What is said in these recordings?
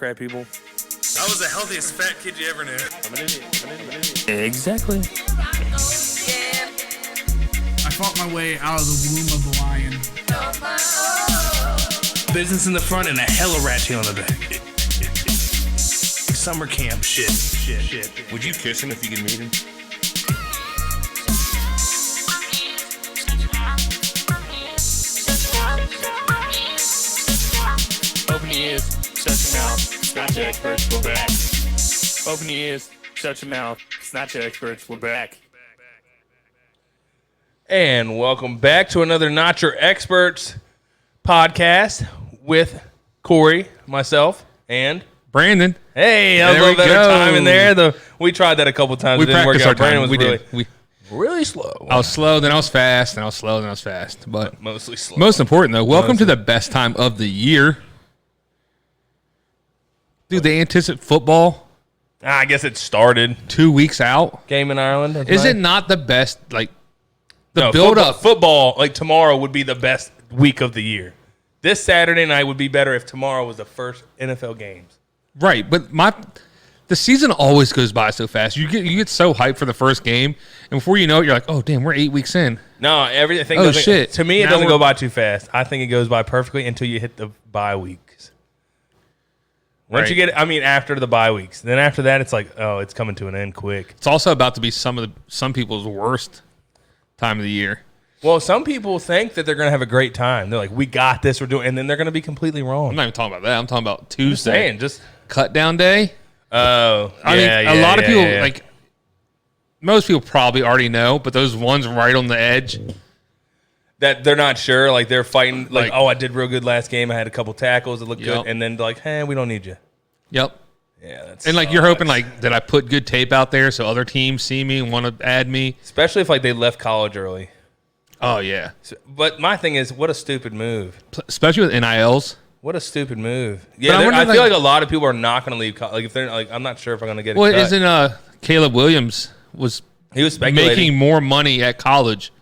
Democrat people. I was the healthiest fat kid you ever knew. I'm an idiot. Exactly. I fought my way out of the womb of the lion. Business in the front and a hella rat tail in the back. Summer camp shit. Would you kiss him if you could meet him? Open your ears, shut your mouth. Not your experts, we're back. Open your ears, shut your mouth. It's not your experts, we're back. And welcome back to another Not Your Experts podcast with Corey, myself, and Brandon. Hey, that was a little better time in there. We tried that a couple times. It didn't work out. Brandon was really slow. I was slow, then I was fast, then I was slow, then I was fast. But mostly slow. Most important, though, welcome to the best time of the year. Dude, they anticipate football. I guess it started. 2 weeks out. Game in Ireland. Is it not the best, build-up? Football, like tomorrow, would be the best week of the year. This Saturday night would be better if tomorrow was the first NFL games. Right, but the season always goes by so fast. You get so hyped for the first game, and before you know it, you're like, oh, damn, we're 8 weeks in. No, everything Oh, doesn't, shit. To me, it Now doesn't we're- go by too fast. I think it goes by perfectly until you hit the bye weeks. Once you get, after the bye weeks. Then after that, it's like, oh, it's coming to an end quick. It's also about to be some people's worst time of the year. Well, some people think that they're going to have a great time. They're like, we got this, we're doing, and then they're going to be completely wrong. I'm not even talking about that. I'm talking about Tuesday. Just saying, just cut down day. Oh, I mean, a lot of people, like, most people probably already know, but those ones right on the edge. That they're not sure, like they're fighting, like, oh, I did real good last game. I had a couple tackles that looked good, and then like, hey, we don't need you. Yep. Yeah, that's and like you're hoping like that I put good tape out there so other teams see me and want to add me. Especially if like they left college early. Oh yeah. But my thing is, what a stupid move. Especially with NILs. What a stupid move. Yeah, I feel like a lot of people are not going to leave college. Like if they're like, I'm not sure if I'm going to get. Well, isn't Caleb Williams was making more money at college?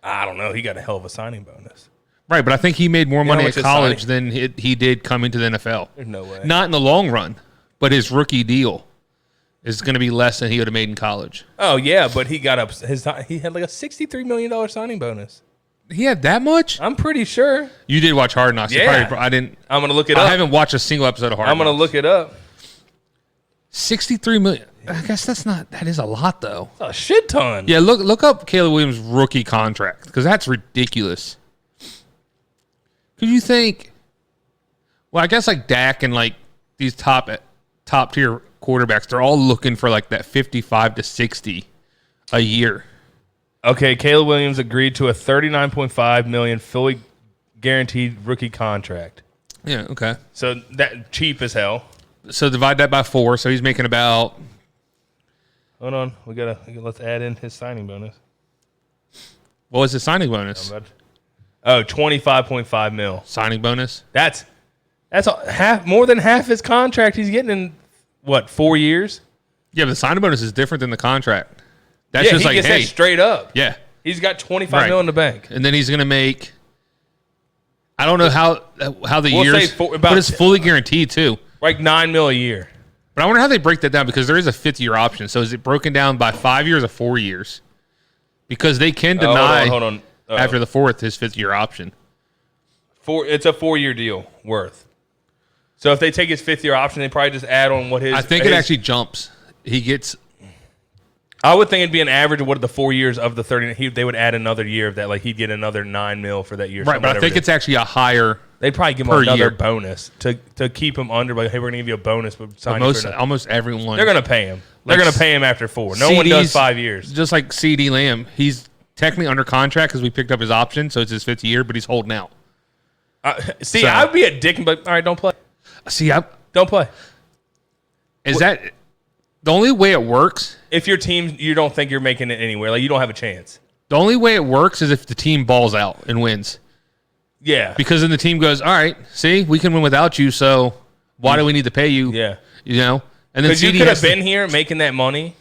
I don't know. He got a hell of a signing bonus. Right, but I think he made more money at college than he did coming to the NFL. There's no way. Not in the long run, but his rookie deal is going to be less than he would have made in college. Oh yeah, but he got up. He had like a $63 million signing bonus. He had that much? I'm pretty sure. You did watch Hard Knocks. Yeah. I didn't. I'm gonna look it up. I haven't watched a single episode of Hard Knocks. I'm gonna look it up. 63 million. I guess that is a lot though. That's a shit ton. Yeah, look up Caleb Williams' rookie contract because that's ridiculous. Could you think? Well, I guess like Dak and like these top tier quarterbacks, they're all looking for like that 55 to 60 a year. Okay, Caleb Williams agreed to a $39.5 million fully guaranteed rookie contract. Yeah, okay. So that cheap as hell. So divide that by 4, so he's making about. Hold on, let's add in his signing bonus. What was his signing bonus? Oh, $25.5 million. Signing bonus? That's more than half his contract he's getting in, what, 4 years? Yeah, but the signing bonus is different than the contract. That's yeah, just he like, gets hey. that straight up. Yeah. He's got $25 million in the bank. And then he's going to make, I don't know how the We'll years, but it's fully guaranteed too. Like $9 million a year. But I wonder how they break that down because there is a 5th-year option. So is it broken down by 5 years or 4 years? Because they can deny hold on. after the 4th his 5th-year option. It's a 4-year deal worth. So if they take his 5th-year option, they probably just add on what his. I think it actually jumps. He gets. I would think it'd be an average of what the 4 years of the 30. They would add another year of that. Like he'd get another $9 million for that year. Right, but I think it's actually a higher. They'd probably give him another bonus to keep him under. Like, hey, we're going to give you a bonus. But almost everyone. They're going to pay him. They're going to pay him after 4. No one does 5 years. Just like CD Lamb. He's technically under contract because we picked up his option. So it's his 5th year, but he's holding out. I'd be a dick and be like, all right, don't play. Don't play. That the only way it works? If your team, you don't think you're making it anywhere. Like, you don't have a chance. The only way it works is if the team balls out and wins. Yeah. Because then the team goes, all right, see, we can win without you, so why do we need to pay you? Yeah. You know? And then you could have been here making that money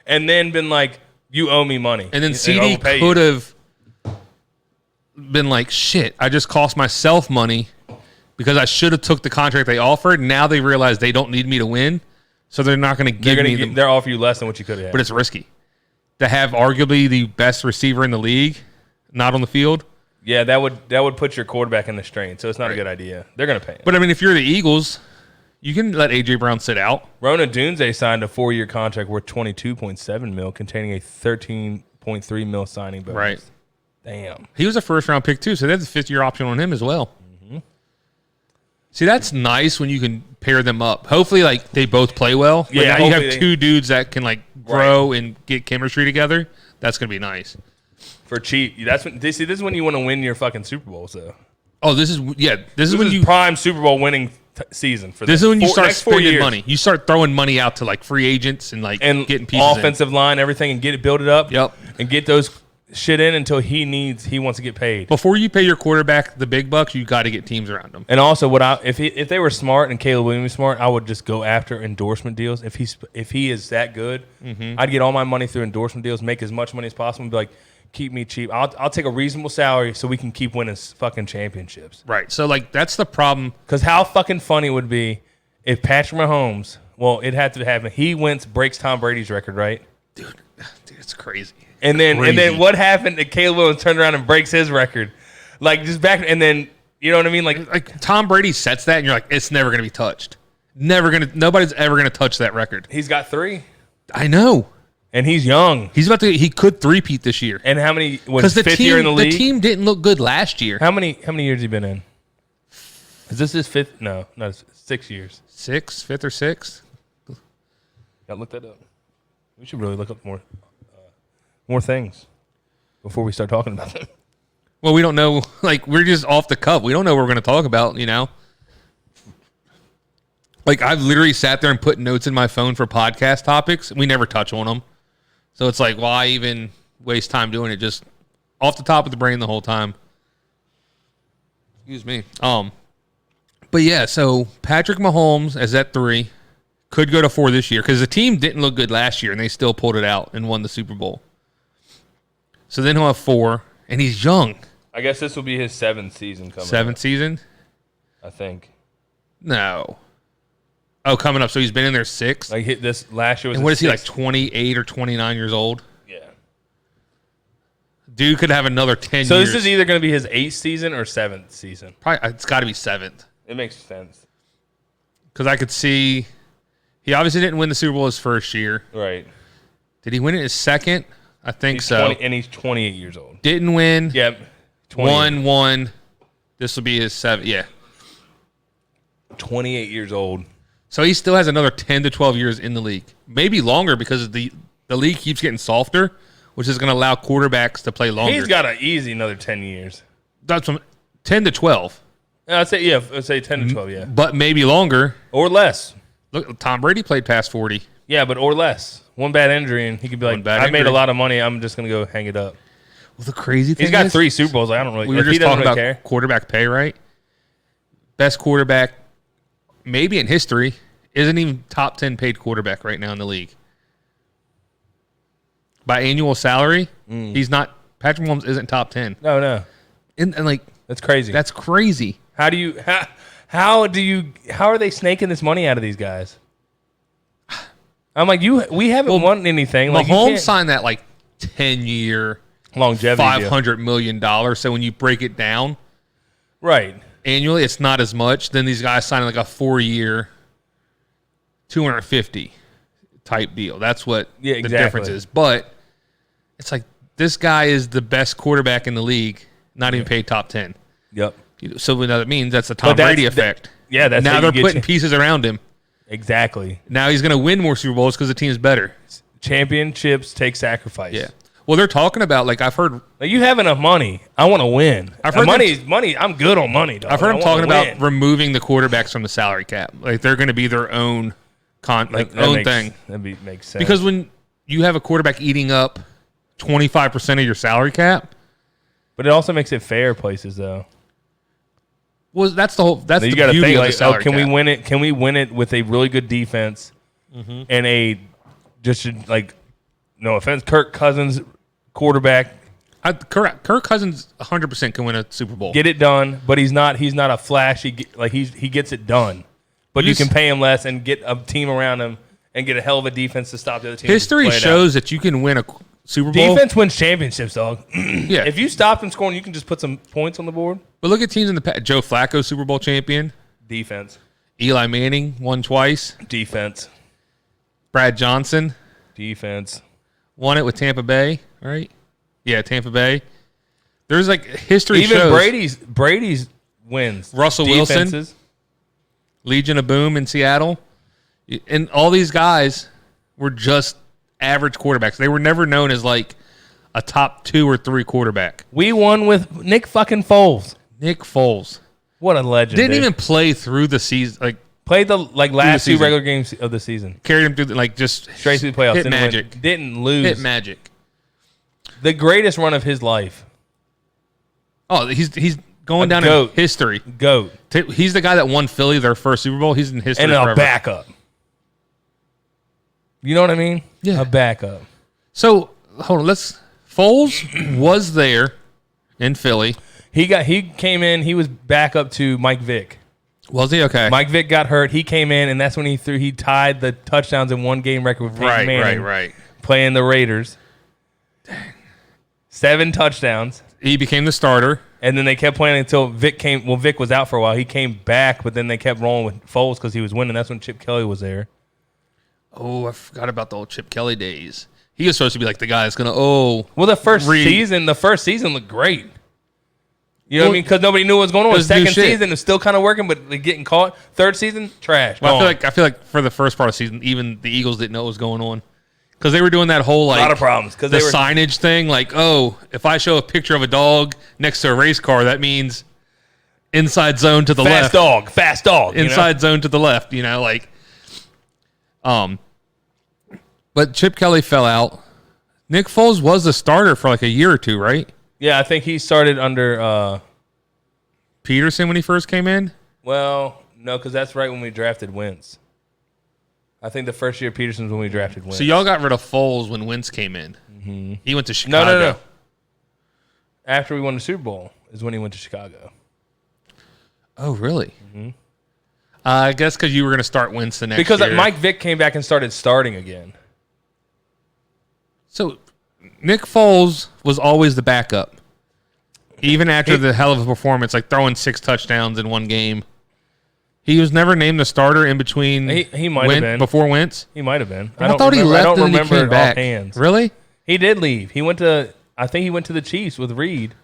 and then been like, you owe me money. And then CD could have been like, shit, I just cost myself money because I should have took the contract they offered. Now they realize they don't need me to win, so they're not going to give me the. They'll offer you less than what you could have. But it's risky to have arguably the best receiver in the league not on the field. Yeah, that would put your quarterback in the strain. So it's not a good idea. They're going to pay him. But I mean, if you're the Eagles, you can let AJ Brown sit out. Rona Dunze signed a 4-year contract worth $22.7 million, containing a $13.3 million signing bonus. Right. Damn. He was a first-round pick, too, so that's a fifth-year option on him as well. Mm-hmm. See, that's nice when you can pair them up. Hopefully, like, they both play well. Like, Yeah, you have two dudes that can, like, grow and get chemistry together. That's going to be nice. For cheap. This is when you want to win your fucking Super Bowl, so. Oh, this is when you prime Super Bowl winning season for this is when you start next 4 spending years. money. You start throwing money out to like free agents and like getting pieces offensive line, everything, and build it up. Yep. And get those shit in until he wants to get paid. Before you pay your quarterback the big bucks, you got to get teams around him. And also, if they were smart and Caleb Williams was smart, I would just go after endorsement deals. If he is that good, I'd get all my money through endorsement deals, make as much money as possible, and be like, keep me cheap. I'll take a reasonable salary so we can keep winning fucking championships. Right. So like that's the problem. Because how fucking funny it would be if Patrick Mahomes, well, it had to happen. He breaks Tom Brady's record, right? Dude, it's crazy. And then what happened to Caleb Williams turned around and breaks his record? Like just back and then you know what I mean? Like Tom Brady sets that and you're like, it's never gonna be touched. Nobody's ever gonna touch that record. He's got 3. I know. And he's young. He could three-peat this year. And how many was fifth year in the league? The team didn't look good last year. How many years has he been in? Is this his 5th? No, 6 years. 5th or 6th? Gotta look that up. We should really look up more things before we start talking about them. Well, we don't know. Like, we're just off the cuff. We don't know what we're going to talk about, you know? Like, I've literally sat there and put notes in my phone for podcast topics. We never touch on them. So it's like, why even waste time doing it? Just off the top of the brain the whole time. Excuse me. But yeah, so Patrick Mahomes is at 3. Could go to 4 this year because the team didn't look good last year and they still pulled it out and won the Super Bowl. So then he'll have 4, and he's young. I guess this will be his 7th season coming. 7th season? I think. No. Oh, coming up. So he's been in there 6. Like hit this last year was. And what is he, like 6th. 28 or 29 years old? Yeah. Dude could have another 10 So years. this is either going to be his 8th season or 7th season. Probably, it's got to be 7th. It makes sense. Because I could see he obviously didn't win the Super Bowl his first year. Right. Did he win it his second? I think so. And he's 28 years old. Didn't win. Yep. 1. This will be his 7th. Yeah. 28 years old. So he still has another 10 to 12 years in the league. Maybe longer because the league keeps getting softer, which is going to allow quarterbacks to play longer. He's got an easy another 10 years. That's 10 to 12. I'd say 10 to 12, yeah. But maybe longer. Or less. Look, Tom Brady played past 40. Yeah, but or less. One bad injury, and he could be like, I made a lot of money. I'm just going to go hang it up. Well, the crazy thing He's got is, 3 Super Bowls. Like, I don't really we were just talking about care. quarterback pay, right? Best quarterback, maybe in history, isn't even top 10 paid quarterback right now in the league. By annual salary, he's not. Patrick Mahomes isn't top 10. No. And like, That's crazy. that's crazy. How are they snaking this money out of these guys? I'm like, we haven't won anything. Like, Mahomes signed that like 10-year, longevity deal. $500 million. So when you break it down Right. annually, it's not as much. Then these guys signing like a 4-year, 250 type deal. That's what the difference is. But it's like this guy is the best quarterback in the league, not even paid top 10. Yep. So what that means, that's the Tom Brady effect. Yeah, that's now how they're you get putting pieces around him. Exactly. Now he's going to win more Super Bowls because the team's better. Championships take sacrifice. Yeah. Well, they're talking about, like, I've heard. Like, you have enough money. I want to win. I've heard money. I'm good on money, dog. I've heard I them wanna talking about win. removing the quarterbacks from the salary cap. Like, they're going to be their own own thing. That makes sense. Because when you have a quarterback eating up 25% of your salary cap. But it also makes it fair places, though. Well, that's the whole. That's you the got to beauty think of the like, salary can cap. we win it? Can we win it with a really good defense and a just like, no offense, Kirk Cousins quarterback? Correct. Kirk Cousins 100% can win a Super Bowl. Get it done, but he's not a flashy, like he gets it done. But you can pay him less and get a team around him and get a hell of a defense to stop the other team. History shows that you can win a Super Bowl. Defense wins championships, dog. Yeah. If you stop them scoring, you can just put some points on the board. But look at teams in the past. Joe Flacco, Super Bowl champion. Defense. Eli Manning won twice. Defense. Brad Johnson Defense. won it with Tampa Bay, right? Yeah, Tampa Bay. There's like history Even shows. Brady's wins. Russell Defenses. Wilson. Legion of Boom in Seattle. And all these guys were just average quarterbacks. They were never known as like a top 2 or 3 quarterback. We won with Nick fucking Foles. Nick Foles. What a legend. Didn't dude. even play through the season. Like, Played the last 2 season. regular games of the season. carried him through the, like just Straight through the playoffs. Hit Didn't win. magic. Didn't lose. Hit magic. The greatest run of his life. Oh, he's going down goat. in history. GOAT. He's the guy that won Philly their first Super Bowl. He's in history And forever. a backup. You know what I mean? Yeah. A backup. So hold on. Foles was there in Philly. He came in, he was backup to Mike Vick. Was he okay? Mike Vick got hurt. He came in, and that's when he tied the touchdowns in one game record with Peyton Manning. Right. Playing the Raiders. Dang. 7 touchdowns. He became the starter. And then they kept playing until Vick came. Well, Vick was out for a while. He came back, but then they kept rolling with Foles because he was winning. That's when Chip Kelly was there. Oh, I forgot about the old Chip Kelly days. He was supposed to be like the guy that's gonna. Well, the first season looked great. You know what I mean? Because nobody knew what was going on. it was Second new shit. season is still kind of working, but like getting caught. Third season, trash. Well, Gone. I feel like for the first part of the season, even the Eagles didn't know what was going on because they were doing that whole like a lot of problems because the they were signage thing. Like, oh, if I show a picture of a dog next to a race car, that means inside zone to the left. fast dog. Inside zone to the left. You know, like, but Chip Kelly fell out. Nick Foles was the starter for like a year or 2, right? Yeah, I think he started under. Peterson when he first came in. Well, no, because that's right when we drafted Wentz. I think the first year of Peterson's when we drafted Wentz. So y'all got rid of Foles when Wentz came in. Mm-hmm. He went to Chicago. No. After we won the Super Bowl is when he went to Chicago. Oh, really? Mm-hmm. I guess because you were going to start Wentz the next year. Because Mike Vick came back and started starting again. So Nick Foles was always the backup. Even after the hell of a performance, like throwing 6 touchdowns in one game. He was never named the starter in between. He might have been. Before Wentz? He might have been. I thought he left I don't and then remember he came it back. offhand. Really? He did leave. I think he went to the Chiefs with Reed.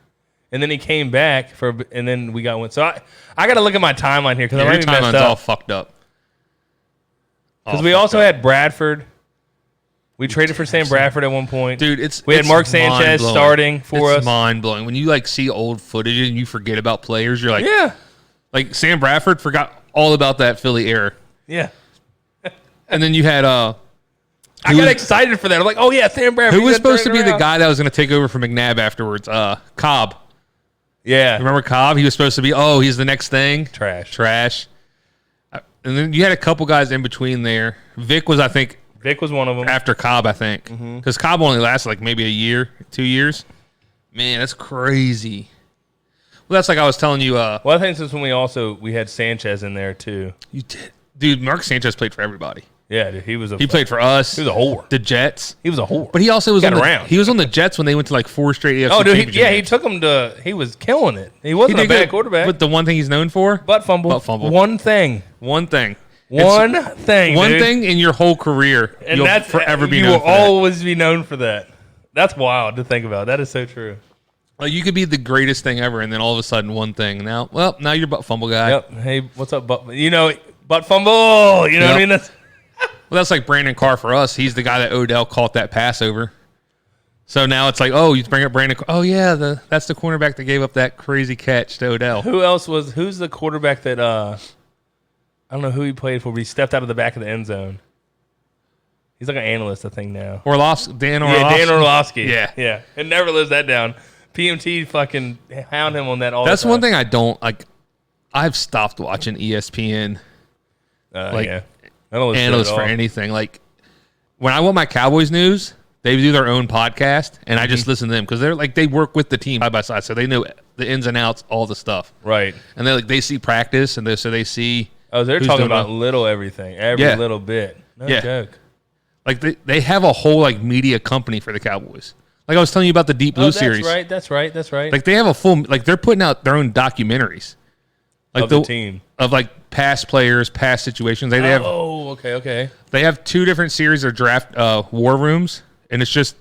And then he came back and then we got Wentz. So I got to look at my timeline here because I might Your be messed timeline's all up. fucked up. Because we also had Bradford. We traded for Sam Bradford at one point. Dude, we had Mark Sanchez starting for us. It's mind-blowing. When you like see old footage and you forget about players, you're like, Yeah. Like Sam Bradford forgot all about that Philly era. Yeah. And then you had I got excited for that. I'm like, oh yeah, Sam Bradford. who was supposed to be the guy that was going to take over for McNabb afterwards? Cobb. Yeah. Remember Cobb? He was supposed to be, he's the next thing. Trash. And then you had a couple guys in between there. Vic was, I think, Vic was one of them. after Cobb, I think. Because Cobb only lasted like maybe a year, 2 years. Man, that's crazy. Well, that's like I was telling you. Well, I think since when we had Sanchez in there too. You did. Dude, Mark Sanchez played for everybody. Yeah, dude, he played for us. He was a whore. The Jets. He was a whore. But he also was around. He was on the Jets when they went to like 4 straight AFC Oh, dude, championship he games. took him to. He was killing it. He wasn't a bad quarterback. But the one thing he's known for? Butt fumble. One thing. One thing. One thing in your whole career. And you'll that's forever be you known will for that. always be known for that. That's wild to think about. That is so true. Like you could be the greatest thing ever, and then all of a sudden one thing. Now you're butt fumble guy. Yep. Hey, what's up, butt? Butt fumble. You know what I mean? That's like Brandon Carr for us. He's the guy that Odell caught that pass over. So now it's like, you bring up Brandon. Oh yeah, that's the cornerback that gave up that crazy catch to Odell. Who's the quarterback that I don't know who he played for, but he stepped out of the back of the end zone. He's like an analyst, I think now. Dan Orlovsky. Yeah, Dan Orlovsky. Yeah. Yeah. It never lives that down. PMT fucking hound him on that all That's the time. one thing I don't like. I've stopped watching ESPN. Yeah. I don't listen to it Analysts at for all. anything. Like when I want my Cowboys news, They do their own podcast, and I just listen to them because they're like they work with the team side by side, so they know the ins and outs, all the stuff. Right. And they see practice, and they see. Oh, they're who's talking doing about little everything, every little bit. No joke. Like they have a whole like media company for the Cowboys. Like I was telling you about the Deep Blue series. That's right. Like they have a full like they're putting out their own documentaries. Like of the team. Of like past players, past situations. They have okay. They have 2 different series of draft war rooms, and it's just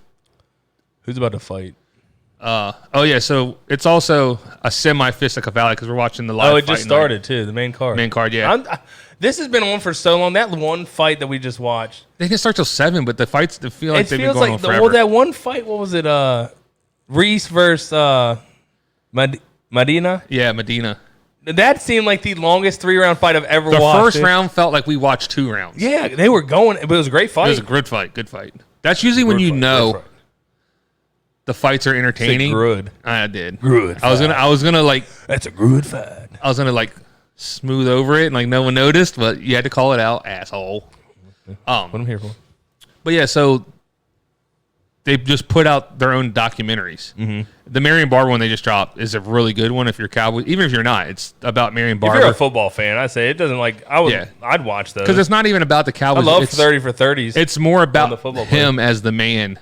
Who's about to fight? So it's also a semi Fisticuff Valley because we're watching the live. Oh, it just started too. The main card. Yeah. This has been on for so long. That one fight that we just watched. They didn't start till 7, but the fights feel like they've been going on forever. Well, that one fight. What was it? Reese versus Medina. Yeah, Medina. That seemed like the longest 3-round fight I've ever watched. The first round felt like we watched 2 rounds. Yeah, they were going. But it was a great fight. It was a good fight. Good fight. That's usually when you know the fights are entertaining. Good. I did. Good. I was gonna like. That's a good fight. I was gonna like smooth over it and like no one noticed, but you had to call it out, asshole. What I'm here for. But yeah, so they just put out their own documentaries. Mm-hmm. The Marion Barber one they just dropped is a really good one. If you're Cowboys, even if you're not, it's about Marion Barber. If you're a football fan, I say it doesn't like I'd watch those because it's not even about the Cowboys. I love 30 for 30s. It's more about the him as the man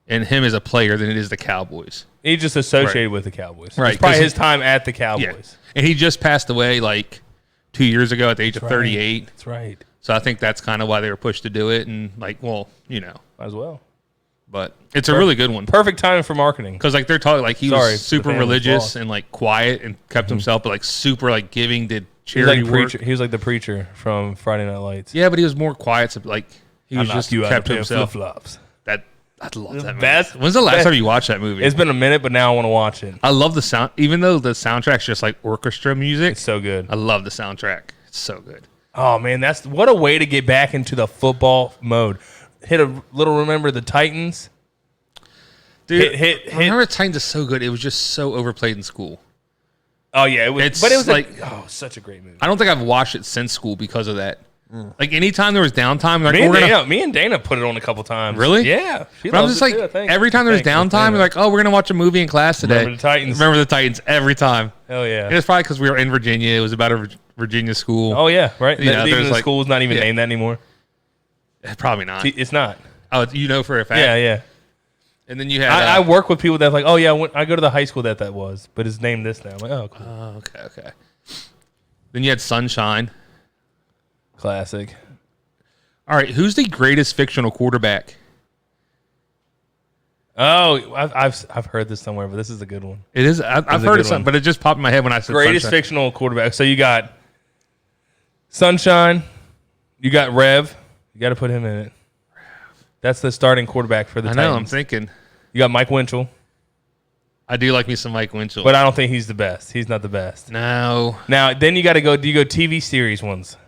and him as a player than it is the Cowboys. He's just associated with the Cowboys. Right. It's probably his time at the Cowboys. Yeah. And he just passed away like 2 years ago at the age of 38. That's right. So I think that's kind of why they were pushed to do it. And like, well, you know. As well. But it's a really good one. Perfect time for marketing. Because like they're talking like he was super religious and like quiet and kept himself, but like super like giving, did charity work. He was like the preacher from Friday Night Lights. Yeah, but he was more quiet. So like he was just kept to himself. Flip-flops. I love that movie. Best. When's the last time you watched that movie? It's been a minute, but now I want to watch it. I love the sound, even though the soundtrack's just like orchestra music. It's so good. I love the soundtrack. It's so good. Oh man, that's what a way to get back into the football mode. Hit a little. Remember the Titans, dude. Remember the Titans is so good. It was just so overplayed in school. Oh yeah, it was. It's but it was like such a great movie. I don't think I've watched it since school because of that. Like anytime there was downtime, like me and Dana put it on a couple times. Really? Yeah. But I'm just like every time there's downtime, we're like, oh, we're gonna watch a movie in class today. Remember the Titans. Remember the Titans every time. Hell yeah. And it's probably because we were in Virginia. It was about a Virginia school. Oh yeah, right. Even the like, school's not even named that anymore. Probably not. It's not. Oh, you know for a fact. Yeah. And then you had. I work with people that like, oh yeah, I go to the high school that was, but it's named this now. I'm like, oh, cool. Oh, okay. Then you had Sunshine. Classic. All right, who's the greatest fictional quarterback? Oh, I've heard this somewhere, but this is a good one. It is. I've heard of something, but it just popped in my head when I said greatest Sunshine. Fictional quarterback. So you got Sunshine, you got Rev. You got to put him in it. That's the starting quarterback for the Titans. I know. I'm thinking. You got Mike Winchell. I do like me some Mike Winchell, but I don't think he's the best. He's not the best. No. Now then you got to go. Do you go TV series ones?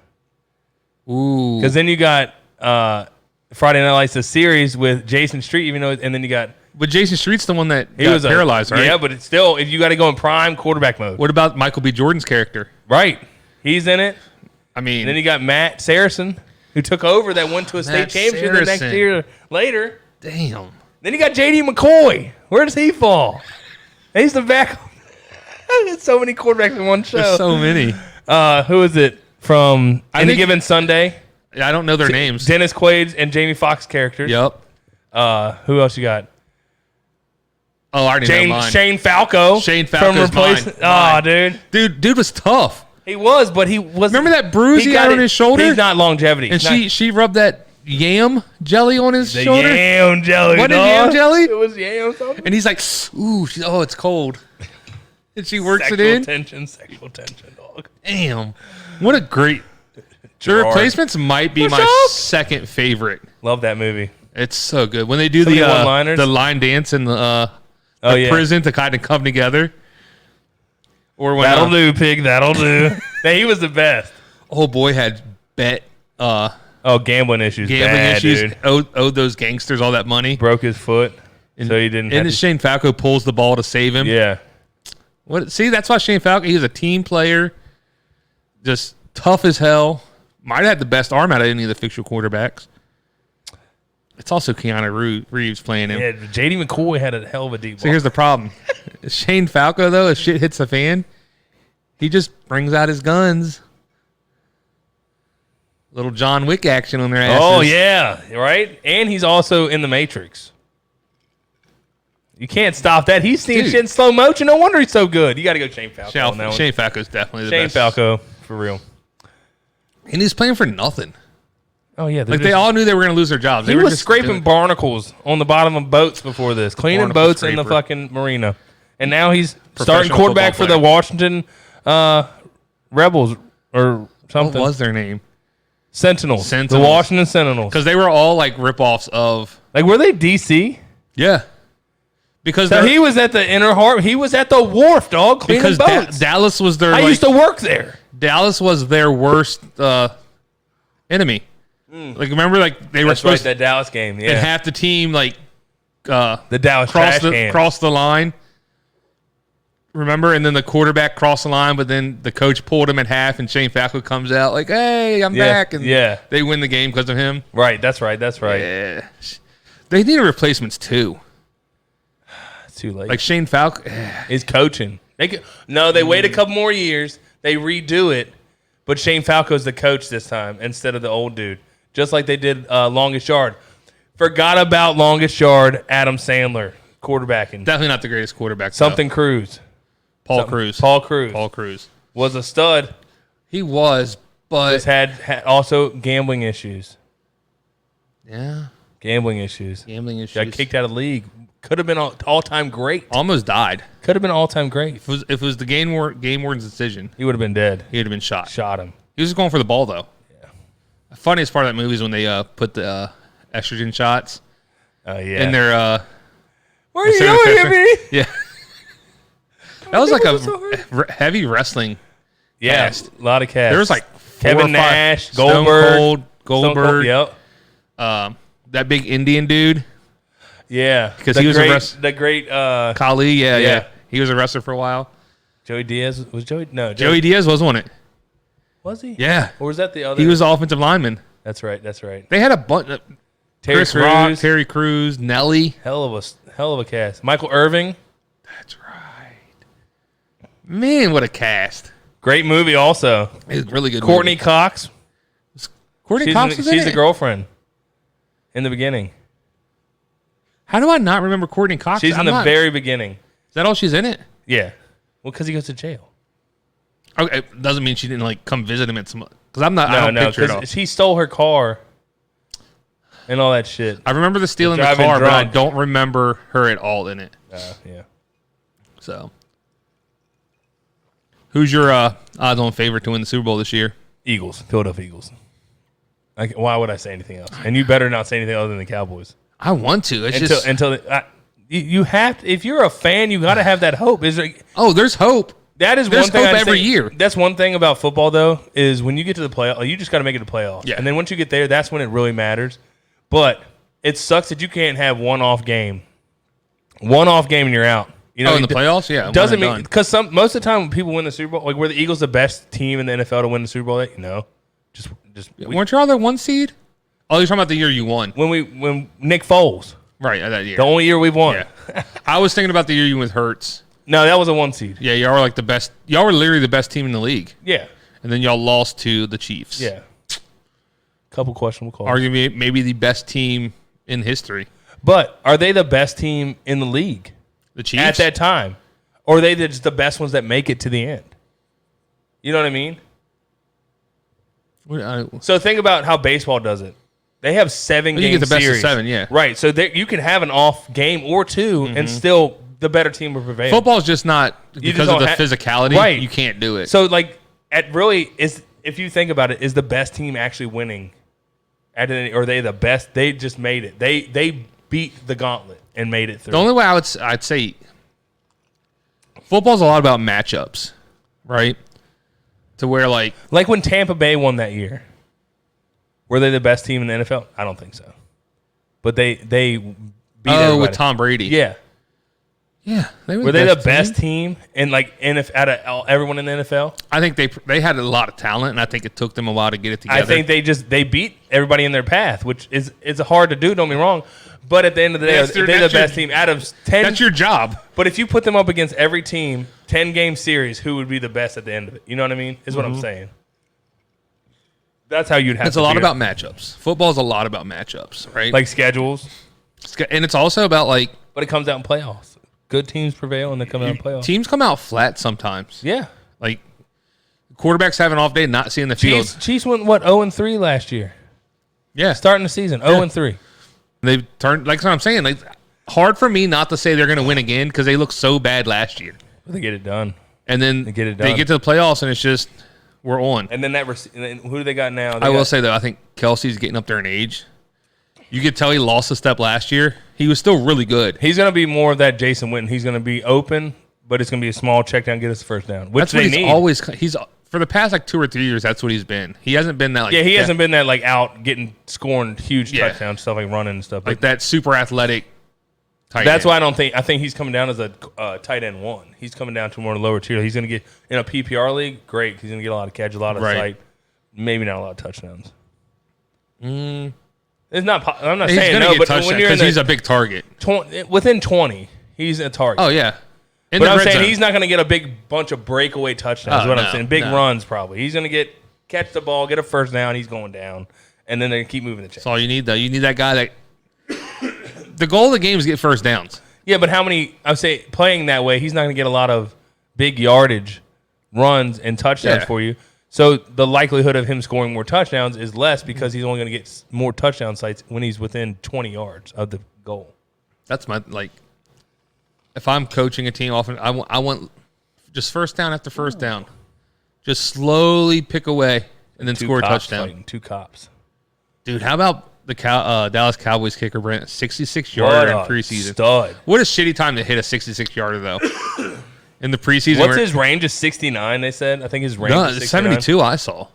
Ooh. Because then you got Friday Night Lights, the series with Jason Street, even though, and then you got. But Jason Street's the one that he was paralyzed, right? Yeah, but it's still, if you got to go in prime quarterback mode. What about Michael B. Jordan's character? Right, he's in it. I mean, and then you got Matt Saracen, who took over, that went to a state championship the next year later. Damn. Then you got J.D. McCoy. Where does he fall? He's the back. There's so many quarterbacks in one show. There's so many. Who is it? From Any Given Sunday. I don't know their names. Dennis Quaid and Jamie Foxx characters. Yep. Who else you got? Oh, I already know mine. Shane Falco. Shane Falco's mine. Oh, dude. Dude was tough. He was, but he was. Remember that bruise he had on his shoulder? He's not longevity. And she rubbed that yam jelly on his shoulder. Yam jelly. What is yam jelly? It was yam something. And he's like, ooh, it's cold. And she works it in. Sexual tension, dog. Damn. What a great. The Replacements might be my second favorite. Love that movie. It's so good. When they do the line dance in the prison to kind of come together. Or when that'll do, pig. That'll do. Man, he was the best. Old boy had gambling issues. Dude. Owed those gangsters all that money. Broke his foot, so he didn't. And Shane Falco pulls the ball to save him. Yeah. See, that's why Shane Falco. He's a team player, just tough as hell. Might have had the best arm out of any of the fictional quarterbacks. It's also Keanu Reeves playing him. Yeah, J.D. McCoy had a hell of a deep So ball. here's the problem. Shane Falco, though, if shit hits the fan, he just brings out his guns. Little John Wick action on their asses. Oh, yeah, right? And he's also in The Matrix. You can't stop that. He's seeing shit in slow motion. No wonder he's so good. You got to go Shane Falco on that one. Shane Falco's definitely the Shane best. Falco, for real. And he's playing for nothing. Oh, yeah. Like, they all knew they were going to lose their jobs. He They were was just scraping doing- barnacles on the bottom of boats before this, cleaning Barnacle boats in the scraper. fucking marina. And now he's starting Professional quarterback for football the player. Washington Rebels or something. What was their name? Sentinels. The Sentinels. Washington Sentinels. Because they were all, like, ripoffs of... Like, were they DC? Yeah. Because So he was at the Inner Harbor. He was at the wharf, dog, cleaning because boats. Dallas was their... I like, used to work there. Dallas was their worst enemy. Like, remember, like, they were That's right, supposed that Dallas game. and Yeah. half the team, like, The Dallas trash can. cross the line. Remember? And then the quarterback crossed the line, but then the coach pulled him at half, and Shane Falco comes out like, hey, I'm Yeah, back. And yeah. they win the game because of him. Right, that's right. Yeah. They needed replacements, too. It's too late. Like, Shane Falco. Is coaching. They wait a couple more years. They redo it, but Shane Falco's the coach this time instead of the old dude. Just like they did Longest Yard. Forgot about Longest Yard, Adam Sandler, quarterbacking. Definitely not the greatest quarterback. Something Cruz. Paul Cruz. Paul Cruz. Paul Cruz. Was a stud. He was, but... Just had also gambling issues. Yeah. Gambling issues. Gambling issues. Got kicked out of the league. Could have been all-time great. Almost died. Could have been all-time great. If it was the game warden's decision, He would have been dead. he would have been shot. Shot him. He was just going for the ball, though. Yeah. The funniest part of that movie is when they put the estrogen shots Oh, yeah. in their... Where are you instead of going the at me? Yeah. That was like was so a heavy wrestling Yeah, cast. a lot of cast. There was like Kevin Nash, Stone Goldberg. Cold, Goldberg. Yep. That big Indian dude, Yeah. 'Cause The he was great, the great Kali. Yeah. Yeah. He was a wrestler for a while. Joey Diaz. Was Joey? No. Joey Diaz was on it. Was he? Yeah. Or was that the other? He was the offensive lineman. That's right. That's right. They had a bunch. Terry Chris Rock, Crews. Terry Crews, Nelly. Hell of a cast. Michael Irving. That's right. Man, what a cast! Great movie also. It's a really good. Courtney movie. Cox. Courtney Cox was in She's it? the girlfriend in the beginning. How do I not remember Courtney Cox? She's in the very beginning. Is that all she's in it? Yeah. Well, because he goes to jail. Okay, it doesn't mean she didn't like come visit him at some. Because I'm not. I No, don't no, picture it all. because he stole her car and all that shit. I remember the stealing the Driving car, but I drunk. don't remember her at all in it. Yeah. So, who's your odds-on favorite to win the Super Bowl this year? Eagles. Philadelphia Eagles. Why would I say anything else? And you better not say anything other than the Cowboys. I want to. It's just You have to, if you're a fan, you got to have that hope. There's hope. that is There's one thing hope I every say- year. That's one thing about football though, is when you get to the playoff, you just got to make it to playoffs. Yeah. And then once you get there, that's when it really matters. But it sucks that you can't have one off game and you're out. You know, In the playoffs, yeah, doesn't one and mean done. because most of the time when people win the Super Bowl, like were the Eagles the best team in the NFL to win the Super Bowl? No, just Weren't you all the one seed? Oh, you're talking about the year you won, when Nick Foles, right? That year. the only year we've won. Yeah. I was thinking about the year you won with Hurts. No, that was a 1 seed. Yeah, y'all were like the best. Y'all were literally the best team in the league, Yeah, and then y'all lost to the Chiefs. yeah. Couple questionable calls. Arguably, maybe the best team in history. But are they the best team in the league The Chiefs at that time? Or are they just the best ones that make it to the end? You know what I mean? So think about how baseball does it. They have 7 You game get the best of series. 7, yeah. Right. So you can have an off game or 2 and still the better team will prevail. Football's just not because of don't the ha- physicality. Right. You can't do it. So like at really is if you think about it, is the best team actually winning? Or are they the best? They just made it. They beat the gauntlet and made it through. the only way I'd say football's a lot about matchups, right? To where like Like when Tampa Bay won that year. Were they the best team in the NFL? I don't think so. But they beat everybody. with Tom Brady. Yeah. Yeah, Were they the best team in like out of everyone in the NFL? I think they had a lot of talent, and I think it took them a while to get it together. I think they beat everybody in their path, which is hard to do. Don't get me wrong, but at the end of the day, they're the best team out of 10. That's your job. But if you put them up against every team, 10-game series, who would be the best at the end of it? You know what I mean? Is what I'm saying. That's how you'd have. It's a lot about matchups. Football is a lot about matchups, right? Like schedules, and it's also about like. But it comes out in playoffs. Good teams prevail, and they come out in playoffs. Teams come out flat sometimes. Yeah, like quarterbacks have an off day, not seeing the field. Chiefs went 0-3 last year. Yeah, starting the season 0-3. They've turned. Like what I'm saying, like hard for me not to say they're going to win again because they looked so bad last year. But they get it done, and then they get it done. They get to the playoffs, and it's just we're on. And then who do they got now? I will say though, I think Kelsey's getting up there in age. You could tell he lost a step last year. He was still really good. He's going to be more of that Jason Witten. He's going to be open, but it's going to be a small check down, get us the first down. Which that's they need. He's for the past like 2 or 3 years. That's what he's been. He hasn't been that. Like, he hasn't been that like out scoring huge touchdowns, stuff like running and stuff like that super athletic. Tight that's end. why I think he's coming down as a tight end 1. He's coming down to more lower tier. He's going to get in a PPR league. Great, he's going to get a lot of catch, a lot of sight, maybe not a lot of touchdowns. It's not. I'm not saying no, but when you're he's a big target. Within 20, he's a target. Oh yeah, but I'm saying he's not going to get a big bunch of breakaway touchdowns. Is what I'm saying. Big runs probably. He's going to catch the ball, get a first down. He's going down, and then they keep moving the chain. That's all you need, though. You need that guy that. The goal of the game is to get first downs. Yeah, but how many? I would say playing that way, he's not going to get a lot of big yardage runs and touchdowns for you. So the likelihood of him scoring more touchdowns is less because he's only going to get more touchdown sites when he's within 20 yards of the goal. That's my if I'm coaching a team, often I want just first down after first down, just slowly pick away and then score a touchdown. Fighting, 2 cops, dude. How about the Dallas Cowboys kicker Brent 66-yarder in preseason? Stud. What a shitty time to hit a 66-yarder though. In the preseason, what's his range? Is 69? They said. I think his range is 69. 72. I saw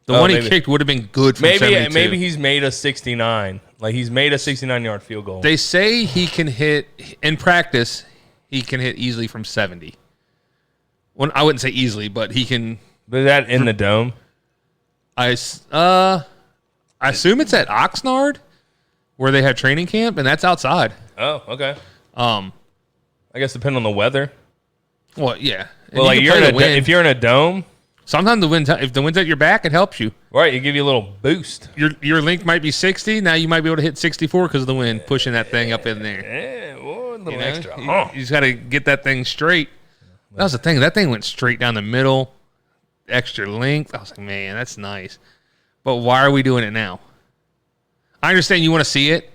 the one he kicked would have been good. From 72. Maybe he's made a 69. Like he's made a 69-yard field goal. They say he can hit in practice. He can hit easily from 70. Well, I wouldn't say easily, but he can. But is that in the dome? I assume it's at Oxnard, where they have training camp, and that's outside. Oh, okay. I guess depending on the weather. Well, yeah. Well, like if you're in a dome, sometimes if the wind's at your back, it helps you. Right, it give you a little boost. Your link might be 60. Now you might be able to hit 64 because of the wind pushing that thing up in there. Yeah, well, a little extra. You just got to get that thing straight. That was the thing. That thing went straight down the middle, extra length. I was like, man, that's nice. But why are we doing it now? I understand you want to see it,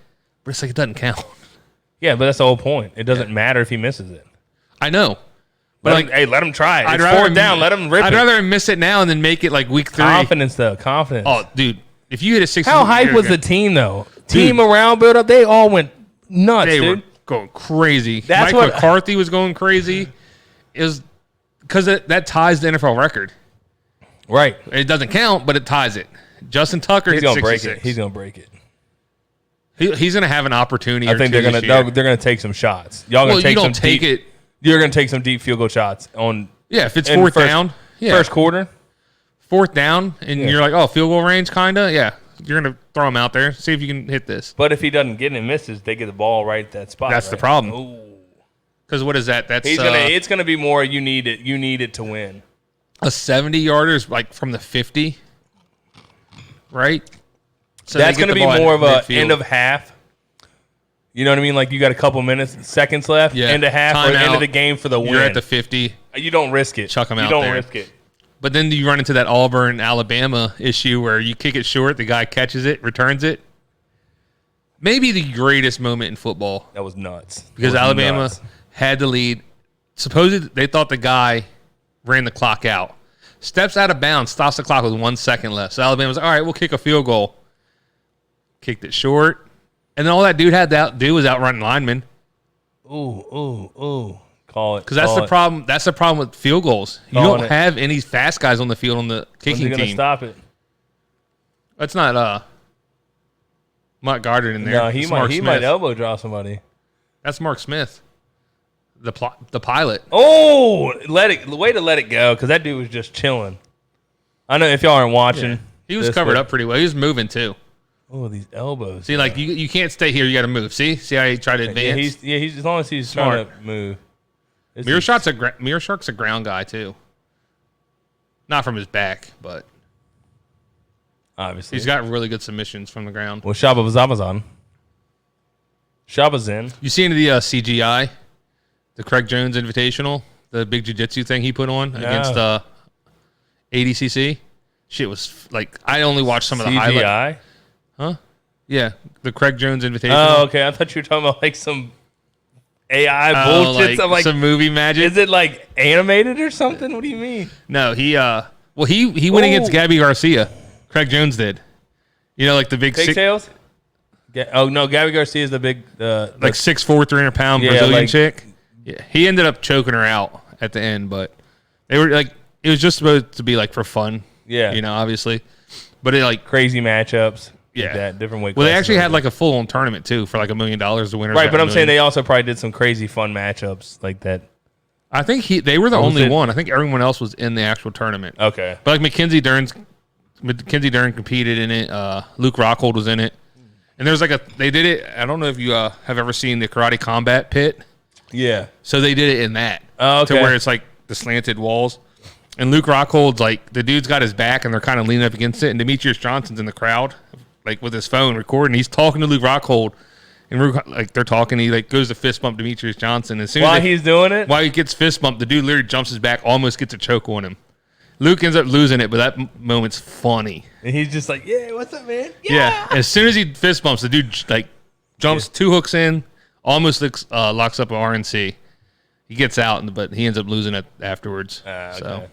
but it's like it doesn't count. Yeah, but that's the whole point. It doesn't matter if he misses it. I know. But let him try it. It's 4th down. Let him rip it. I'd rather miss it now and then make it like week 3. Confidence, though. Confidence. Oh, dude. If you hit a 60. How hype was the team, though? Team around build up, they all went nuts, They dude. were going crazy. That's Mike McCarthy was going crazy. It was because that ties the NFL record. Right. It doesn't count, but it ties it. Justin Tucker He's hit going to 66. break it. He's going to break it. He's going to have an opportunity. I think they're going to take some shots. Y'all going to take some deep. You're going to take some deep field goal shots on. Yeah, if it's 4th down. Yeah. First quarter. 4th down, and you're like, oh, field goal range, kind of. Yeah, you're going to throw him out there, see if you can hit this. But if he doesn't get it and misses, they get the ball right at that spot. That's the problem. Because what is that? That's it's going to be more. You need it. You need it to win. A 70-yarder is like from the 50, right? So that's going to be more of a end of half. You know what I mean? Like you got a couple seconds left, end of half, or end of the game for the win. You're at the 50. You don't risk it. Chuck them out there. You there. don't risk it. But then you run into that Auburn, Alabama issue where you kick it short, the guy catches it, returns it. Maybe the greatest moment in football. That was nuts. Because Alabama had the lead. Supposedly, they thought the guy ran the clock out. Steps out of bounds, stops the clock with 1 second left. So Alabama was like, all right, we'll kick a field goal. Kicked it short. And then all that dude had to do was outrun linemen. Ooh. Call it. Because that's the problem. That's the problem with field goals. You don't have any fast guys on the field on the kicking team. When's he going to stop it? That's not Mike Gardner in there. No, he might elbow draw somebody. That's Mark Smith. The pilot. Oh, way to let it go because that dude was just chilling. I know if y'all aren't watching. Yeah. He was covered up pretty well. He was moving too. Oh, these elbows. See, like you can't stay here. You got to move. See how he tried to advance. He's as long as he's Smart. trying to move. Mirror Shark's a ground guy too. Not from his back, but obviously he's got really good submissions from the ground. Well, Shaba was Amazon. Shaba's in. You seen the CGI, the Craig Jones Invitational, the big jiu-jitsu thing he put on against ADCC? Shit was like I only watched some of the highlights. Huh? Yeah, the Craig Jones Invitational. Oh, okay. I thought you were talking about like some AI bullshit. Like some movie magic. Is it like animated or something? What do you mean? No, he went against Gabby Garcia. Craig Jones did. You know, like the big pigtails. Oh no, Gabby Garcia is the big like 6'4", 300-pound Brazilian chick. Yeah, he ended up choking her out at the end, but they were like it was just supposed to be like for fun. Yeah, you know, obviously, but it like crazy matchups. Yeah, like that, different weight. Well, they actually had like a full-on tournament too for like $1 million. The winner, right? But I'm saying they also probably did some crazy fun matchups like that. I think they were the only one. I think everyone else was in the actual tournament. Okay, but like Mackenzie Dern competed in it. Luke Rockhold was in it, and there's like they did it. I don't know if you have ever seen the Karate Combat Pit. Yeah, so they did it in that. Oh, okay. To where it's like the slanted walls. And Luke Rockhold's like, the dude's got his back and they're kind of leaning up against it. And Demetrius Johnson's in the crowd, like with his phone recording. He's talking to Luke Rockhold. And like they're talking. He like goes to fist bump Demetrius Johnson. As soon while as he's doing it? While he gets fist bumped, the dude literally jumps his back, almost gets a choke on him. Luke ends up losing it, but that moment's funny. And he's just like, yeah, what's up, man? Yeah. As soon as he fist bumps, the dude like jumps 2 hooks in, almost locks up an RNC. He gets out, but he ends up losing it afterwards. Okay. So.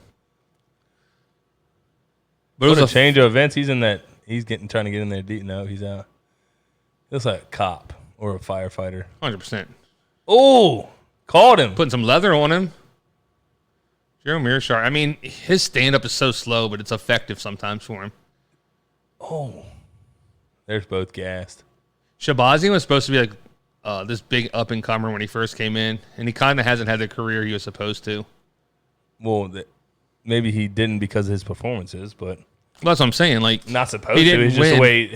But it was a change of events. He's in that. He's trying to get in there deep. No, he's out. He looks like a cop or a firefighter. 100%. Oh, called him. Putting some leather on him. Jerome Mearshart. I mean, his stand-up is so slow, but it's effective sometimes for him. Oh. There's both gassed. Shabazian was supposed to be like this big up-and-comer when he first came in, and he kind of hasn't had the career he was supposed to. Well, maybe he didn't because of his performances, but... Well, that's what I'm saying. Like not supposed to. It's just the way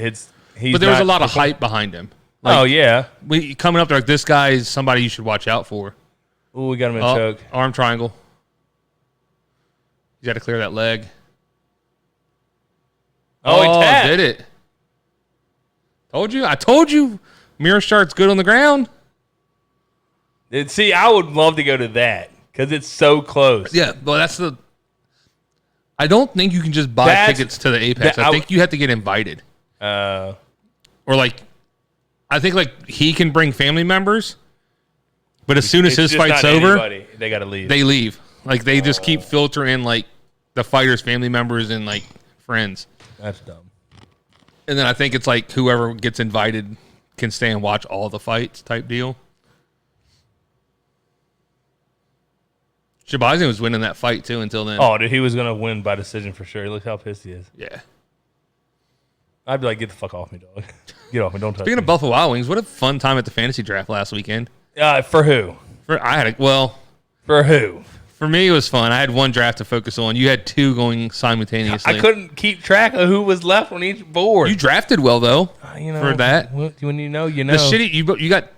but there was a lot of hype behind him. Like, oh, yeah. Coming up there, like, this guy is somebody you should watch out for. Oh, we got him in a choke. Arm triangle. You got to clear that leg. Oh, he tapped. Did it. I told you Mearshart's good on the ground. See, I would love to go to that because it's so close. Yeah, well, that's the... I don't think you can just buy tickets to the Apex. I think you have to get invited. Or like, I think like he can bring family members, but as soon as his fight's over, they gotta leave. They leave. Like they just keep filtering like the fighters' family members and like friends. That's dumb. And then I think it's like whoever gets invited can stay and watch all the fights type deal. Shabazian was winning that fight, too, until then. Oh, dude, he was going to win by decision for sure. Look how pissed he is. Yeah. I'd be like, get the fuck off me, dog. Get off me. Don't touch me. Speaking of Buffalo Wild Wings, what a fun time at the fantasy draft last weekend. For who? For who? For me, it was fun. I had one draft to focus on. You had 2 going simultaneously. I couldn't keep track of who was left on each board. You drafted well, though, for that. When you know. The shitty, you got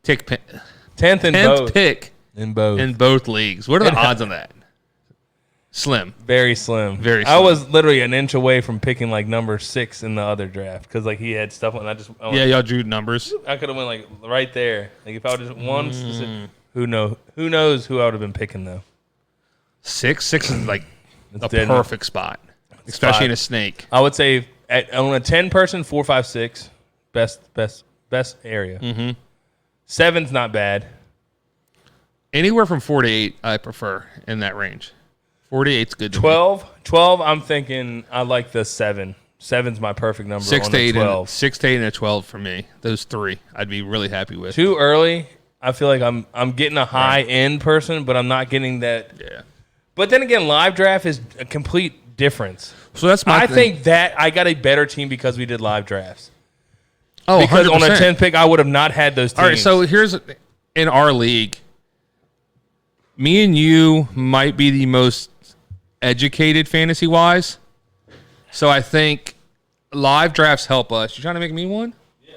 10th in both. pick. In both leagues. What are the odds on that? Slim. Very slim. Very slim. I was literally an inch away from picking like number 6 in the other draft because like he had stuff and y'all drew numbers. I could have went like right there. Like if I would just one specific, who knows who I would have been picking though. 6 is like a perfect spot, especially in a snake. I would say on a 10-person 4, 5, 6 best area. 7's not bad. Anywhere from 4 to 8, I prefer in that range. 4 to 8's good. 12, I'm thinking I like the 7. 7's my perfect number. 6 on to 8, 12. 6 to 8, and a 12 for me. Those 3, I'd be really happy with. Too early. I feel like I'm getting a high end person, but I'm not getting that. Yeah. But then again, live draft is a complete difference. So that's my. I think that I got a better team because we did live drafts. Oh, because 100%. on a 10 pick, I would have not had those teams. All right, so here's in our league. me and you might be the most educated fantasy-wise. So I think live drafts help us. You trying to make me one? Yeah.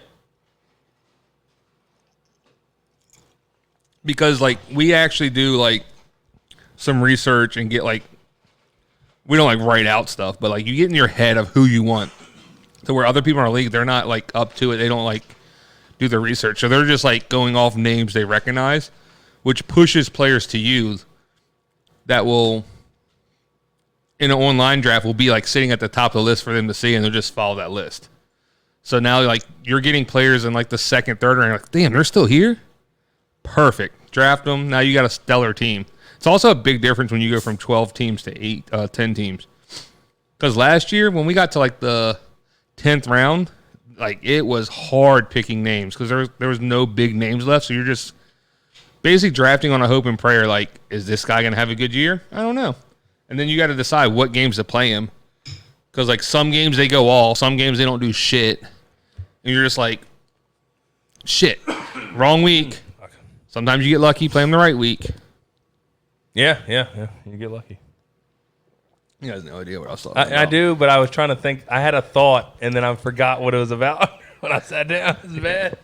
Because, like, we actually do, like, some research and get, like, we don't, like, write out stuff, but, like, you get in your head of who you want. So where other people in our league, they're not, like, up to it. They don't, like, do their research. So they're just, like, going off names they recognize, which pushes players to you that will, in an online draft, will be, like, sitting at the top of the list for them to see, and they'll just follow that list. So now, like, you're getting players in, like, the second, third round. Like, damn, they're still here? Perfect. Draft them. Now you got a stellar team. It's also a big difference when you go from 12 teams to 10 teams. Because last year, when we got to, like, the 10th round, like, it was hard picking names because there was no big names left. So you're just basically drafting on a hope and prayer, like, is this guy going to have a good year? I don't know. And then you got to decide what games to play him. Because, like, some games they go all, some games they don't do shit. And you're just like, shit, wrong week. Sometimes you get lucky, play him the right week. Yeah. You get lucky. You guys have no idea what I was talking about. I do, but I was trying to think. I had a thought, and then I forgot what it was about when I sat down. It was bad.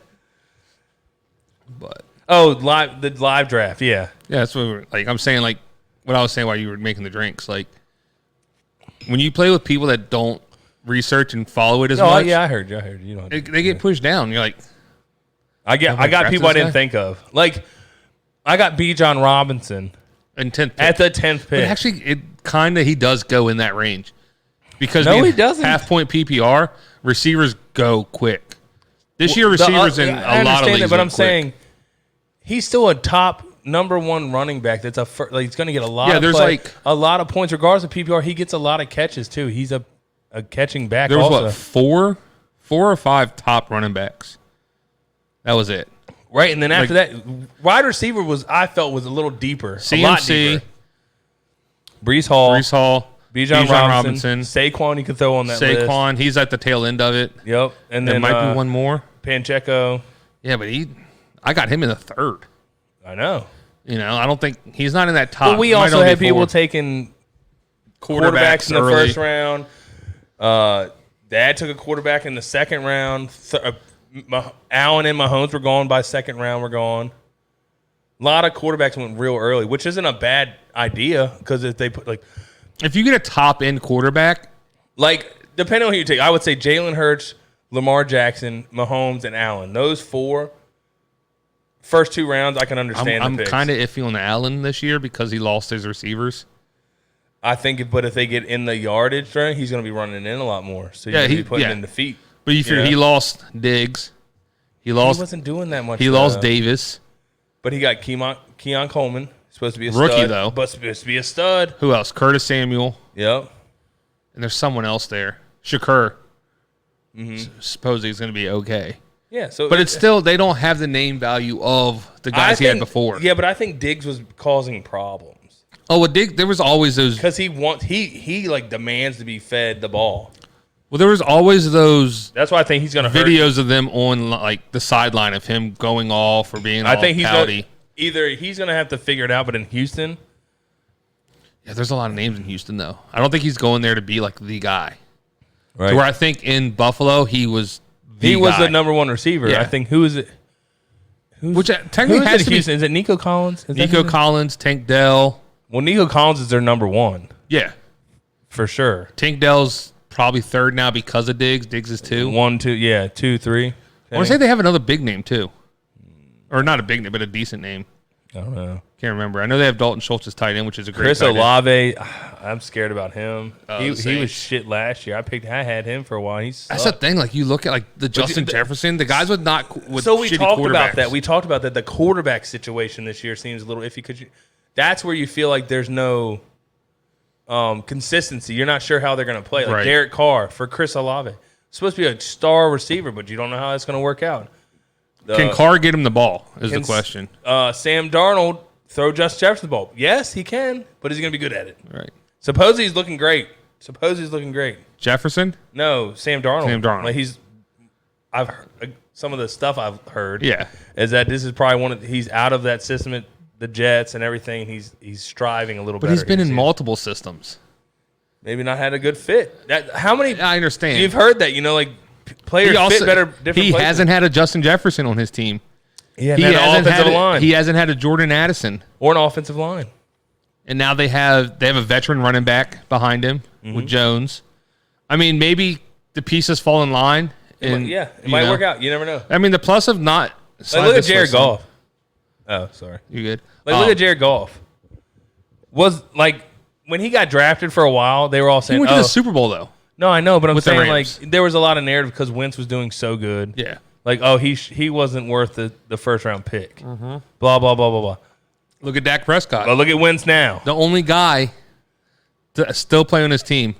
But the live draft, yeah. Yeah, that's what like I'm saying, like what I was saying while you were making the drinks. Like when you play with people that don't research and follow it as much. Yeah, I heard you. You know, they get pushed down. You're like, I got people I didn't think of. Like I got B. John Robinson and 10th at the 10th pick. But actually, he does go in that range because no, he doesn't. Half point PPR receivers go quick. This year, receivers in a lot of leagues. That, but I'm saying he's still a top number one running back. That's he's going to get a lot. Yeah, there's a lot of points regardless of PPR. He gets a lot of catches too. He's a catching back. There was also. What four or five top running backs. That was it. Right, and then after that, wide receiver I felt was a little deeper. CMC, a lot deeper. Breece Hall, Bijan Robinson, Saquon you could throw on that list. Saquon, he's at the tail end of it. Yep, and then there might be one more. Pacheco. Yeah, but I got him in the third. I know. You know, I don't think he's not in that top. But we also had people taking quarterbacks in the first round. Dad took a quarterback in the second round. Allen and Mahomes were gone by second round. We're gone. A lot of quarterbacks went real early, which isn't a bad idea because if they put if you get a top end quarterback, depending on who you take, I would say Jalen Hurts, Lamar Jackson, Mahomes, and Allen. Those four first two rounds, I can understand. I'm kind of iffy on Allen this year because he lost his receivers. I think, if they get in the yardage range, he's going to be running in a lot more. So you're going to be putting in the feet. But you figure he lost Diggs. He wasn't doing that much. He lost Davis. But he got Keon Coleman. Supposed to be a rookie, stud. Though. But supposed to be a stud. Who else? Curtis Samuel. Yep. And there's someone else there. Shakur. Supposedly he's going to be okay. Yeah. But it's still, they don't have the name value of the guys he had before. Yeah, but I think Diggs was causing problems. Oh, well, Diggs, there was always those. Because he demands to be fed the ball. Well, there was always those. That's why I think he's going to hurt. Videos of them on the sideline of him going off or being. I think he's either he's going to have to figure it out, but in Houston, yeah, there's a lot of names in Houston though. I don't think he's going there to be the guy. Right. To where I think in Buffalo he was. He was the number one receiver. Yeah. I think who is it? Which technically has to be Houston. Is it Nico Collins? Nico Collins, Tank Dell. Well, Nico Collins is their number one. Yeah, for sure. Tank Dell's probably third now because of Diggs. Diggs is 2. 1, 2, yeah, 2, 3. Okay. I want to say they have another big name too, or not a big name, but a decent name. I don't know. Can't remember. I know they have Dalton Schultz as tight end, which is a great. Chris Olave, I'm scared about him. He was shit last year. I had him for a while. That's the thing. You look at the Justin Jefferson, the guys with so we talked about that. We talked about that. The quarterback situation this year seems a little iffy because that's where you feel like there's no consistency. You're not sure how they're going to play. Like Derek Carr for Chris Olave. Supposed to be a star receiver, but you don't know how that's going to work out. Can Carr get him the ball is the question. Sam Darnold throw Justin Jefferson the ball. Yes, he can, but is he going to be good at it? Right. Suppose he's looking great. Jefferson? No, Sam Darnold. Sam Darnold. I've heard, some of the stuff I've heard. Yeah. Is that this is probably he's out of that system at the Jets and everything. And he's striving a little bit. But he's been in multiple systems. Maybe not had a good fit. How many? I understand. You've heard that, like players fit better different He places. hasn't had a Justin Jefferson on his team. He hasn't had an offensive line. He hasn't had a Jordan Addison or an offensive line. And now they have a veteran running back behind him with Jones. I mean, maybe the pieces fall in line. And, it might work out. You never know. I mean, the plus of not. Look at Jared Goff. Oh, sorry. You good? Look at Jared Goff. Was when he got drafted for a while, they were all saying, he went to the Super Bowl though. No, I know, but I'm With the saying Rams. there was a lot of narrative because Wentz was doing so good. Yeah. He wasn't worth the first round pick. Blah blah blah blah blah. Look at Dak Prescott. But look at Wentz now. The only guy to still play on his team.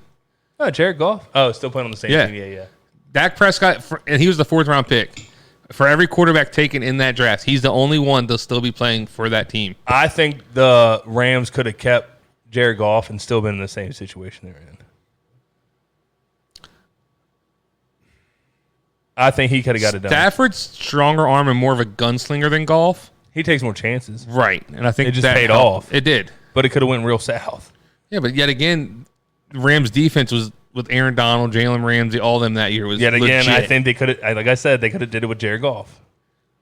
Oh, Jared Goff. Oh, still playing on the same team. Yeah. Dak Prescott, and he was the 4th round pick. For every quarterback taken in that draft, he's the only one to still be playing for that team. I think the Rams could have kept Jared Goff and still been in the same situation they're in. I think he could have got it done. Stafford's stronger arm and more of a gunslinger than Goff. He takes more chances. Right. And I think it just that paid helped. off. It did. But it could have went real south. Yeah, but yet again, Rams defense was with Aaron Donald, Jalen Ramsey, all them that year was Yet again, legit. I think they could have, like I said, they could have did it with Jared Goff.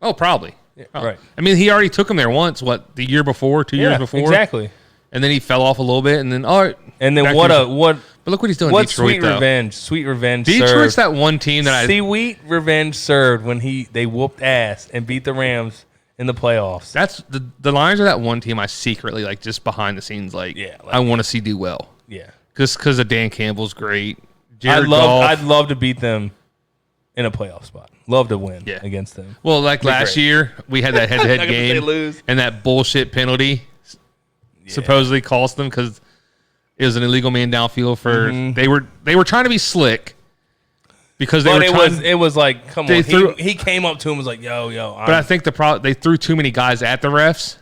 Oh, probably. Probably. Right. I mean, he already took him there once, the year before, 2 years before? Exactly. And then he fell off a little bit, and then, And then But look what he's doing in Detroit, sweet though. revenge. Sweet revenge Detroit's served. that one team that Sweet revenge served when they whooped ass and beat the Rams in the playoffs. That's the Lions are that one team I secretly just behind the scenes I want to see do well. Yeah. Because of Dan Campbell's great. I'd love to beat them in a playoff spot. Love to win against them. Well, last year we had that head-to-head Not gonna say game lose. and that bullshit penalty supposedly cost them because it was an illegal man downfield for they were trying to be slick because it was like, come on. He came up to him and was like, yo. But I think they threw too many guys at the refs.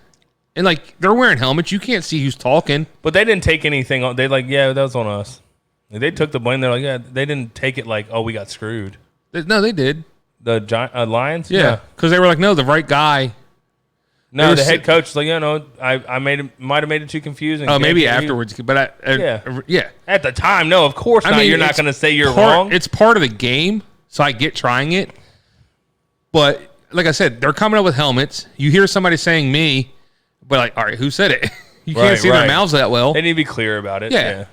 And they're wearing helmets. You can't see who's talking. But they didn't take anything on. They that was on us. They took the blame. They're like, they didn't take it like, we got screwed. No, they did. The Lions? Yeah. Because they were like, no, the right guy. No, the head coach was like, I might have made it too confusing. Oh, maybe afterwards. But yeah. At the time, no, of course not. You're not going to say you're wrong. It's part of the game, so I get trying it. But like I said, they're coming up with helmets. You hear somebody saying me, but all right, who said it? You can't see their mouths that well. They need to be clear about it. Yeah.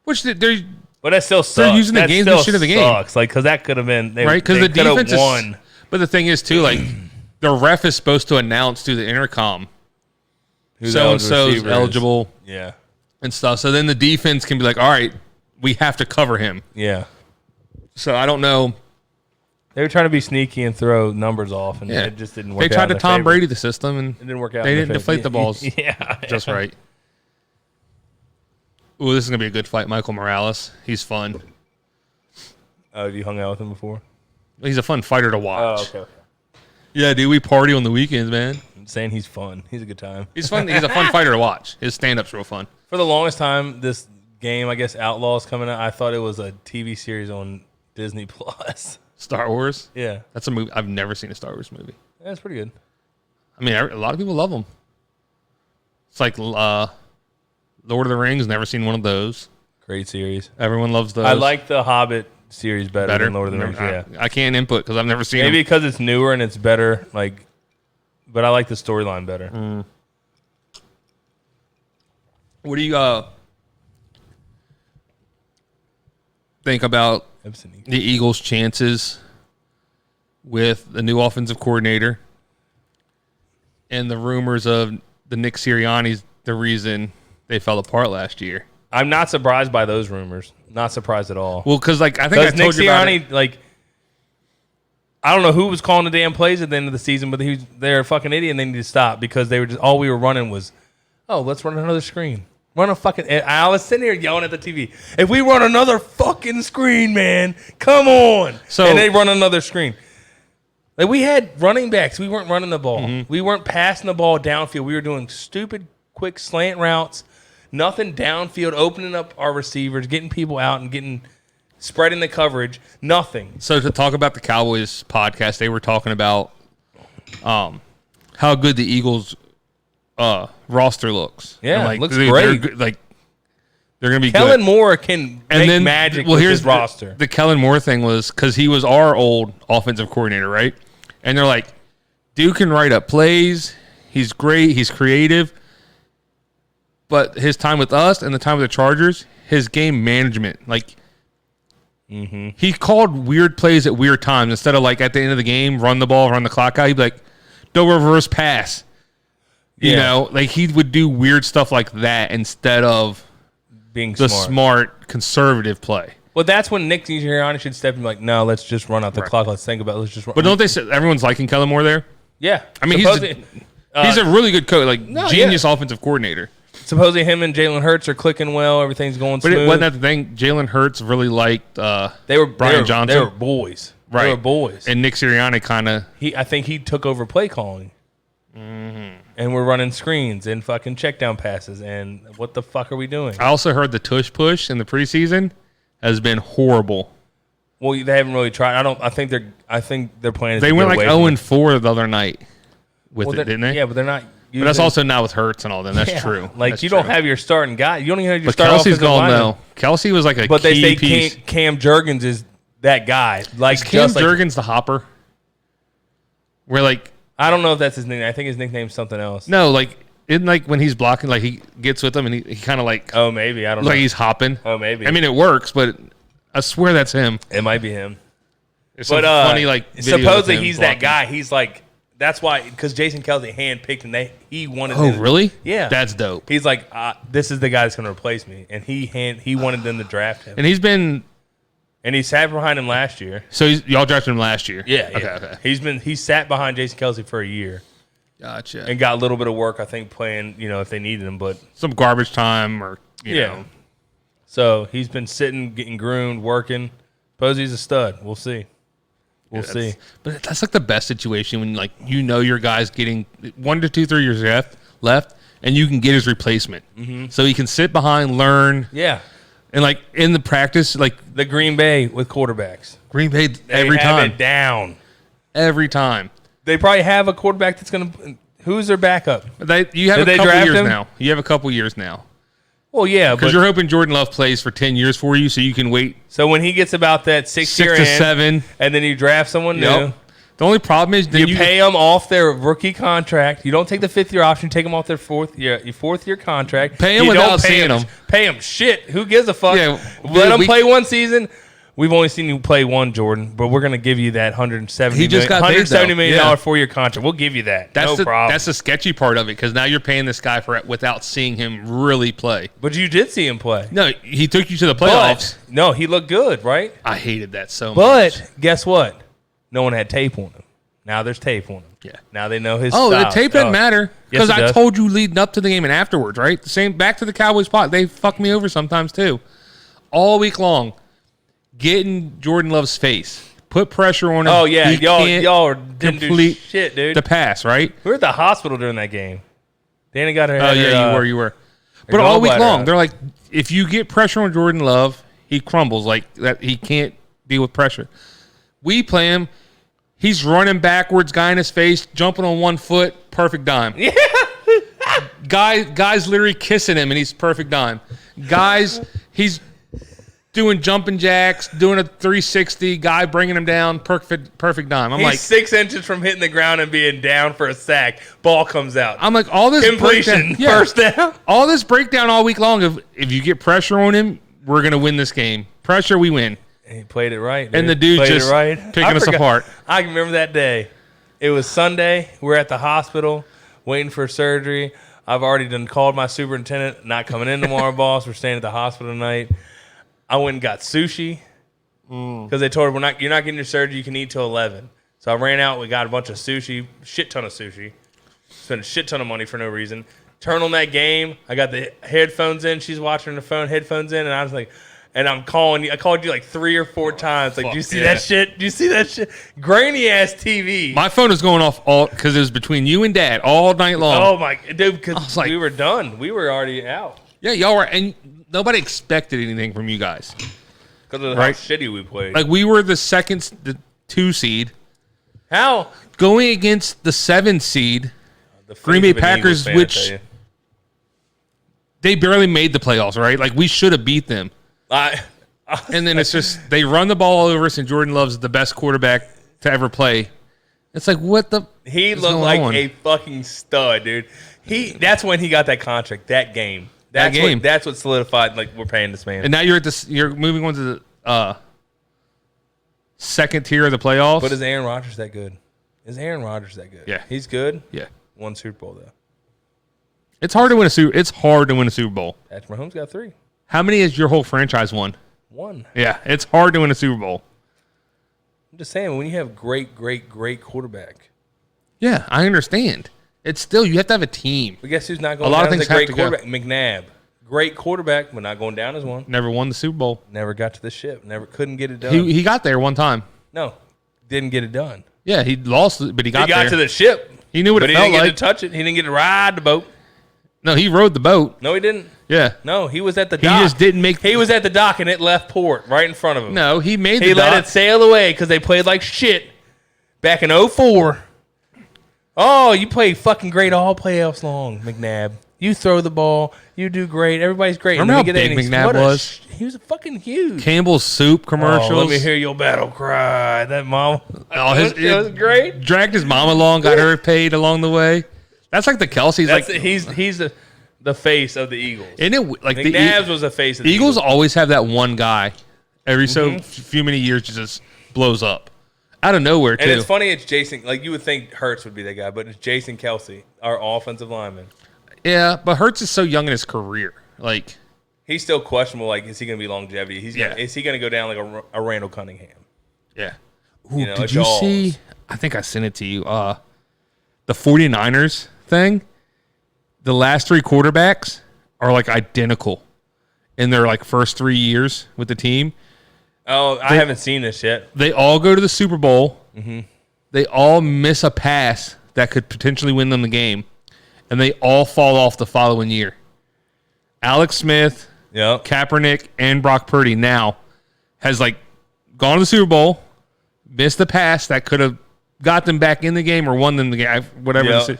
Which they're. But that still sucks. They're using the game shit of the game. Sucks. Because that could have been right. Because the defense won. But the thing is too, the ref is supposed to announce through the intercom, so and so's eligible, and stuff. So then the defense can be like, all right, we have to cover him. Yeah. So I don't know. They were trying to be sneaky and throw numbers off, and it just didn't work out. They tried to Tom Brady the system, and it didn't work out. They didn't deflate the balls. Just right. Ooh, this is gonna be a good fight. Michael Morales, he's fun. Have you hung out with him before? He's a fun fighter to watch. Oh, okay. Yeah, dude, we party on the weekends, man. I'm saying he's fun. He's a good time. He's fun. He's a fun fighter to watch. His stand-up's real fun. For the longest time, this game, I guess Outlaws coming out, I thought it was a TV series on Disney Plus. Star Wars? Yeah. That's a movie. I've never seen a Star Wars movie. Yeah, it's pretty good. I mean, a lot of people love them. It's like Lord of the Rings. Never seen one of those. Great series. Everyone loves those. I like the Hobbit series better than Lord of the Rings. I can't input because I've never seen them. Maybe because it's newer and it's better. But I like the storyline better. What do you think about the Eagles' chances with the new offensive coordinator and the rumors of the Nick Sirianni's the reason they fell apart last year? I'm not surprised by those rumors. Not surprised at all. Well, because I think I told Nick you about it. Sirianni, I don't know who was calling the damn plays at the end of the season, but they're a fucking idiot and they need to stop because they were just all we were running was, let's run another screen. Run a fucking. I was sitting here yelling at the TV. If we run another fucking screen, man, come on. And they run another screen. We had running backs. We weren't running the ball. Mm-hmm. We weren't passing the ball downfield. We were doing stupid, quick slant routes. Nothing downfield, opening up our receivers, getting people out and spreading the coverage. Nothing. So to talk about the Cowboys podcast, they were talking about how good the Eagles roster looks. Yeah, And, like, looks they're great. good, like they're gonna be Kellen good. Moore can make magic with his roster. The Kellen Moore thing was because he was our old offensive coordinator, right? And they're like, dude can write up plays. He's great. He's creative. But his time with us and the time with the Chargers, his game management, like he called weird plays at weird times instead of like at the end of the game, run the ball, run the clock out. He'd be like, don't reverse pass. You know, like he would do weird stuff like that instead of being the smart conservative play. Well, that's when Nick Sirianni should step in like, no, let's just run out the clock. Let's think about it. Let's just run. But don't they say everyone's liking Kellen Moore there? Yeah. I mean, he's a really good coach, like genius offensive coordinator. Supposedly him and Jalen Hurts are clicking well. Everything's going But smooth. wasn't that the thing? Jalen Hurts really liked Brian Johnson. They were boys. Right. They were boys. And Nick Sirianni kind of... I think he took over play calling. And we're running screens and fucking check down passes. And what the fuck are we doing? I also heard the tush push in the preseason has been horrible. Well, they haven't really tried. I think their plan is They to went get like away from 0-4 the other night with it, didn't they? Yeah, but they're not. But that's also not with Hurts and all them. That's true. Like That's you true. don't have your starting guy. You don't even have your But starting Kelsey's offensive gone lineman. though. Kelsey was like a But they key say piece. Cam Jurgens is that guy. Like Is Cam just like, Jurgens the hopper? Where like I don't know if that's his nickname. I think his nickname's something else. no, like in like when he's blocking, like he gets with them and he kind of like Oh, maybe I don't like know. he's hopping. Oh, maybe. I mean, it works, but I swear that's him. It might be him. There's some But funny like video of supposedly him he's blocking. that guy. He's like that's why because Jason Kelsey handpicked and he wanted. Oh, them- really? Yeah, That's dope. He's like this is the guy that's going to replace me, and he wanted them to draft him, And he's been and he sat behind him last year. so y'all drafted him last year. Yeah, Okay. He sat behind Jason Kelsey for a year Gotcha. and got a little bit of work. I think playing if they needed him, but Some garbage time or you know. So he's been sitting, getting groomed, working. Suppose he's a stud. We'll see. We'll see. But that's like the best situation when like your guy's getting 1 to 2, 3 years left, and you can get his replacement. So he can sit behind, learn, Yeah. and like in the practice, like The Green Bay with quarterbacks. Green Bay They every have time, it down. every time. They probably have a quarterback that's going to. Who's their backup? You have Did a they couple draft years him? now. You have a couple years now Well, yeah, because but you're hoping Jordan Love plays for 10 years for you, so you can wait so when he gets about that 6 6 year to in, 7. and then you draft someone new, Yep. The only problem is then you pay them off their rookie contract. You don't take the 5th year option. You take them off their 4th year contract. Pay 'em You without don't pay seeing 'em. Pay them shit. Who gives a fuck? Yeah, Let them we- play one season. We've only seen you play one, Jordan, but we're going to give you that He just got paid, though. $170 million Yeah. 4-year contract. We'll give you that. That's no problem. That's the sketchy part of it because now you're paying this guy for it without seeing him really play. But you did see him play. No, he took you to the playoffs. But, no, he looked good, right? I hated that so much. But guess what? No one had tape on him. Now there's tape on him. Yeah. Now they know his Oh, style. the tape doesn't matter because Yes, it I does. told you leading up to the game and afterwards, right? The same back to the Cowboys spot. They fuck me over sometimes too. All week long, get in Jordan Love's face, put pressure on him. Oh, yeah. He can't Y'all didn't do complete shit, dude. the pass, right? We were at the hospital during that game. Danny got her. Oh yeah, you were. But all week long, they're like, if you get pressure on Jordan Love, he crumbles like that. He can't deal with pressure. We play him. He's running backwards, guy in his face, jumping on 1 foot, perfect dime. Yeah. Guys literally kissing him, and he's perfect dime. Guys, he's doing jumping jacks, doing a 360. Guy bringing him down, perfect dime. I'm He's like 6 inches from hitting the ground and being down for a sack. Ball comes out. all this Completion. breakdown- yeah. First down. All this breakdown all week long of if you get pressure on him, we're gonna win this game. Pressure, we win. He played it right. And the dude Played just it right. picking I us forgot- apart. I can remember that day. It was Sunday. We're at the hospital waiting for surgery. I've already done called my superintendent. Not coming in tomorrow, boss. We're staying at the hospital tonight. I went and got sushi because they told her you're not getting your surgery. You can eat till 11. So I ran out. We got a bunch of sushi, shit ton of sushi. Spent a shit ton of money for no reason. Turn on that game. I got the headphones in. She's watching her phone, headphones in, and I was like, and I'm calling you. I called you like 3 or 4 times. Like, do you see that shit? Do you see that shit? Grainy ass TV. My phone was going off all because it was between you and Dad all night long. Oh my dude! I Because was like- we were done. We were already out Yeah, y'all were, and nobody expected anything from you guys. because of Right. how shitty we played. Like we were the 2 seed how? going against the 7 seed Green Bay Faith of an Eagles Packers, fan, I which tell you. they barely made the playoffs, right? Like, we should have beat them. I And then it's just, they run the ball all over us, and Jordan Love's the best quarterback to ever play. It's like, what the? He is looked going like on? a fucking stud, dude. That's when he got that contract, that game. That's what solidified, like, we're paying this man. And now you're moving on to the second tier of the playoffs. But is Aaron Rodgers that good? Yeah. He's good? Yeah. Won Super Bowl, though. It's hard to win a Super Bowl. Patrick Mahomes got 3. How many has your whole franchise won? 1. Yeah, it's hard to win a Super Bowl. I'm just saying, when you have great quarterback. Yeah, I understand. It's still, you have to have a team. But guess who's not going A lot down of things as a great have to go. quarterback? McNabb. Great quarterback, but not going down as one. Never won the Super Bowl. Never got to the ship. Couldn't get it done. He got there one time. No, didn't get it done. Yeah, he lost, but he got there. He got to the ship. He knew what but it he felt didn't like. get to touch it. He didn't get to ride the boat. No, he rode the boat. No, he didn't. Yeah. No, he was at the He dock. just didn't make. He was at the dock and it left port right in front of him. No, he made the He let dock. it sail away because they played like shit back in 04. Oh, you play fucking great all playoffs long, McNabb. You throw the ball. You do great. Everybody's great. Remember And then how you get big that and McNabb what was? He was fucking huge. Campbell's soup commercials. Oh, let me hear your battle cry. That mom. Oh, it was great. Dragged his mom along, got her paid along the way. That's like the Kelce's. That's Like he's the face of the Eagles. isn't it like the McNabbs was the face of the Eagles Eagles. always have that one guy every Mm-hmm. so few many years just blows up out of nowhere too. And it's funny, it's Jason. Like, you would think Hurts would be that guy, but it's Jason Kelsey, our offensive lineman. Yeah, but Hurts is so young in his career. Like, He's still questionable. Like, is he going to be longevity? Yeah. Is he going to go down like a Randall Cunningham? yeah. Ooh, You know, did it's you all- see? I think I sent it to you. The 49ers thing. The last 3 quarterbacks are like identical in their like first 3 years with the team. Oh, I haven't seen this yet. They all go to the Super Bowl. Mm-hmm. They all miss a pass that could potentially win them the game, and they all fall off the following year. Alex Smith, Yep. Kaepernick, and Brock Purdy now has like gone to the Super Bowl, missed the pass that could have got them back in the game or won them the game, whatever. Yep.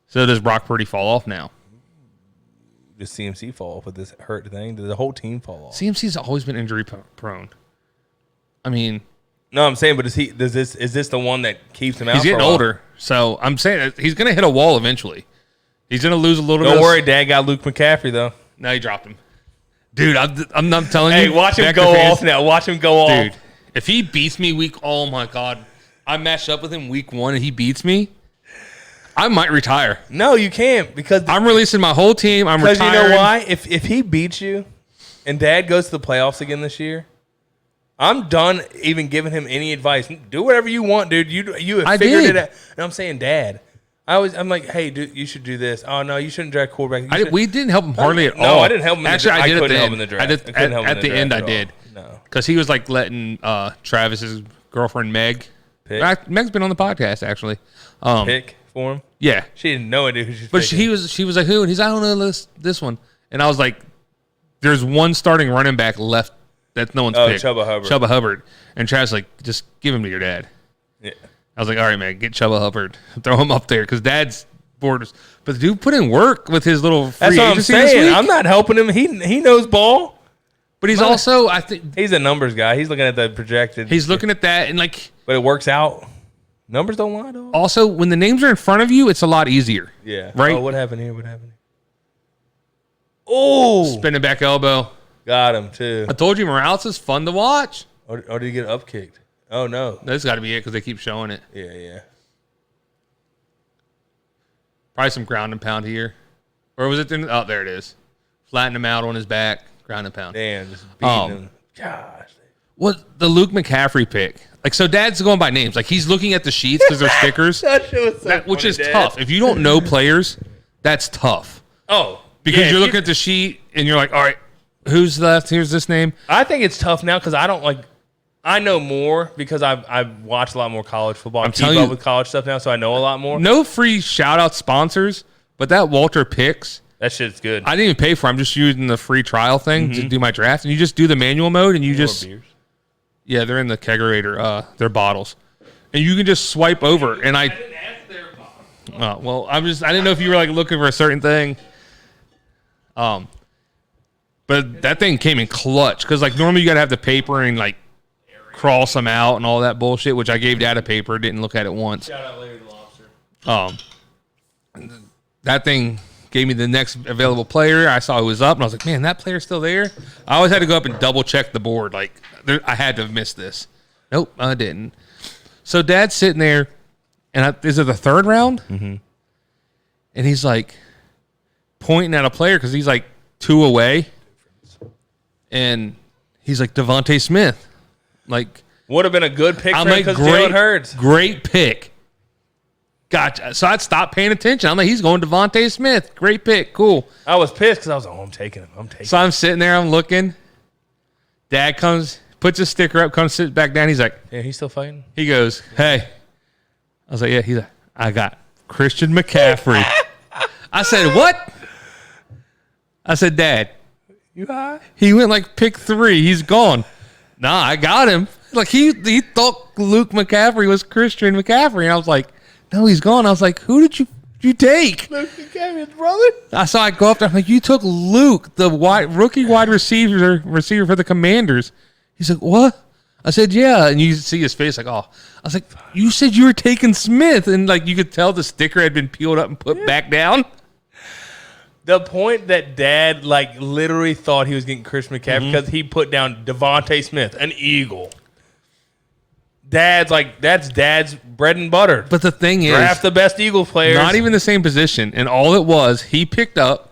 So does Brock Purdy fall off now? Does CMC fall off with this hurt thing? Does the whole team fall off? CMC's always been injury prone. I mean, No, I'm saying, but is this the one that keeps him out? he's for a getting while? older, so I'm saying that he's going to hit a wall eventually. He's going to lose a little bit. Don't of- worry, Dad got Luke McCaffrey though. No, he dropped him. Dude, I'm not telling Hey, you. watch him Becker go fans- off now. Watch him go off. Dude, if he beats me oh my God. I matched up with him week 1 and he beats me, I might retire. No, you can't because I'm releasing my whole team. I'm because retiring. you know why? If he beats you, and Dad goes to the playoffs again this year, I'm done even giving him any advice. Do whatever you want, dude. You have I figured did. it out. And I'm saying, Dad, I'm like, hey, dude, you should do this. Oh no, you shouldn't draft quarterback. You should- We didn't help him hardly at No, all. I didn't help him in the Actually, draft. I I did at couldn't the help end. him in the draft. I did, I couldn't help him in at the the end, I draft at did. all. No. Because he was like letting Travis's girlfriend Meg. Meg's been on the podcast actually. Pick for him. Yeah, She didn't know it, who she's but picking. she was like, who? And he's like, I don't know this one. And I was like, there's one starting running back left that no one's picked. Chuba Hubbard. Chuba Hubbard. And Travis like, just give him to your dad. Yeah. I was like, all right, man, get Chuba Hubbard. Throw him up there because Dad's bored. But the dude put in work with his little free That's what I'm agency this saying. week. I'm not helping him. He knows ball. But he's also, I think, He's a numbers guy. He's looking at the projected. he's looking at that and like, but it works out. Numbers don't lie, though. also when the names are in front of you, it's a lot easier. Yeah. Right? Oh, what happened here? What happened here? Oh, Spinning back elbow. got him too. I told you Morales is fun to watch. Or did he get up kicked? Oh no. That's got to be it because they keep showing it. Yeah. Probably some ground and pound here. Or was it? Oh, there it is. Flatten him out on his back. Ground and pound. Damn, just beating Oh. him. Gosh. What the Luke McCaffrey pick? Like, so Dad's going by names. Like, he's looking at the sheets because they're stickers, That shit was so which funny, is Dad. tough. If you don't know players, that's tough Oh, because yeah, you're if looking at the sheet and you're like, all right, who's left? Here's this name. I think it's tough now because I don't like. I know more because I've watched a lot more college football. I keep telling up you- with college stuff now, so I know a lot more. No free shout out sponsors, but that Walter picks, That shit's good. I didn't even pay for. I'm just using the free trial thing to do my draft, and you just do the manual mode, and you just yeah, they're in the kegerator, they're bottles, and you can just swipe over. And Well, I didn't know if you were like looking for a certain thing. But that thing came in clutch because like normally you gotta have the paper and like cross them out and all that bullshit, which I gave Dad a paper, didn't look at it once. Shout out Larry the Lobster. That thing gave me the next available player. I saw it was up, and I was like, man, that player's still there? I always had to go up and double check the board. Like, I had to have missed this. Nope, I didn't. So Dad's sitting there, and is it the third round? Mm-hmm. And he's like pointing at a player because he's like 2 away. And he's like, Devontae Smith. Like, would have been a good pick I'm for him like, because Jalen Hurts. Great pick. Gotcha. So I'd stop paying attention. I'm like, he's going Devontae Smith. Great pick. Cool. I was pissed because I was like, I'm taking him. So I'm sitting there. I'm looking. Dad comes, puts his sticker up, comes, sits back down. He's like, Yeah, he's still fighting? he goes, hey. I was like, yeah. He's like, I got Christian McCaffrey. I said, what? I said, Dad. You high? He went like pick 3. He's gone. Nah, I got him. Like he thought Luke McCaffrey was Christian McCaffrey. And I was like, no, he's gone. I was like, who did you take? Luke McCaffrey's brother? So I go up there. I'm like, you took Luke, the rookie wide receiver for the Commanders. He's like, what? I said, yeah. And you see his face like, oh. I was like, you said you were taking Smith. And like you could tell the sticker had been peeled up and put back down. The point that Dad like literally thought he was getting Christian McCaffrey because he put down Devontae Smith, an Eagle. Dad's like, that's Dad's bread and butter. But the thing is, draft the best Eagles players. Not even the same position. And all it was, he picked up.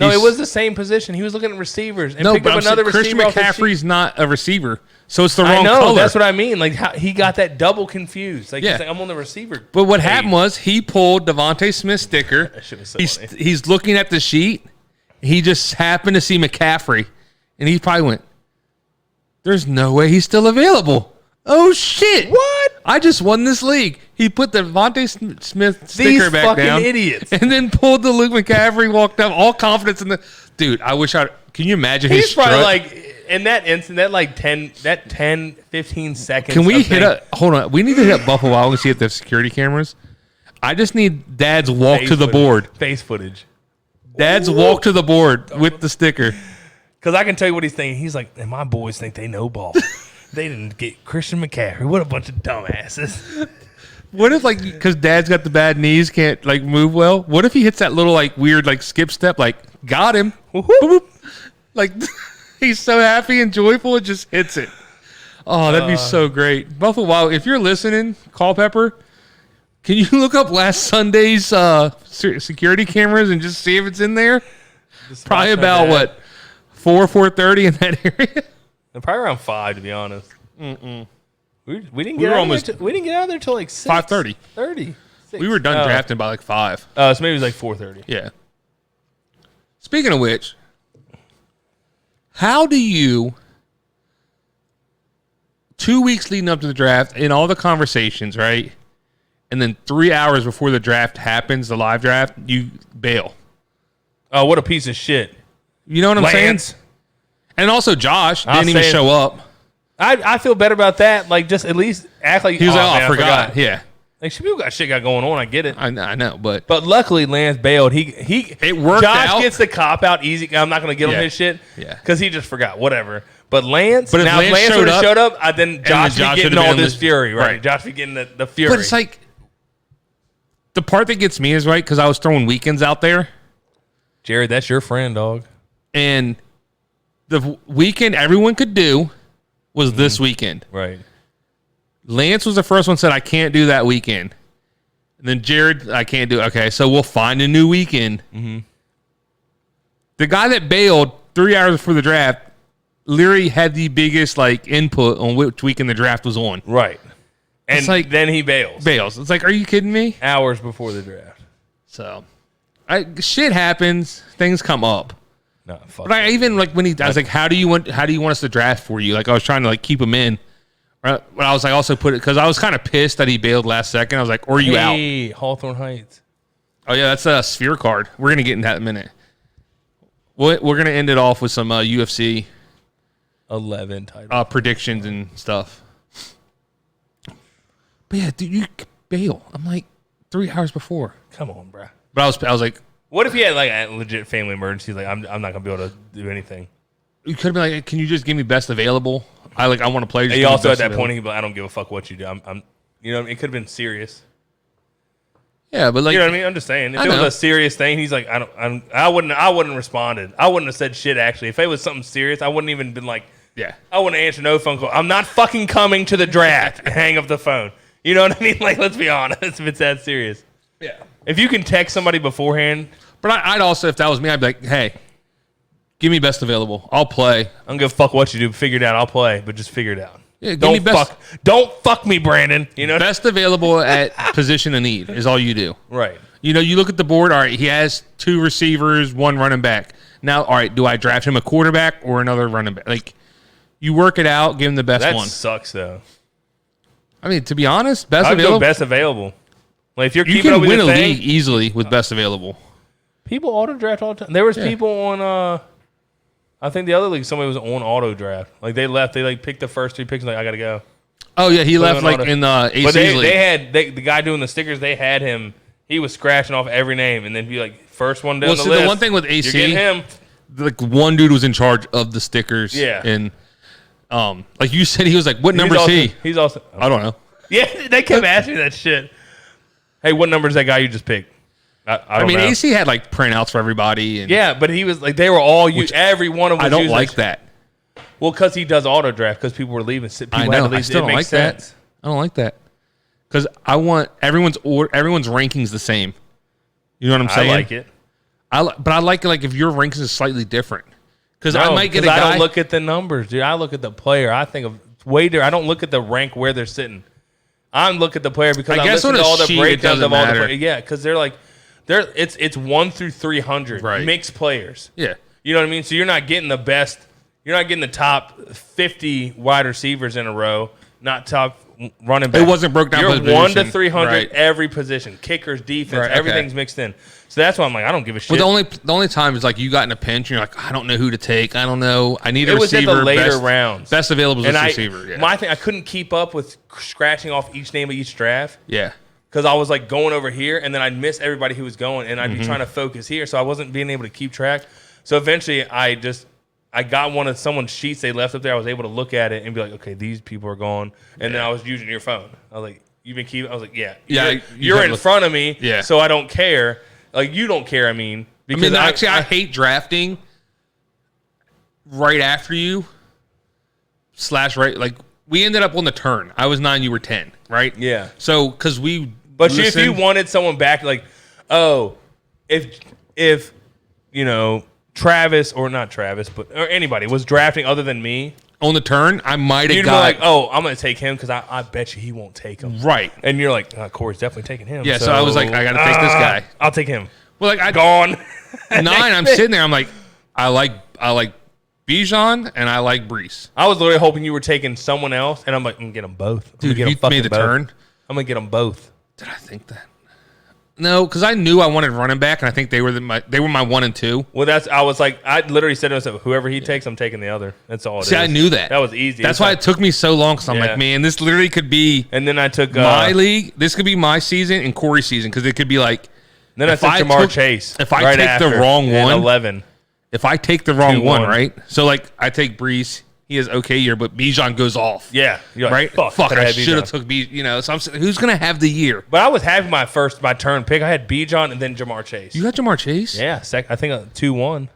No, it was the same position. He was looking at receivers and no, picked but up another receiver. Christian McCaffrey's not a receiver, so it's the wrong I know, color. that's what I mean. Like how, he got that double confused. Like, Yeah. he's like, I'm on the receiver. But what happened was he pulled Devontae Smith's sticker. That shit was so funny. He's looking at the sheet. He just happened to see McCaffrey, and he probably went, "There's no way he's still available." Oh shit! What? I just won this league. He put the Devontae Smith sticker These back fucking down, idiots. and then pulled the Luke McCaffrey. Walked up, all confidence in the dude. I wish I. Can you imagine his He's probably strut? like in that instant, that like 10, 15 seconds. Can we of hit thing- a? Hold on. We need to hit Buffalo Wild and see if they have security cameras. I just need Dad's walk face to the footage. board. Face footage. Dad's walk to the board with the sticker. Because I can tell you what he's thinking. He's like, and my boys think they know ball. They didn't get Christian McCaffrey. What a bunch of dumbasses. What if, like, because Dad's got the bad knees, can't, like, move well? What if he hits that little, like, weird, like, skip step, like, got him? Like, he's so happy and joyful, it just hits it. Oh, that'd be so great. Buffalo Wild, if you're listening, Culpepper, can you look up last Sunday's security cameras and just see if it's in there? Probably about, what, 4:30 in that area? Probably around 5, to be honest. We didn't We get were out almost- of there. We didn't get out of there till like 6. 5:30. 30. We were done drafting by, like, 5. So maybe it was like 4:30. Yeah. Speaking of which, how do you, 2 weeks leading up to the draft, in all the conversations, right? And then 3 hours before the draft happens, the live draft, you bail. Oh, what a piece of shit. You know what I'm Lance. saying? And also Josh I'll didn't even say it. show up. I feel better about that. Like, just at least act like He was like, man, I forgot. Yeah, Like, people got shit got going on. I get it. I know, but But luckily, Lance bailed. It worked Josh out. gets the cop out easy. I'm not going to give Yeah. him his shit. Yeah. Because he just forgot. Whatever. But Lance, But if now Lance if Lance showed would have up- showed up, then Josh Josh be would've getting all been this fury, right? right. Josh be getting the fury. but it's like the part that gets me is right because I was throwing weekends out there. Jared, that's your friend, dog. And the weekend everyone could do was this weekend. Right. Lance was the first one said, I can't do that weekend. And then Jared, I can't do it. Okay, so we'll find a new weekend. Mm-hmm. The guy that bailed 3 hours before the draft, Leary had the biggest like input on which weekend the draft was on. Right. And It's like- then he bails. It's like, are you kidding me? Hours before the draft. So, shit happens. Things come up. No, fuck But I that. even like when I was like, how do you want us to draft for you? Like I was trying to like keep him in. But I was like also put it because I was kind of pissed that he bailed last second. I was like, or are you out? Hey, Hawthorne Heights. Oh yeah, that's a sphere card. We're gonna get in that in a minute. We're gonna end it off with some UFC 11 title. predictions and stuff. But yeah, dude, you bail. I'm like, 3 hours before. Come on, bro. But I was like, What if he had like a legit family emergency? Like, I'm not gonna be able to do anything. you could have been like, can you just give me best available? I want to play. He also at that point, he'd be like, I don't give a fuck what you do. I'm you know, what I mean? It could have been serious. Yeah, but like, You know what I mean? I'm just saying. If I it was know. a serious thing, he's like, I wouldn't responded. I wouldn't have said shit. Actually, if it was something serious, I wouldn't even been like, yeah. I wouldn't answer no phone call. I'm not fucking coming to the draft. Hang up the phone. You know what I mean? Like, let's be honest. If it's that serious, Yeah. if you can text somebody beforehand, But I'd also, if that was me, I'd be like, hey, give me best available. I'll play. I don't give a fuck what you do. Figure it out. I'll play, but just figure it out. Yeah, give me best. Don't fuck me, Brandon. You know, Best available at position of need is all you do. right? You know, you look at the board. All right, he has 2 receivers, 1 running back. Now, all right, do I draft him a quarterback or another running back? Like, you work it out, give him the best That one. sucks though. I mean, to be honest, best I'd available. go best available. Like if you're You keeping can up with win the a thing, league easily with best available. people auto draft all the time. There was Yeah. people on. I think the other league, somebody was on auto draft. Like they left, they like picked the first 3 picks. And like I gotta go. Oh yeah, he left on like auto. in the AC's But league. they had the guy doing the stickers. They had him. He was scratching off every name, and then be like first one down Well, the see, list. the one thing with you're AC, getting him. like one dude was in charge of the stickers. Yeah. And like you said, he was like, "What number is he?" He's also. I don't know. Yeah, they kept asking me that shit. Hey, what number is that guy you just picked? I don't I mean, know. AC had like printouts for everybody. And Yeah, but he was like they were all every one of them. I was don't using like that. Well, because he does auto draft because people were leaving. People I had know. to leave. I still It don't makes like sense. that. I don't like that because I want everyone's rankings the same. You know what I'm I saying? like it. But I like it like if your rankings is slightly different because No, I might get a 'cause guy. I don't look at the numbers, dude. I look at the player. I think of way different. I don't look at the rank where they're sitting. I look at the player because I I guess listen on to a all the sheet, it breakdowns of doesn't all the matter. players. Yeah, because it's 1 through 300 Right. mixed players. Yeah. You know what I mean? So you're not getting the best. You're not getting the top 50 wide receivers in a row. Not top running back. It wasn't broke down You're by 1 to position. 300 Right. every position. Kickers, defense, Right, okay. everything's mixed in. So that's why I'm like, I don't give a shit. Well, the only time is like you got in a pinch and you're like, I don't know who to take. I don't know. I need a It was at receiver. the later best, rounds. Best available is and this I, receiver. Yeah. my thing, I couldn't keep up with scratching off each name of each draft yeah. because I was like going over here and then I'd miss everybody who was going and I'd Mm-hmm. be trying to focus here. So I wasn't being able to keep track. So eventually I got one of someone's sheets they left up there. I was able to look at it and be like, okay, these people are gone. And then I was using your phone. I was like, you've been keeping, I was like, yeah. Yeah, You're, you you're have in to- front of me. Yeah. So I don't care. Like you don't care, I mean. Because Actually, I hate drafting right after you / right. Like we ended up on the turn. I was 9, you were 10, right? Yeah. So because we, But if you listened- wanted someone back, like, oh, if you know Travis or not Travis, but or anybody was drafting other than me, on the turn, I might have you'd be got like, oh, I'm gonna take him because I bet you he won't take him. right. And you're like, Corey's definitely taking him. Yeah, so I was like, I gotta take this guy. I'll take him. Well, like I Gone. 9, I'm sitting there. I'm like, I like Bijan and I like Brees. I was literally hoping you were taking someone else, and I'm like, I'm gonna get them both. I'm gonna Dude, get 'em you fucking made the both. turn. I'm gonna get them both. Did I think that? No, because I knew I wanted running back, and I think they were my 1 and 2. Well, I was like, I literally said to myself, whoever he takes, I'm taking the other. That's all it is. See, I knew that. That was easy. That's It's why like- it took me so long. Because I'm Yeah. like, man, this literally could be And then I took my league. This could be my season and Corey's season because it could be like Then I if took I Jamar took- Chase. if I right take the after wrong at one- 11. if I take the wrong 2-1. one, right? So like I take Brees, he has okay year, but Bijan goes off. Yeah, you're like, right. Fuck, coulda I had should have Bijan. took B. You know, so I'm saying, who's gonna have the year? But I was having my turn pick. I had Bijan and then Jamar Chase. You got Jamar Chase? Yeah, I think 2-1.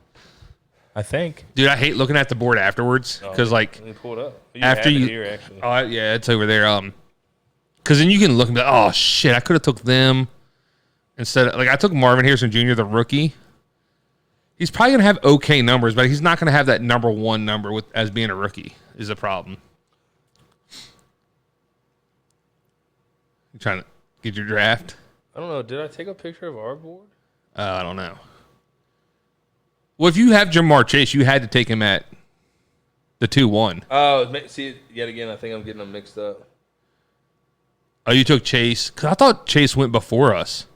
I think. Dude, I hate looking at the board afterwards because like Let me pull it up. after have it you, here, actually. yeah, it's over there. Because then you can look and be like, oh shit, I could have took them instead. Like I took Marvin Harrison Jr., the rookie. He's probably gonna have okay numbers, but he's not gonna have that number 1 number as being a rookie. Is a problem. You trying to get your draft? I don't know. Did I take a picture of our board? I don't know. Well, if you have Jamar Chase, you had to take him at the 2-1. Oh, see, yet again, I think I'm getting them mixed up. Oh, you took Chase? Because I thought Chase went before us.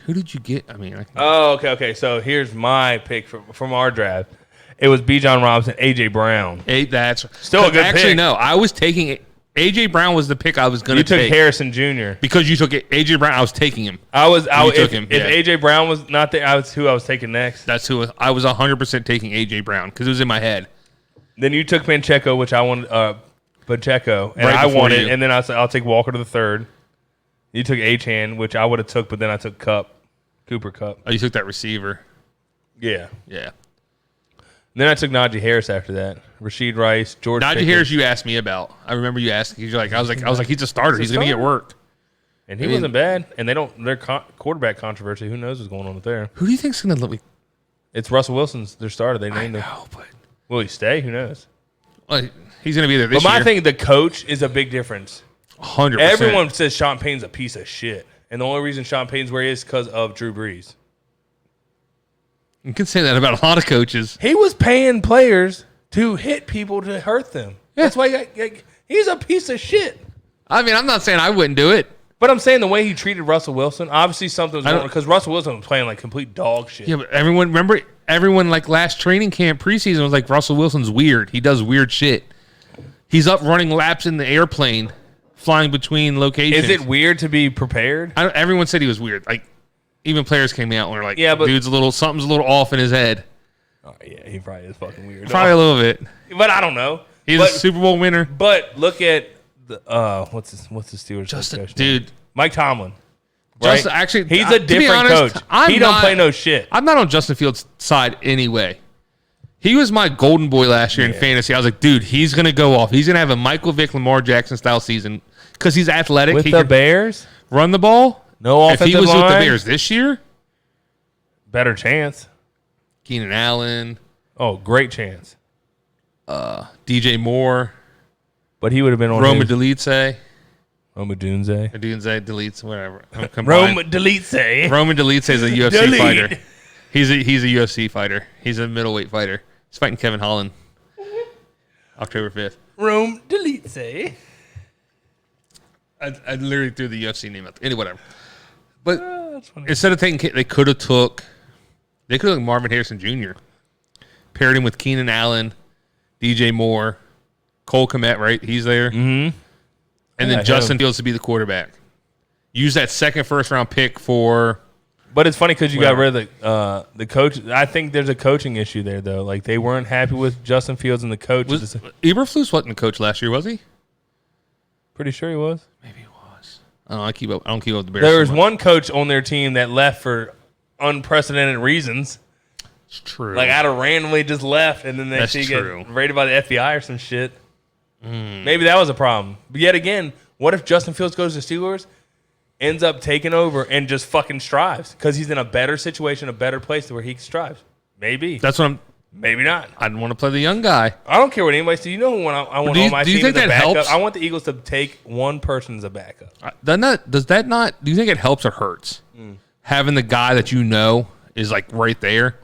Who did you get? I mean, Oh, okay. So here's my pick from our draft. It was Bijan Robinson, A.J. Brown. That's Still a good Actually, pick. no. I was taking AJ Brown was the pick I was going You to take. took Harrison Jr. Because you took AJ Brown, I was taking him. If him, AJ Brown was not there, that's who I was taking next. That's who I was 100% taking AJ Brown because it was in my head. Then you took Pacheco, which I wanted, Pacheco, and Right I before wanted, you. and then I said I'll take Walker to the third. You took Achane, which I would have took, but then I took Cooper Cup. Oh, you took that receiver. Yeah. Yeah. And then I took Najee Harris after that. Rasheed Rice, George Najee Pickens. Harris, you asked me about. I remember you asking. You're like, I was like, he's a starter. He's going to get work. And he wasn't bad. And their quarterback controversy, who knows what's going on with there. Who do you think's going to let me? It's Russell Wilson's their starter. They named him. But Will he stay? Who knows? well, he's going to be there this But my year. thing, the coach is a big difference. 100%. Everyone says Sean Payton's a piece of shit. And the only reason Sean Payton's where he is because of Drew Brees. You can say that about a lot of coaches. He was paying players to hit people to hurt them. Yeah. That's why he's a piece of shit. I mean, I'm not saying I wouldn't do it. But I'm saying the way he treated Russell Wilson, obviously something was going on because Russell Wilson was playing like complete dog shit. Yeah, but everyone like last training camp preseason was like, Russell Wilson's weird. He does weird shit. He's up running laps in the airplane, flying between locations. Is it weird to be prepared? Everyone said he was weird. Like, even players came out and were like, Yeah, but- something's a little off in his head. Oh, yeah, he probably is fucking weird. Probably a little bit. But I don't know. He's a Super Bowl winner. But look at the what's the Steelers coach name? Dude, Mike Tomlin. Right? actually, he's to a be different honest, coach. He don't play no shit. I'm not on Justin Fields' side anyway. He was my golden boy last year in fantasy. I was like, dude, he's going to go off. He's going to have a Michael Vick, Lamar Jackson style season because he's athletic. With he the can Bears, run the ball. no If offensive he was line, with the Bears this year, better chance. Keenan Allen, Oh, great chance. DJ Moore, But he would have been on Roma his Delitze, Roma Dunze. Dunze deletes whatever. Roma Delitze. Roman Delitze is a UFC Delete. fighter. He's a UFC fighter. He's a middleweight fighter. He's fighting Kevin Holland. October 5th. Rome Delitze. I literally threw the UFC name out there. Anyway, whatever. But That's funny. instead of taking, they could have took Marvin Harrison Jr. Paired him with Keenan Allen, DJ Moore, Cole Kmet, right? He's there. Mm-hmm. And then Justin Fields to be the quarterback. Use that second first-round pick for... But it's funny because you got rid of the coach. I think there's a coaching issue there, though. Like, they weren't happy with Justin Fields and the coach. Eberflus wasn't the coach last year, was he? Pretty sure he was. Maybe he was. I don't keep up with the Bears. There was so much. one coach on their team that left for unprecedented reasons. It's true. Like, out of randomly just left, and then they That's see true. get raided by the FBI or some shit. Maybe that was a problem. But yet again, what if Justin Fields goes to Steelers, ends up taking over, and just fucking strives? Because he's in a better situation, a better place where he strives. Maybe. That's what I'm... Maybe not. I don't want to play the young guy. I don't care what anybody says. You know who I want Do you- on my do you team think as a that backup? helps? I want the Eagles to take one person as a backup. Do you think it helps or hurts? Having the guy that you know is like right there?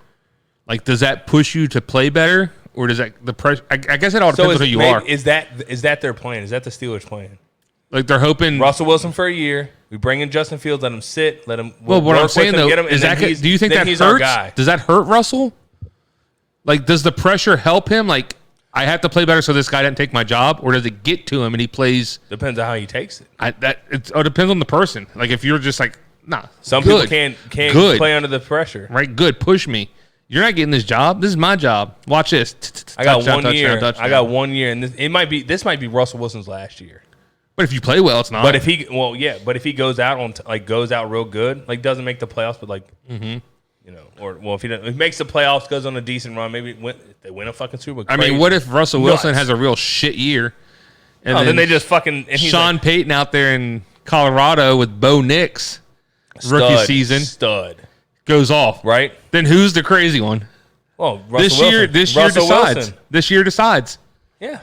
Like, does that push you to play better? Or does that the pressure? I guess it all depends on who you are. Is that their plan? Is that the Steelers' plan? Like, they're hoping. Russell Wilson for a year. We bring in Justin Fields, let him sit, let him. Well, what work I'm with saying him, though get him, is and that then do you think then that he's our hurts? guy. Does that hurt Russell? Like, does the pressure help him? Like, I have to play better so this guy doesn't take my job, or does it get to him and he plays? Depends on how he takes it. It depends on the person. Like, if you're just like, nah, Some good, people can't good. play under the pressure. Right, good. Push me. You're not getting this job. This is my job. Watch this. I got Touchdown, 1 year. touchdown, touchdown. I got 1 year, and this might be Russell Wilson's last year. But if you play well, it's not. But if he goes out goes out real good, like doesn't make the playoffs, but like if he makes the playoffs, goes on a decent run, maybe they win a fucking Super Bowl. I mean, what if Russell Wilson has a real shit year? And then they just fucking and he's Sean like, Payton out there in Colorado with Bo Nix, rookie season stud, goes off. right? Then who's the crazy one? Well, This year decides. Wilson. This year decides. Yeah,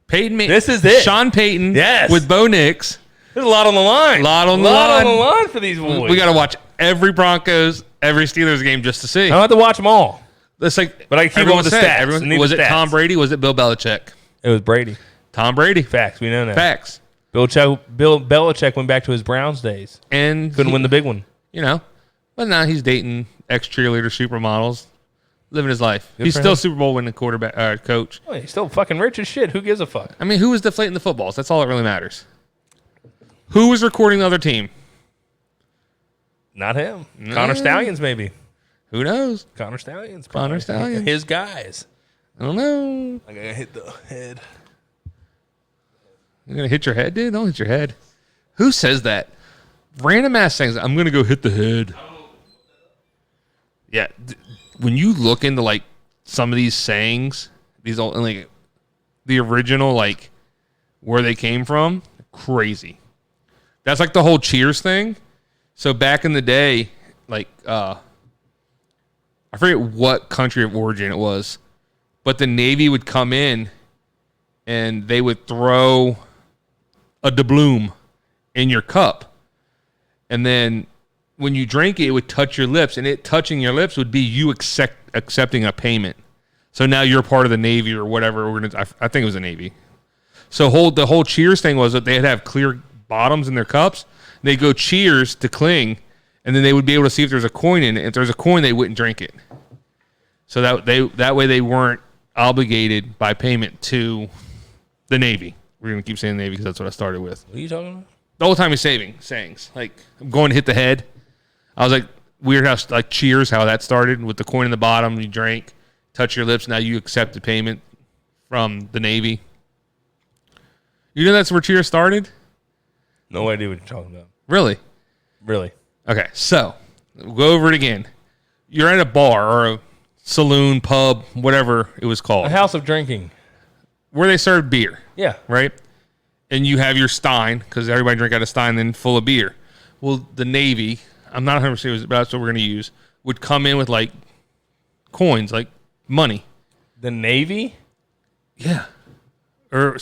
Peyton. This is it. Sean Payton. Yes. With Bo Nix. there's a lot on the line. Lot on the on line. the line for these boys. We got to watch every Broncos, every Steelers game just to see. I don't have to watch them all. It's like, But I keep everyone going with the said, stats. I need was the it stats. Tom Brady? Was it Bill Belichick? It was Brady. Tom Brady. Facts. We know that. Facts. Bill Belichick went back to his Browns days. And Couldn't win the big one. But now he's dating ex-cheerleader supermodels. living his life. He's for still him. Super Bowl winning quarterback coach. Oh, he's still fucking rich as shit. Who gives a fuck? I mean, who was deflating the footballs? That's all that really matters. Who was recording the other team? Not him. Connor Stallions, maybe. Who knows? Connor Stallions. Connor probably. Stallions. His guys. I don't know. I gotta hit the head. You're gonna hit your head, dude? Don't hit your head. Who says that? Random ass things. I'm gonna go hit the head. Yeah. When you look into like some of these sayings, these old like the original like where they came from, crazy. That's like the whole Cheers thing. So back in the day, like I forget what country of origin it was, but the Navy would come in and they would throw a doubloon in your cup. And then when you drank it, it would touch your lips, and it touching your lips would be you accepting a payment. So now you're part of the Navy or whatever. I think it was the Navy. So the whole Cheers thing was that they'd have clear bottoms in their cups. They'd go cheers to cling, and then they would be able to see if there's a coin in it. If there's a coin, they wouldn't drink it. So that way they weren't obligated by payment to the Navy. We're going to keep saying Navy because that's what I started with. What are you talking about? The whole time he's sayings. Like, I'm going to hit the head. I was like, weird how, like, Cheers, how that started with the coin in the bottom. You drank, touch your lips. Now you accept the payment from the Navy. You know that's where Cheers started? No idea what you're talking about. Really? Really? Okay, so we'll go over it again. You're at a bar or a saloon, pub, whatever it was called, A house of drinking. where they served beer, Yeah. right? And you have your stein, because everybody drink out of stein, then full of beer. Well, the Navy, I'm not 100% sure, but that's what we're going to use, would come in with, like, coins, like money. The Navy? Yeah. Or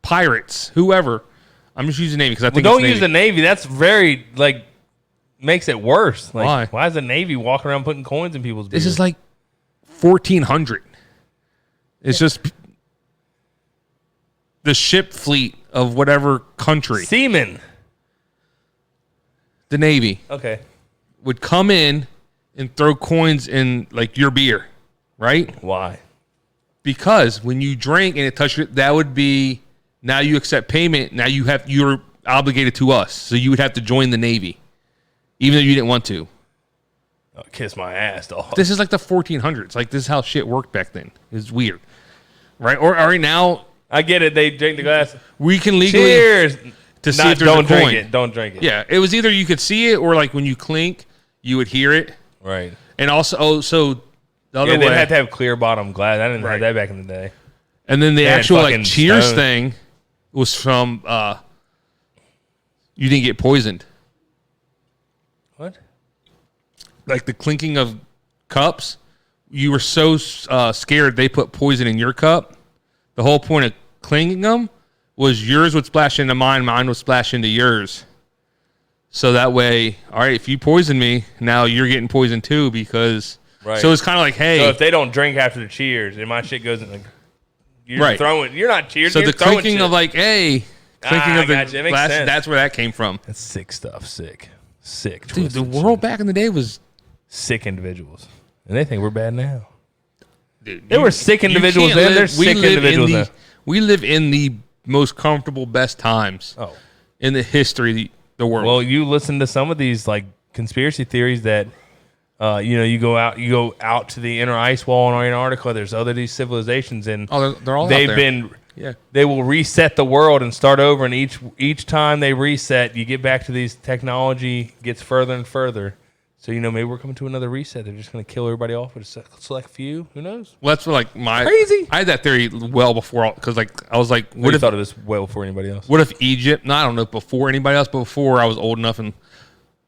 pirates, whoever. I'm just using Navy because I think Don't it's use the Navy. That's very, like, makes it worse. Like, Why? is the Navy walking around putting coins in people's beer? This is like 1400. It's just the ship fleet of whatever country. Seamen. The Navy Okay. would come in and throw coins in like your beer, right? Why? Because when you drink and it touched you, that would be now you accept payment. Now you're obligated to us, so you would have to join the Navy, even though you didn't want to. Oh, kiss my ass, dog. This is like the 1400s. Like this is how shit worked back then. It's weird, right? Or right now I get it. They drink the glass. we can legally Cheers. to see Not, if there's don't a coin. drink it. Don't drink it. Yeah, it was either you could see it or like when you clink, you would hear it. Right. And also, so the other Yeah, way, they had to have clear bottom glass. I didn't Right. have that back in the day. and then the and actual like fucking Cheers stone. thing was from you didn't get poisoned. What? Like the clinking of cups, you were so scared they put poison in your cup. The whole point of clinking them was yours would splash into mine would splash into yours. So that way, all right, if you poison me, now you're getting poisoned too because. Right. So it's kind of like, hey. So if they don't drink after the cheers, and my shit goes in the. You're Right. throwing. You're not cheers. So you're the throwing clinking shit. of like, hey, clinking I of the gotcha. It makes glass, sense. that's where that came from. That's sick stuff. Sick. Dude, the twisted world shit. back in the day was. Sick individuals, and they think we're bad now. Dude, They were sick individuals can't then. live- They're sick individuals now. We live in the most comfortable, best times Oh. in the history of the world. Well, you listen to some of these like conspiracy theories that, you go out to the inner ice wall in Antarctica. There's these civilizations, and they're all out they've there. been. Yeah. They will reset the world and start over, and each time they reset, you get back to these technology gets further and further. So maybe we're coming to another reset. They're just going to kill everybody off with a select few. Who knows? Well, that's what, like my Crazy. I had that theory well before because like I was like, What what you if thought of this well before anybody else? what if Egypt? No, I don't know before anybody else, but before I was old enough and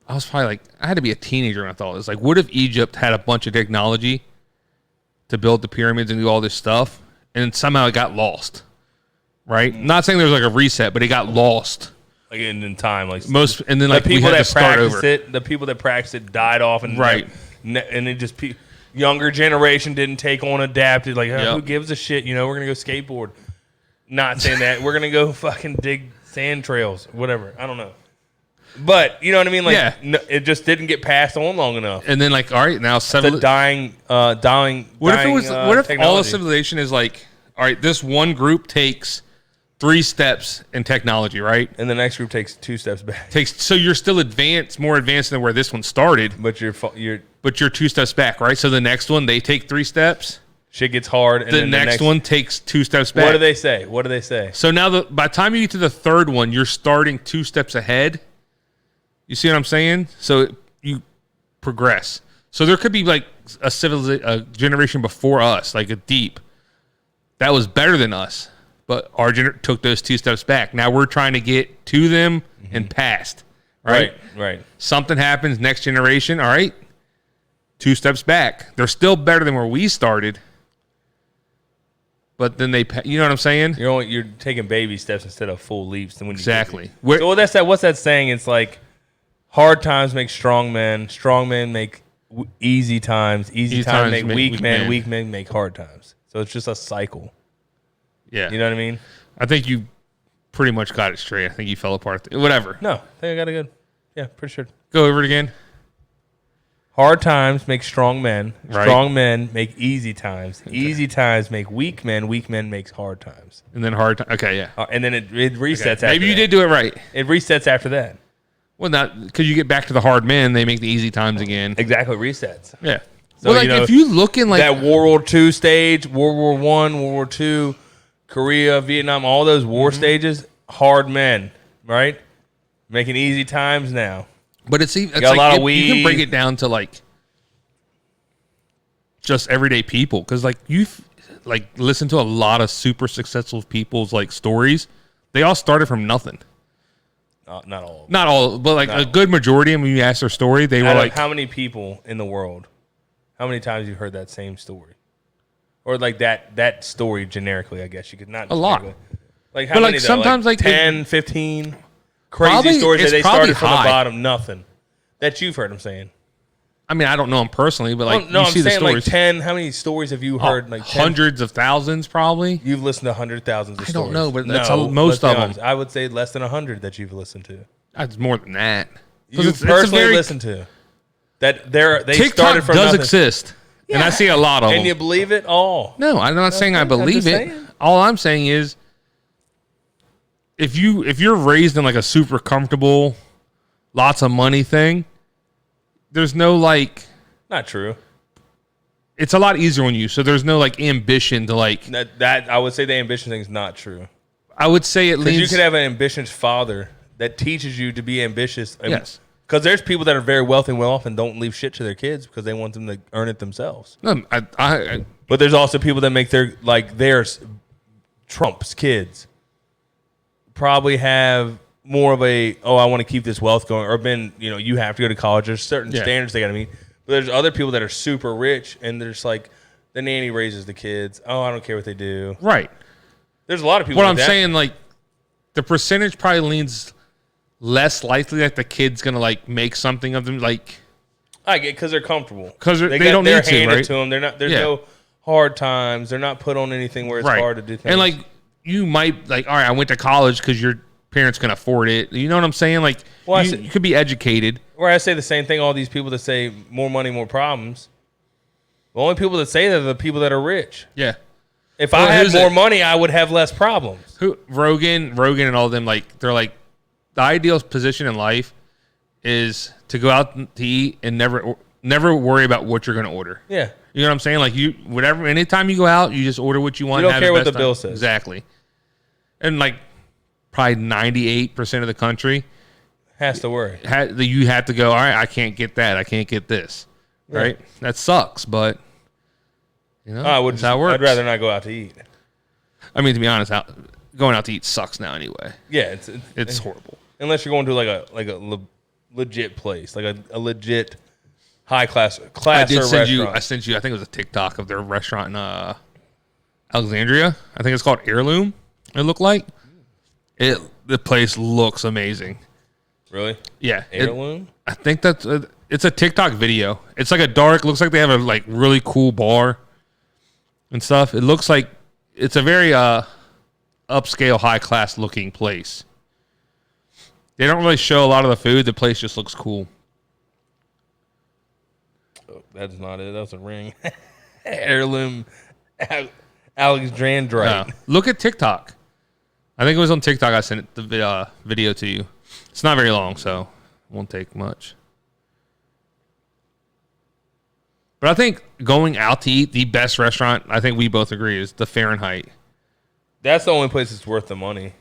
I was probably like I had to be a teenager when I thought this. Like, what if Egypt had a bunch of technology to build the pyramids and do all this stuff, and somehow it got lost? Right? Not saying there was like a reset, but it got lost. Like in time, like Most and then the like we people had to that start practiced over. it, the people that practiced it died off, and Right. and it just younger generation didn't take on, adapted. Like Yep. who gives a shit? We're gonna go skateboard. Not saying that we're gonna go fucking dig sand trails, whatever. I don't know. But you know what I mean? Like, Yeah. it just didn't get passed on long enough. And then like, all right, now It's a dying. What if it was? What if all technology. of civilization is like, all right, this one group takes 3 steps in technology, right? And the next group takes 2 steps back. So you're still more advanced than where this one started, But you're 2 steps back, right? So the next one they take 3 steps. shit gets hard. And The then next one takes 2 steps back. What do they say? What do they say? So now, by the time you get to the third one, you're starting 2 steps ahead. You see what I'm saying? So you progress. So there could be like a generation before us, like a deep, that was better than us, but our took those 2 steps back. Now we're trying to get to them and past. Right? Right. Something happens, next generation. All right, 2 steps back. They're still better than where we started. But then you know what I'm saying? You're taking baby steps instead of full leaps. When Exactly. So that's that. What's that saying? It's like hard times make strong men. Strong men make easy times. Easy times make weak men. Weak men make hard times. So it's just a cycle. Yeah. You know what I mean? I think you pretty much got it straight. I think you fell apart. Whatever. No, I think I got it good. Yeah, pretty sure. Go over it again. Hard times make strong men. Right. Strong men make easy times. Okay. Easy times make weak men. Weak men makes hard times. And then hard time. Okay, yeah. And then it resets Okay. after Maybe you that. did do it right. It resets after that. Well, not because you get back to the hard men, they make the easy times again. Exactly, resets. Yeah. So, well, like if you look in like that World War II stage, World War I, World War II, Korea, Vietnam, all those war stages, hard men, right? Making easy times now. But it's got like a lot of weed. You can break it down to like just everyday people because like you've like listened to a lot of super successful people's like stories. They all started from nothing. Not all. Not all, but like a good majority. And when you ask their story, they were like, how many people in the world? How many times you heard that same story, or like that story generically? I guess you could not a lot. Like how but many? Like sometimes like 10, 15 crazy stories that they started from the bottom, nothing. That you've heard them saying. I mean, I don't know them personally, but like no, you I'm see the saying stories. like 10. How many stories have you heard? Like 10? Hundreds of thousands, probably. You've listened to hundred thousands of stories. I don't know, but that's no, most of them. Honest. I would say less than 100 that you've listened to. That's more than that. You've personally listened to. That they TikTok started from does nothing. exist, and I see a lot of them. And you believe it all? No, I'm not saying I believe it. saying. All I'm saying is, if you're raised in like a super comfortable, lots of money thing, there's no like. Not true. It's a lot easier on you, so there's no like ambition to like. That I would say the ambition thing is not true. I would say it leans. You could have an ambitious father that teaches you to be ambitious. Yes. Because there's people that are very wealthy and well off and don't leave shit to their kids because they want them to earn it themselves. No, But there's also people that make theirs Trump's kids probably have more of a I want to keep this wealth going, or you have to go to college. There's certain standards they got to meet. But there's other people that are super rich and they're just like the nanny raises the kids. Oh, I don't care what they do. Right. There's a lot of people. What like I'm that. saying, like the percentage probably leans less likely that the kid's gonna like make something of them. Like I get because they're comfortable. Because they don't need to, handed right? to them. They're not. There's no hard times. They're not put on anything where it's hard to do things. And like you might like, all right, I went to college because your parents can afford it. You know what I'm saying? Like, you could be educated. Or I say the same thing. All these people that say more money, more problems. The only people that say that are the people that are rich. Yeah. If I had more money, I would have less problems. Rogan, and all of them, like they're like the ideal position in life is to go out to eat and never worry about what you're going to order. Yeah. You know what I'm saying? Like anytime you go out, you just order what you want. You don't and care have what the bill says. Exactly. And like probably 98% of the country has to worry. You have to go, all right, I can't get that. I can't get this. Yeah. Right? That sucks, but that's how it works. I'd rather not go out to eat. I mean, to be honest, going out to eat sucks now anyway. Yeah, it's horrible. Unless you're going to like a legit place, like a legit high class restaurant. I sent you. I think it was a TikTok of their restaurant in Alexandria. I think it's called Heirloom. It looked like the place looks amazing. Really? Yeah. Heirloom. I think that's it's a TikTok video. It's like looks like they have a like really cool bar and stuff. It looks like it's a very upscale, high class looking place. They don't really show a lot of the food. The place just looks cool. Oh, that's not it. That's a ring. Heirloom Alexandrite. Look at TikTok. I think it was on TikTok. I sent the video to you. It's not very long, so it won't take much. But I think going out to eat, the best restaurant, I think we both agree, is the Fahrenheit. That's the only place that's worth the money.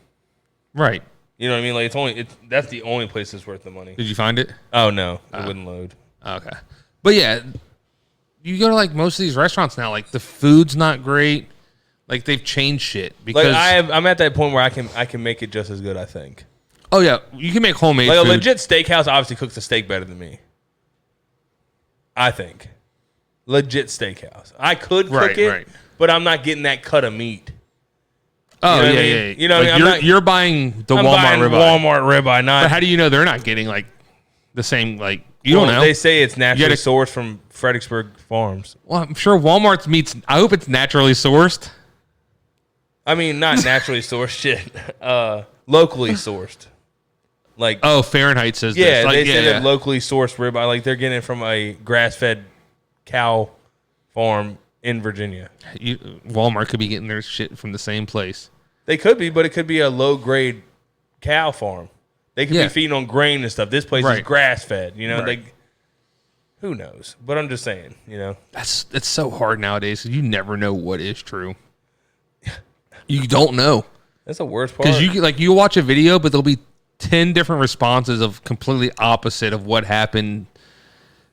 Right. You know what I mean? Like that's the only place that's worth the money. Did you find it? Oh no, it wouldn't load. Okay. But yeah, you go to like most of these restaurants now, like the food's not great. Like they've changed shit because Like I'm at that point where I can make it just as good. I think. Oh yeah, you can make homemade Like food. a legit steakhouse obviously cooks the steak better than me. I think. Legit steakhouse. I could cook it, but I'm not getting that cut of meat. Oh, you know yeah, I mean? yeah. You know, like what I mean? you're buying the I'm Walmart buying ribeye. Walmart ribeye, not. But how do you know they're not getting like the same? Like you don't know. They say it's naturally gotta- sourced from Fredericksburg Farms. Well, I'm sure Walmart's meats. I hope it's naturally sourced. I mean, not naturally sourced shit. Locally sourced. Like Fahrenheit says yeah, this. Like, they say that locally sourced ribeye. Like they're getting it from a grass-fed cow farm in Virginia. Walmart could be getting their shit from the same place. They could be, but it could be a low-grade cow farm. They could be feeding on grain and stuff. This place is grass-fed. You know, like who knows? But I'm just saying. You know, It's so hard nowadays because you never know what is true. You don't know that's the worst part. because you watch a video, but there'll be 10 different responses of completely opposite of what happened.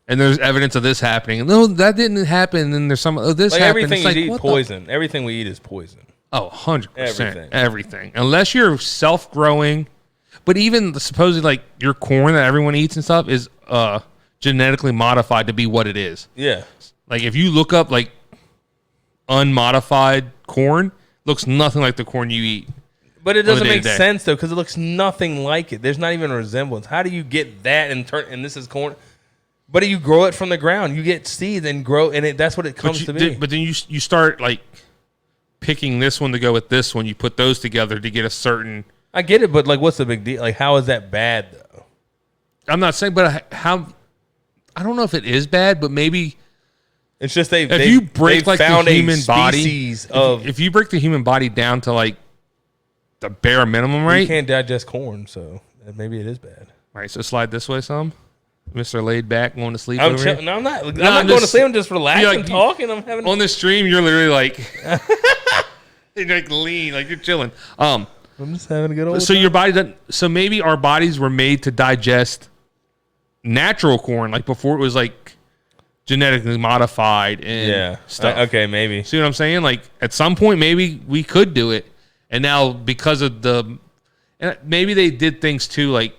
And there's evidence of this happening. And no, that didn't happen. And then there's some, this like happened. everything It's you like, eat, poison. Everything we eat is poison. Oh, 100%. Everything. Everything. Unless you're self-growing. But even supposedly like your corn that everyone eats and stuff is genetically modified to be what it is. Yeah. Like if you look up like unmodified corn, looks nothing like the corn you eat. But it doesn't make day-to-day. sense though, because it looks nothing like it. There's not even a resemblance. How do you get that and this is corn? But you grow it from the ground. You get seeds and grow, and that's what it comes to be. But then you start like picking this one to go with this one. You put those together to get a certain. I get it, but like, what's the big deal? Like, how is that bad though? I'm not saying, but how? I don't know if it is bad, but maybe it's just if you break like found the human body, if you break the human body down to like the bare minimum, right? You can't digest corn, so maybe it is bad. Right. So slide this way, some. Mr. Laid Back, going to sleep. I'm over here. no, I'm not. I'm not going to sleep. I'm just relaxing, talking. I'm having on the stream. You're literally like, you're like lean, like you're chilling. I'm just having a good old. So your body doesn't. So maybe our bodies were made to digest natural corn, like before it was like genetically modified and stuff. Okay, maybe. See what I'm saying? Like at some point, maybe we could do it, and now because of and maybe they did things too, like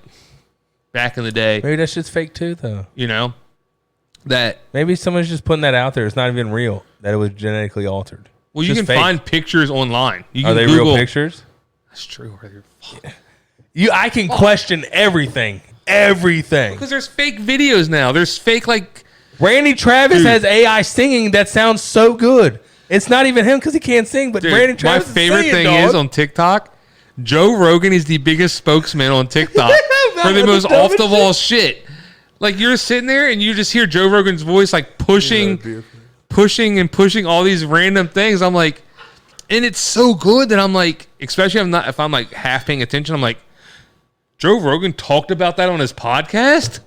back in the day. Maybe that shit's fake too, though. You know that maybe someone's just putting that out there. It's not even real. That it was genetically altered. Well, you can find pictures online. You can Are they Google, real pictures? That's true. I can question everything. Everything. Because there's fake videos now. There's fake like Randy Travis has AI singing that sounds so good. It's not even him because he can't sing, but Randy Travis. My favorite is thing dog. is on TikTok. Joe Rogan is the biggest spokesman on TikTok for the most off the wall shit. Like you're sitting there and you just hear Joe Rogan's voice like pushing all these random things. I'm like, and it's so good that I'm like, especially if I'm like half paying attention, I'm like, Joe Rogan talked about that on his podcast.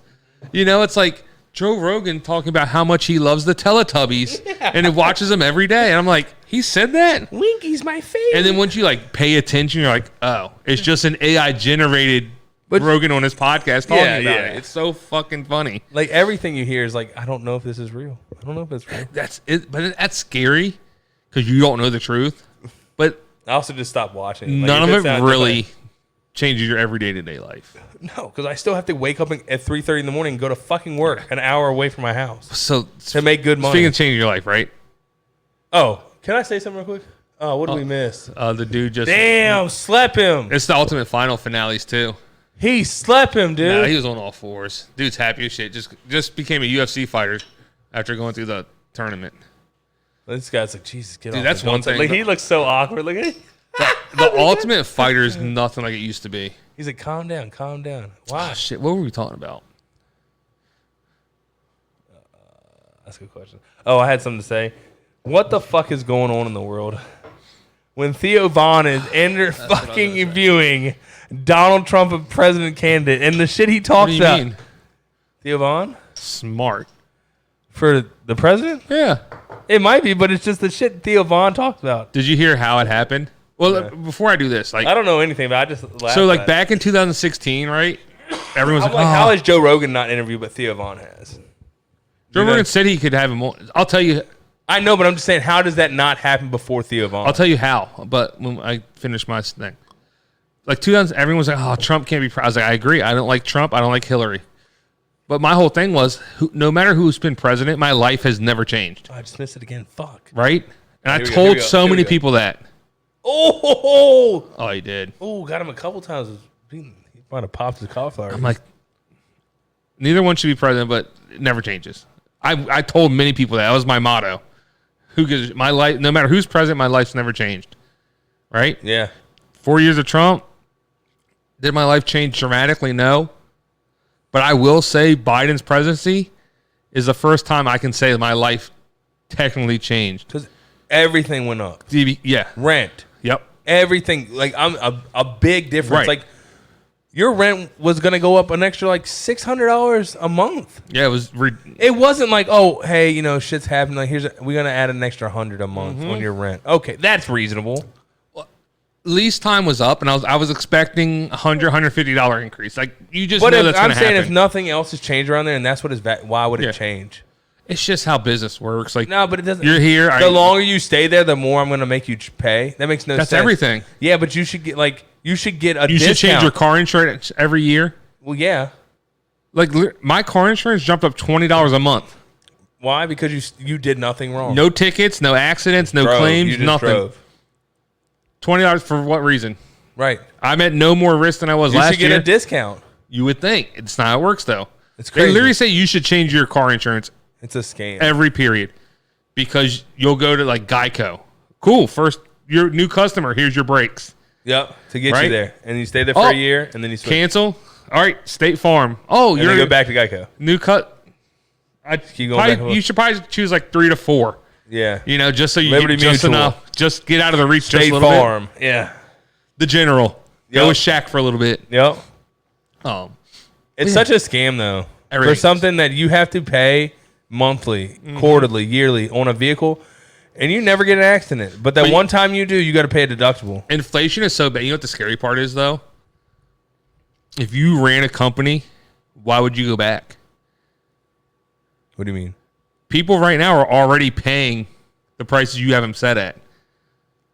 You know, it's like Joe Rogan talking about how much he loves the Teletubbies and he watches them every day. And I'm like, he said that? Winky's my favorite. And then once you like pay attention, you're like, oh, it's just an AI generated Rogan on his podcast talking about it. It's so fucking funny. Like everything you hear is like, I don't know if this is real. I don't know if it's real. That's it, but that's scary because you don't know the truth. But I also just stopped watching. None of it really changes your everyday to day life. No, because I still have to wake up at 3:30 in the morning and go to fucking work an hour away from my house. So to make good money. Speaking of changing your life, right? Oh, can I say something real quick? Oh, what did we miss? The dude just slept him. It's the ultimate final finales too. He slept him, dude. Nah, he was on all fours. Dude's happy as shit. Just became a UFC fighter after going through the tournament. This guy's like, Jesus, get Dude, off. That's one thing. Like, he looks so awkward. Like, the ultimate fighter is nothing like it used to be. He's like, calm down, calm down. Why? Oh, shit, what were we talking about? That's a good question. Oh, I had something to say. What the fuck is going on in the world? When Theo Vaughn is fucking viewing Donald Trump a president candidate and the shit he What talks do you about. mean? Theo Vaughn? Smart. For the president? Yeah. It might be, but it's just the shit Theo Vaughn talks about. Did you hear how it happened? Well, before I do this, like, I don't know anything, but I just laughed so like at it. back in 2016, right? Everyone's I'm like, like, how oh. has Joe Rogan not interviewed, but Theo Vaughn has? Joe You know? Rogan said he could have him on. I'll tell you I know, but I'm just saying, how does that not happen before Theo Vaughn? I'll tell you how, but when I finish my thing. Like 2000, everyone was like, oh, Trump can't be. I was like, I agree. I don't like Trump. I don't like Hillary. But my whole thing was, no matter who's been president, my life has never changed. Oh, I just missed it again. Fuck. Right? And I Here we go, told here we go, so here we many go. people that. Oh, Oh, he did. got him a couple times. He might have popped his cauliflower. I'm like, neither one should be president, but it never changes. I told many people that. That was my motto. Who gives my life? No matter who's president, my life's never changed. Right? yeah. 4 years of Trump. Did my life change dramatically? No. But I will say Biden's presidency is the first time I can say my life technically changed. Because everything went up. Yeah. Rent. Yep. Everything. Like, I'm a big difference. Right. Like, your rent was going to go up an extra, like, $600 a month. Yeah, it was. It wasn't like, oh, hey, you know, shit's happening. Like, we're going to add an extra $100 a month Mm-hmm. on your rent. Okay, that's reasonable. Lease time was up, and I was expecting $150 increase. Like, you just But know if, that's I'm going to saying happen. if nothing else has changed around there, and that's what is why would it Yeah. change? It's just how business works. Like, No, but it doesn't. you're here. The longer you stay there, the more I'm going to make you pay. That makes no That's sense. everything. Yeah, but you should get a You discount. should change your car insurance every year. Well, yeah. Like, my car insurance jumped up $20 a month. Why? Because you did nothing wrong. No tickets, no accidents, no Drove. claims, You just nothing. drove. $20 for what reason? Right. I'm at no more risk than I was You last should get year. a discount. You would think. It's not how it works, though. It's They crazy. literally say you should change your car insurance It's a scam. every period because you'll go to, like, Geico. Cool. First, you're a new customer. Here's your brakes. Yep. To get Right? you there, and you stay there for Oh. a year, and then you switch. Cancel. All right. State Farm. Oh, and you're then go back to Geico. new cut. Keep going back and forth. You should probably choose like 3 to 4. Yeah. You know, just so you Liberty get just Mutual. enough. Just get out of the reach just State a little bit. Farm. Yeah. The General. Yep. Go with Shaq for a little bit. Yep. It's Yeah. such a scam, though. For Everything. something that you have to pay monthly, quarterly, yearly on a vehicle, and you never get an accident. But that But- one time you do, you got to pay a deductible. Inflation is so bad. You know what the scary part is, though? If you ran a company, why would you go back? What do you mean? People right now are already paying the prices you have them set at.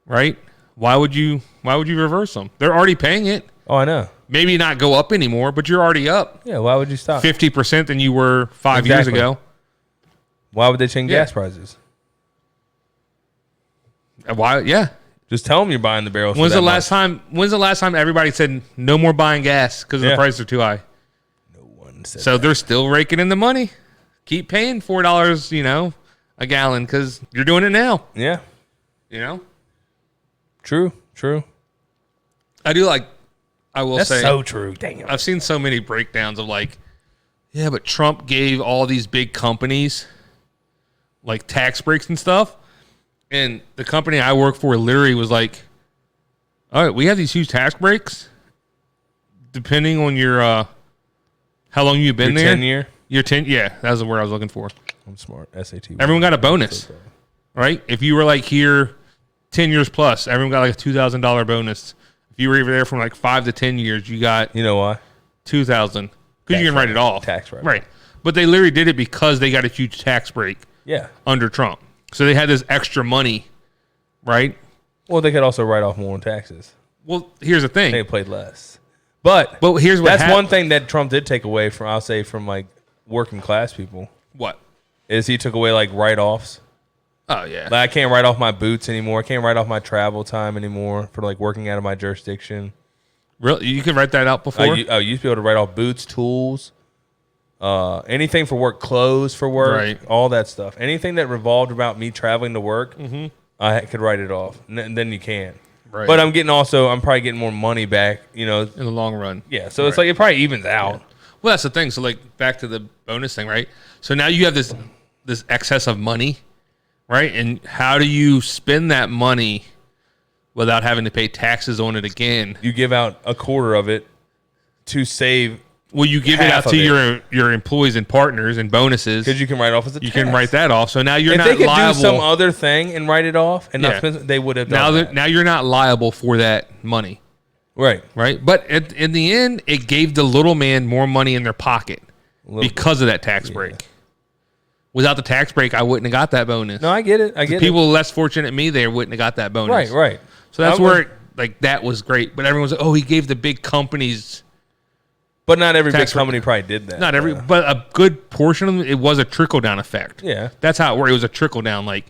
Right? Why would you reverse them? They're already paying it. Oh, I know. Maybe not go up anymore, but you're already up Yeah, why would you stop? 50% than you were 5 years Exactly. ago. Why would they change Yeah. gas prices? Why? Yeah. Just tell them you're buying the barrels. When's for the that last time? When's the last time everybody said no more buying gas because the Yeah. prices are too high? much. No one said So they're still raking in the money. Keep paying $4, a gallon because you're doing it now. Yeah, You know. true. I will That's say, so true. Dang it. I've seen so many breakdowns of like, yeah, but Trump gave all these big companies like tax breaks and stuff, and the company I work for literally was like, all right, we have these huge tax breaks depending on your how long you've been Your there. 10-year? Your 10, yeah, that was the word I was looking for. I'm smart. SAT. Everyone got a bonus, right? If you were like here 10 years plus, everyone got like a $2,000 bonus. If you were over there from like 5 to 10 years, you got You know why? 2,000 because you can write it off. Tax write-off. Right. But they literally did it because they got a huge tax break Yeah. under Trump. So they had this extra money, right? Well, they could also write off more on taxes. Well, here's the thing. They played less. But Here's what that's one thing that Trump did take away from, I'll say, from like working class people, What? is he took away like write-offs. Oh, yeah. Like I can't write off my boots anymore. I can't write off my travel time anymore for like working out of my jurisdiction. Really? You can write that out before? I used to be able to write off boots, tools, anything for work, clothes for work, Right. all that stuff. Anything that revolved about me traveling to work, I could write it off. And then you can. Right. But I'm probably getting more money back, you know. In the long run. Yeah, so it's like it probably evens out. Well, that's the thing. So, like, back to the bonus thing, right? So now you have this excess of money, right? And how do you spend that money without having to pay taxes on it again? You give out a quarter of it to save. Well, you give it out to your employees and partners and bonuses. Because you can write it off as a You tax. can write that off. So now you're if not they could liable. do some other thing and write it off and not spend it, they would have done that. Now you're not liable for that money. Right. Right? But in the end, it gave the little man more money in their pocket because of that tax break. Without the tax break, I wouldn't have got that bonus. No, I get it. I get People less fortunate than me there wouldn't have got that bonus. Right. So that's where that was great. But everyone's like, oh, he gave the big companies. But not every big Tax company probably did that. Not every, but a good portion of them, it was a trickle down effect. Yeah. That's how it worked. It was a trickle down. Like,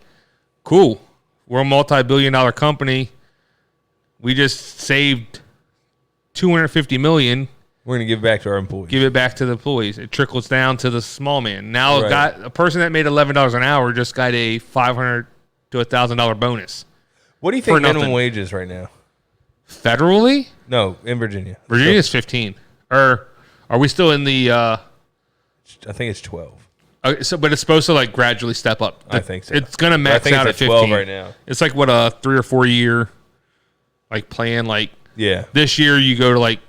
cool, we're a multi-billion-dollar company. We just saved $250 million. We're going to give it back to our employees. Give it back to the employees. It trickles down to the small man. Now, a person that made $11 an hour just got a $500 to $1,000 bonus. What do you think minimum wage is right now? Federally? No, in Virginia. Virginia is 15. Or are we still in the? I think it's 12. But it's supposed to like gradually step up. I think so. It's gonna max out at 15 12 right now. It's like what a 3 or 4 year like plan. Like this year you go to like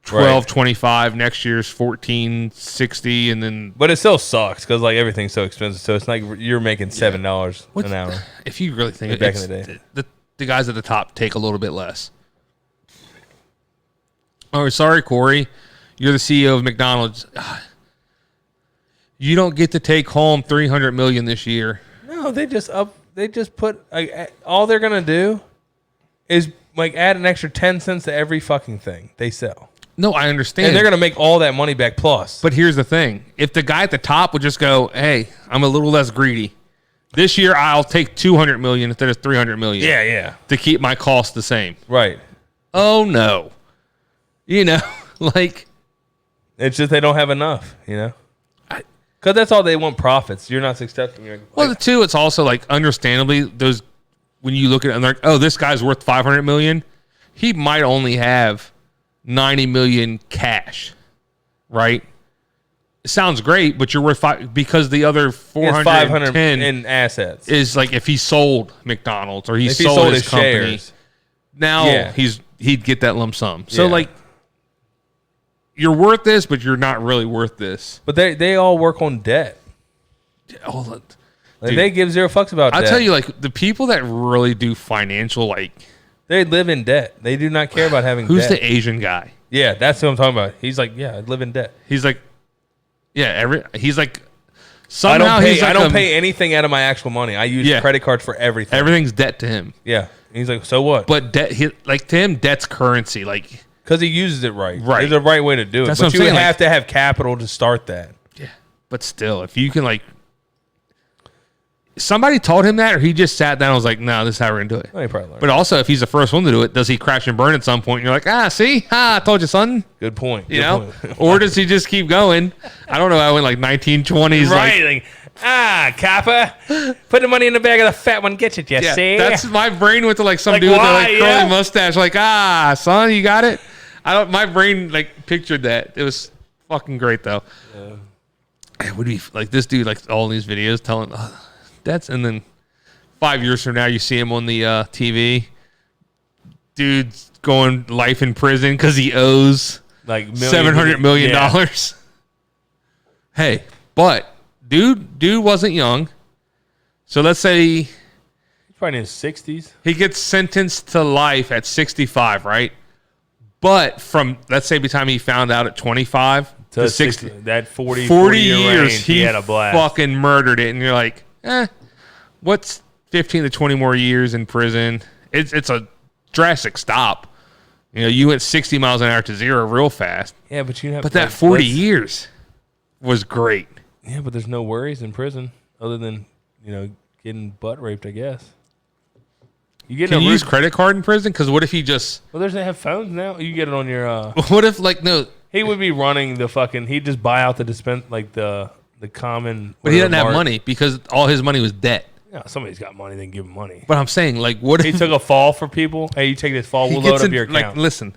12.25. Next year's 14.60, and then. But it still sucks because like everything's so expensive. So it's like you're making $7 an hour. If you really think back in the day, the guys at the top take a little bit less. Oh, sorry, Corey. You're the CEO of McDonald's. You don't get to take home $300 million this year. No, they just put all they're gonna do is like add an extra 10 cents to every fucking thing they sell. No, I understand. And they're gonna make all that money back plus. But here's the thing: if the guy at the top would just go, "Hey, I'm a little less greedy. This year, I'll take $200 million instead of $300 million. Yeah, to keep my costs the same." Right. Oh no. You know, like it's just they don't have enough. You know. Because that's all they want, profits. You're not successful. Well, too, it's also like understandably those when you look at it and they're like, oh, this guy's worth $500 million. He might only have $90 million cash, right? It sounds great, but you're worth because the other 410 in assets is like if he sold McDonald's or if sold his company. Shares. Now he'd get that lump sum. So like. You're worth this, but you're not really worth this. But they all work on debt. Oh, like they give zero fucks about debt. I'll tell you, like, the people that really do financial, like... They live in debt. They do not care about having Who's debt. the Asian guy? Yeah, that's what I'm talking about. He's like, yeah, I live in debt. He's like... Yeah, he's like... Somehow I don't pay anything out of my actual money. I use credit cards for everything. Everything's debt to him. Yeah. And he's like, so what? But debt, to him, debt's currency. Like... Because he uses it right. Right. There's a right way to do it. That's but what I'm you saying, have to have capital to start that. Yeah. But still, if you can, like... Somebody told him that, or he just sat down and was like, no, this is how we're going to do it. Well, he probably learned. But also, if he's the first one to do it, does he crash and burn at some point? And you're like, see? I told you, son. Good point. You know? Or does he just keep going? I don't know. I went like 1920s. Right. Copper. Put the money in the bag of the fat one. Get it, you see? That's my brain went to like some dude with a curly mustache. Like, son, you got it? My brain like pictured that. It was fucking great though. It would be like this dude, like all these videos telling and then 5 years from now you see him on the TV. Dude's going life in prison because he owes like $700 million. Yeah. Hey, but dude wasn't young. So let's say he's probably in his 60s. He gets sentenced to life at 65, right? But from, let's say, by the time he found out at 25 to 60, that 40 years, range, he had a blast. Fucking murdered it. And you're like, what's 15 to 20 more years in prison? It's a drastic stop. You know, you went 60 miles an hour to zero real fast. Yeah, but you have. But that 40 years was great. Yeah, but there's no worries in prison other than, getting butt raped, I guess. Can you use credit card in prison? Because what if he just... Well, they have phones now. You get it on your... What if, like, no... He would be running the fucking... He'd just buy out the the common... But he doesn't have money because all his money was debt. Yeah, somebody's got money, then give him money. But I'm saying, like, what He if took a fall for people. Hey, you take this fall, we'll load up your account. Like, listen,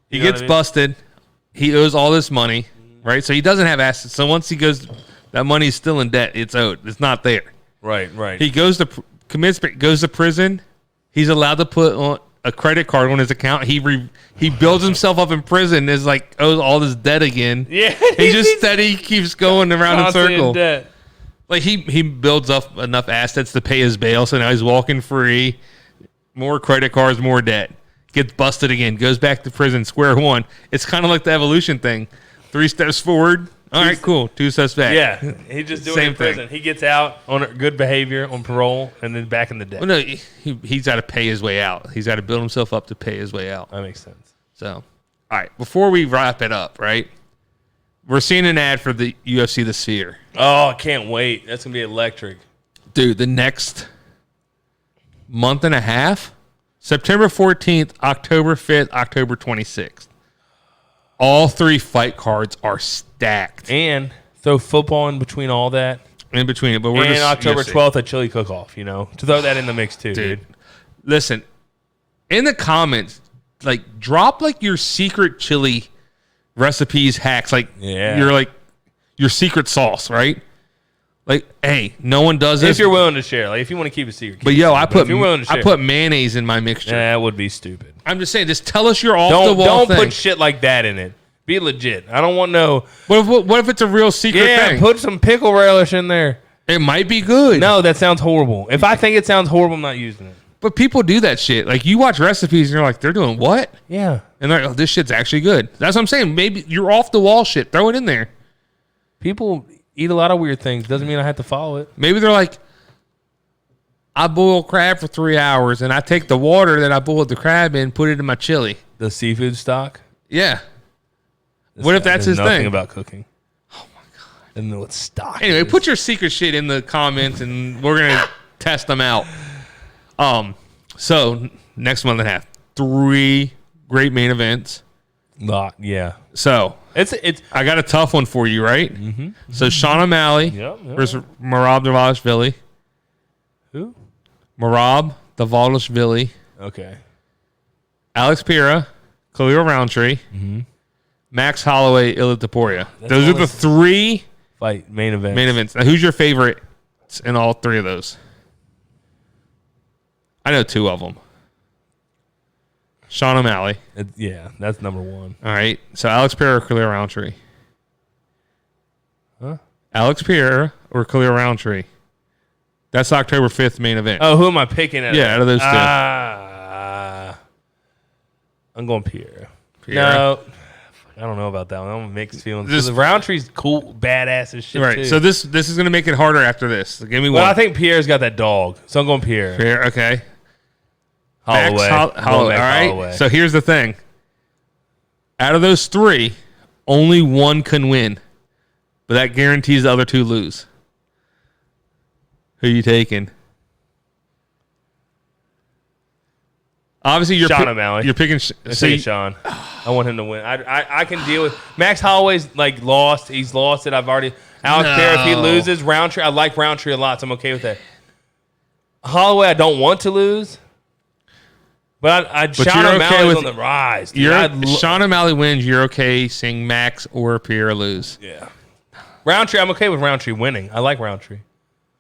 he You know gets what I mean? busted. He owes all this money, right? So he doesn't have assets. So once he goes, that money's still in debt. It's owed. It's not there. Right. He goes to goes to prison. He's allowed to put on a credit card on his account. He builds himself up in prison. Is like owes all this debt again. Yeah, he just steady keeps going around in constantly circle. in debt. Like he builds up enough assets to pay his bail, so now he's walking free. More credit cards, more debt. Gets busted again. Goes back to prison, square one. It's kind of like the evolution thing. 3 steps forward. All right, cool. 2 steps back. Yeah, he just do it Same in prison. thing. He gets out on good behavior, on parole, and then back in the debt. Well, no, he's got to pay his way out. He's got to build himself up to pay his way out. That makes sense. So, all right. Before we wrap it up, right? We're seeing an ad for the UFC The Sphere. Oh, I can't wait. That's going to be electric. Dude, the next month and a half, September 14th, October 5th, October 26th. All 3 fight cards are stacked. And throw football in between all that. In between it, but we're And just October UFC. 12th, a chili cook-off, to throw that in the mix too, dude. Listen, in the comments, like, drop, like, your secret chili recipes, hacks, like, your secret sauce, right? Like, hey, no one does this. If you're willing to share. Like, if you want to keep it secret. But, yo, I if you're willing to share. put mayonnaise in my mixture. Yeah, that would be stupid. I'm just saying, just tell us you're off the wall Don't thing. put shit like that in it. Be legit. I don't want no. What if it's a real secret thing? Put some pickle relish in there. It might be good. No, that sounds horrible. If I think it sounds horrible, I'm not using it. But people do that shit. Like, you watch recipes and you're like, they're doing what? Yeah. And they're like, oh, this shit's actually good. That's what I'm saying. Maybe you're off the wall shit. Throw it in there. People eat a lot of weird things. Doesn't mean I have to follow it. Maybe they're like, I boil crab for 3 hours and I take the water that I boiled the crab in, put it in my chili. The seafood stock. Yeah. What if that's his nothing thing? about cooking. Oh my god! I don't know what stock. Anyway, is. put your secret shit in the comments and we're gonna test them out. So next month and a half, 3 great main events. Yeah. So It's I got a tough one for you, right? Mm-hmm. So Sean O'Malley versus Marab Dvalishvili. Who? Marab Dvalishvili. Okay. Alex Pira, Khalil Roundtree, Max Holloway, Ilya Taporia. Those are the 3 Fight main event. main events. Now, who's your favorite in all 3 of those? I know 2 of them. Sean O'Malley. That's number 1. All right. So Alex Pira or Khalil Roundtree? Huh? Alex Pira or Khalil Roundtree? That's October 5th main event. Oh, who am I picking? Out of those 2. I'm going Pierre. Pierre. No, I don't know about that one. I'm mixed feelings. Because Roundtree's cool, badass as shit. Right. Too. So this is going to make it harder after this. So give me one. Well, I think Pierre's got that dog, so I'm going Pierre. Pierre. Okay. Holloway. Max Holloway. All right. Holloway. So here's the thing. Out of those 3, only one can win, but that guarantees the other 2 lose. Who are you taking? Obviously, Sean O'Malley. You're picking. Sean. I want him to win. I can deal with Max Holloway's like lost. He's lost it. I've already. Alex Pierre, if he loses, Roundtree. I like Roundtree a lot, so I'm okay with that. Holloway, I don't want to lose. But Sean O'Malley's on the rise. Sean O'Malley wins. You're okay seeing Max or Pierre lose. Yeah. Roundtree, I'm okay with Roundtree winning. I like Roundtree.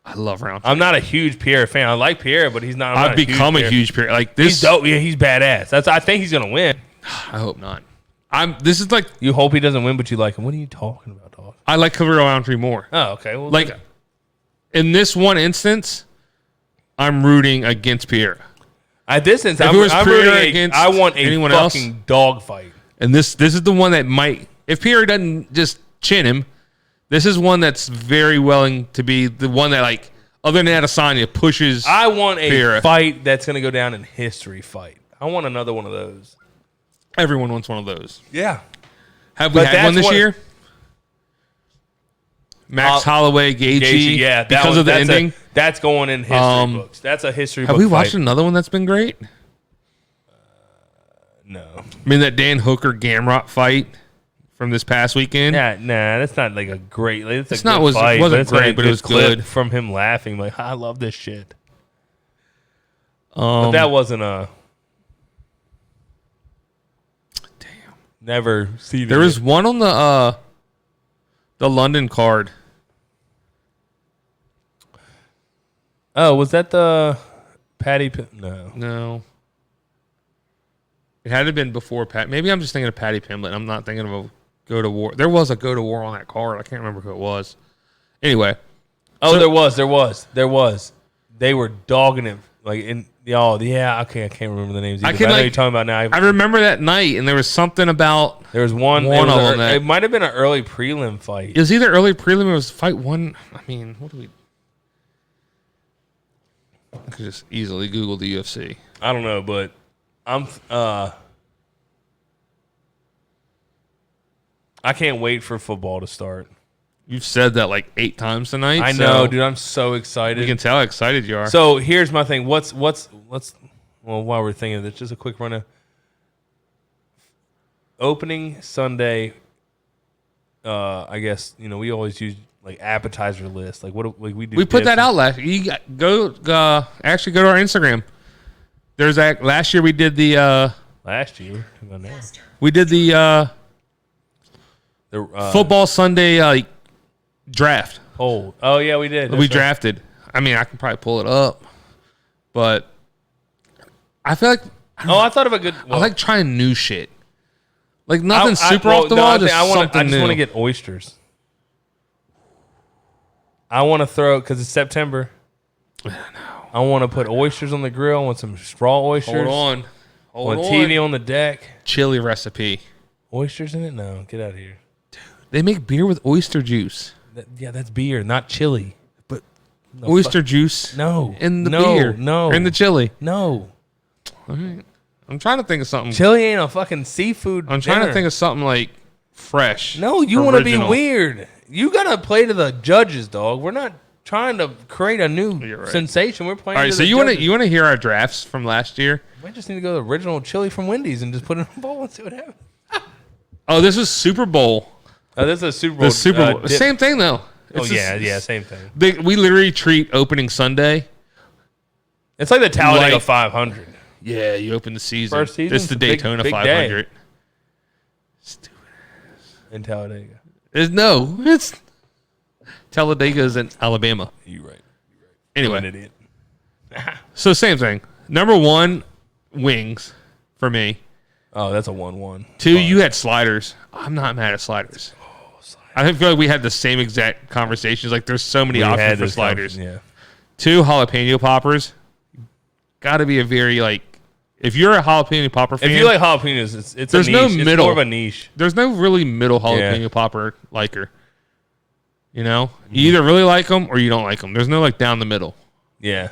I love Roundtree. I'm not a huge Pierre fan. I like Pierre, but he's not. I've become a huge Pierre. Like this, he's dope. Yeah, he's badass. I think he's gonna win. I hope not. This is like you hope he doesn't win, but you like him. What are you talking about, dog? I like Khalil Roundtree more. Oh, okay. Well, like in this one instance, I'm rooting against Pierre. At this instance, I'm rooting against. I want a anyone fucking dog fight. And this is the one that might, if Pierre doesn't just chin him, this is one that's very willing to be the one that, like, other than Adesanya, pushes. I want a Pierre. fight that's going to go down in history fight. I want another one of those. Everyone wants one of those. Yeah. Have we had one this year? Max Holloway, Gaethje, yeah, because of the ending. That's going in history books. That's a history book. Have we watched fight. another one that's been great? No. I mean, that Dan Hooker Gamrot fight from this past weekend. Yeah, nah, that's not like a great. Like, It's not was fight, it wasn't it's like a great, but it was clip good. from him laughing like, I love this shit. But that wasn't a. Damn. Never seen. There was one on the London card. Oh, was that the Patty? No. No. It had to have been before Pat. Maybe I'm just thinking of Patty Pimblett. I'm not thinking of a go to war. There was a go to war on that card. I can't remember who it was. Anyway. Oh, there was. They were dogging him like in. Oh, yeah. Okay, I can't remember the names. Either, I can but I know like, you're talking about now. I remember that night, and there was something about. There was one of them. It might have been an early prelim fight. It was either early prelim or it was fight one. I mean, what do we? I could just easily Google the UFC. I don't know, but I'm. I can't wait for football to start. You've said that like 8 times tonight. I know, dude. I'm so excited. You can tell how excited you are. So here's my thing. Well, while we're thinking of this, just a quick run of opening Sunday. I guess we always use like appetizer list. Like what like we do. We put that out last. You actually go to our Instagram. There's that last year we did the last year. we did the football Sunday draft. Oh yeah, we did. We drafted. I mean, I can probably pull it up, but I feel like I thought of a good. I like trying new shit. Like nothing super off the wall. I just want to get oysters. I want to throw because it's September. I want to put oysters on the grill. I want some raw oysters. Hold on. I want TV on the deck. Chili recipe. Oysters in it? No, get out of here. They make beer with oyster juice. That's beer, not chili. But oyster juice. No. In the beer. No. Or in the chili. No. All right. I'm trying to think of something. Chili ain't a fucking seafood. I'm trying to think of something like fresh. No, you want to be weird. You gotta play to the judges, dog. We're not trying to create a new sensation. We're playing. All right, so you want to hear our drafts from last year? We just need to go to the original chili from Wendy's and just put it in a bowl and see what happens. Oh, this is Super Bowl. Oh, this is a Super Bowl. The Super Bowl. Same thing though. Same thing. We literally treat opening Sunday. It's like the Talladega 500. Yeah, you open the season. First season. It's the Daytona 500. Day. Stupid ass. In Talladega. It's Talladega's in Alabama. You're right. Anyway, I'm an idiot. So same thing. Number 1, wings for me. Oh, that's a 1-1. 2, you had sliders. I'm not mad at sliders. I feel like we had the same exact conversations. Like there's so many options for sliders. Yeah. 2, jalapeno poppers. Got to be a very if you're a jalapeno popper fan. If you like jalapenos, it's there's a niche. no middle. It's more of a niche. There's no really middle jalapeno popper liker. You know, you either really like them or you don't like them. There's no down the middle. Yeah.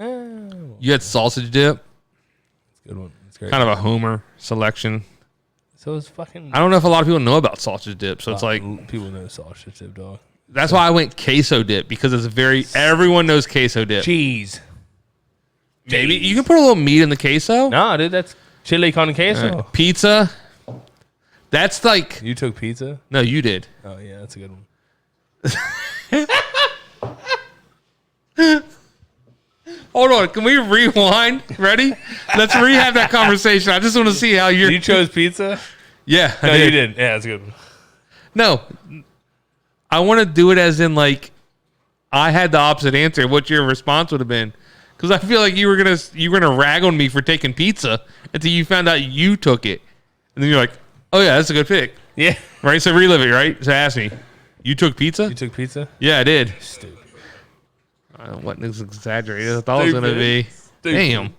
You had sausage dip. That's a good one. That's great. Kind of a homer selection. So it's fucking. I don't know if a lot of people know about sausage dip. So it's people know sausage dip, dog. That's why I went queso dip because it's everyone knows queso dip. Cheese. Maybe you can put a little meat in the queso. Nah, dude, that's chili con queso. Pizza. That's You took pizza? No, you did. Oh yeah, that's a good one. Hold on, can we rewind? Ready? Let's rehab that conversation. I just want to see how You chose pizza? Yeah, No, you did. Yeah, that's a good one. No, I want to do it as in I had the opposite answer. What your response would have been? Because I feel like you were gonna rag on me for taking pizza until you found out you took it, and then you're like, "Oh yeah, that's a good pick." Yeah. Right. So relive it. Right. So ask me, you took pizza? You took pizza? Yeah, I did. Stupid. I wasn't as exaggerated as I thought it was gonna be. Stupid. Damn.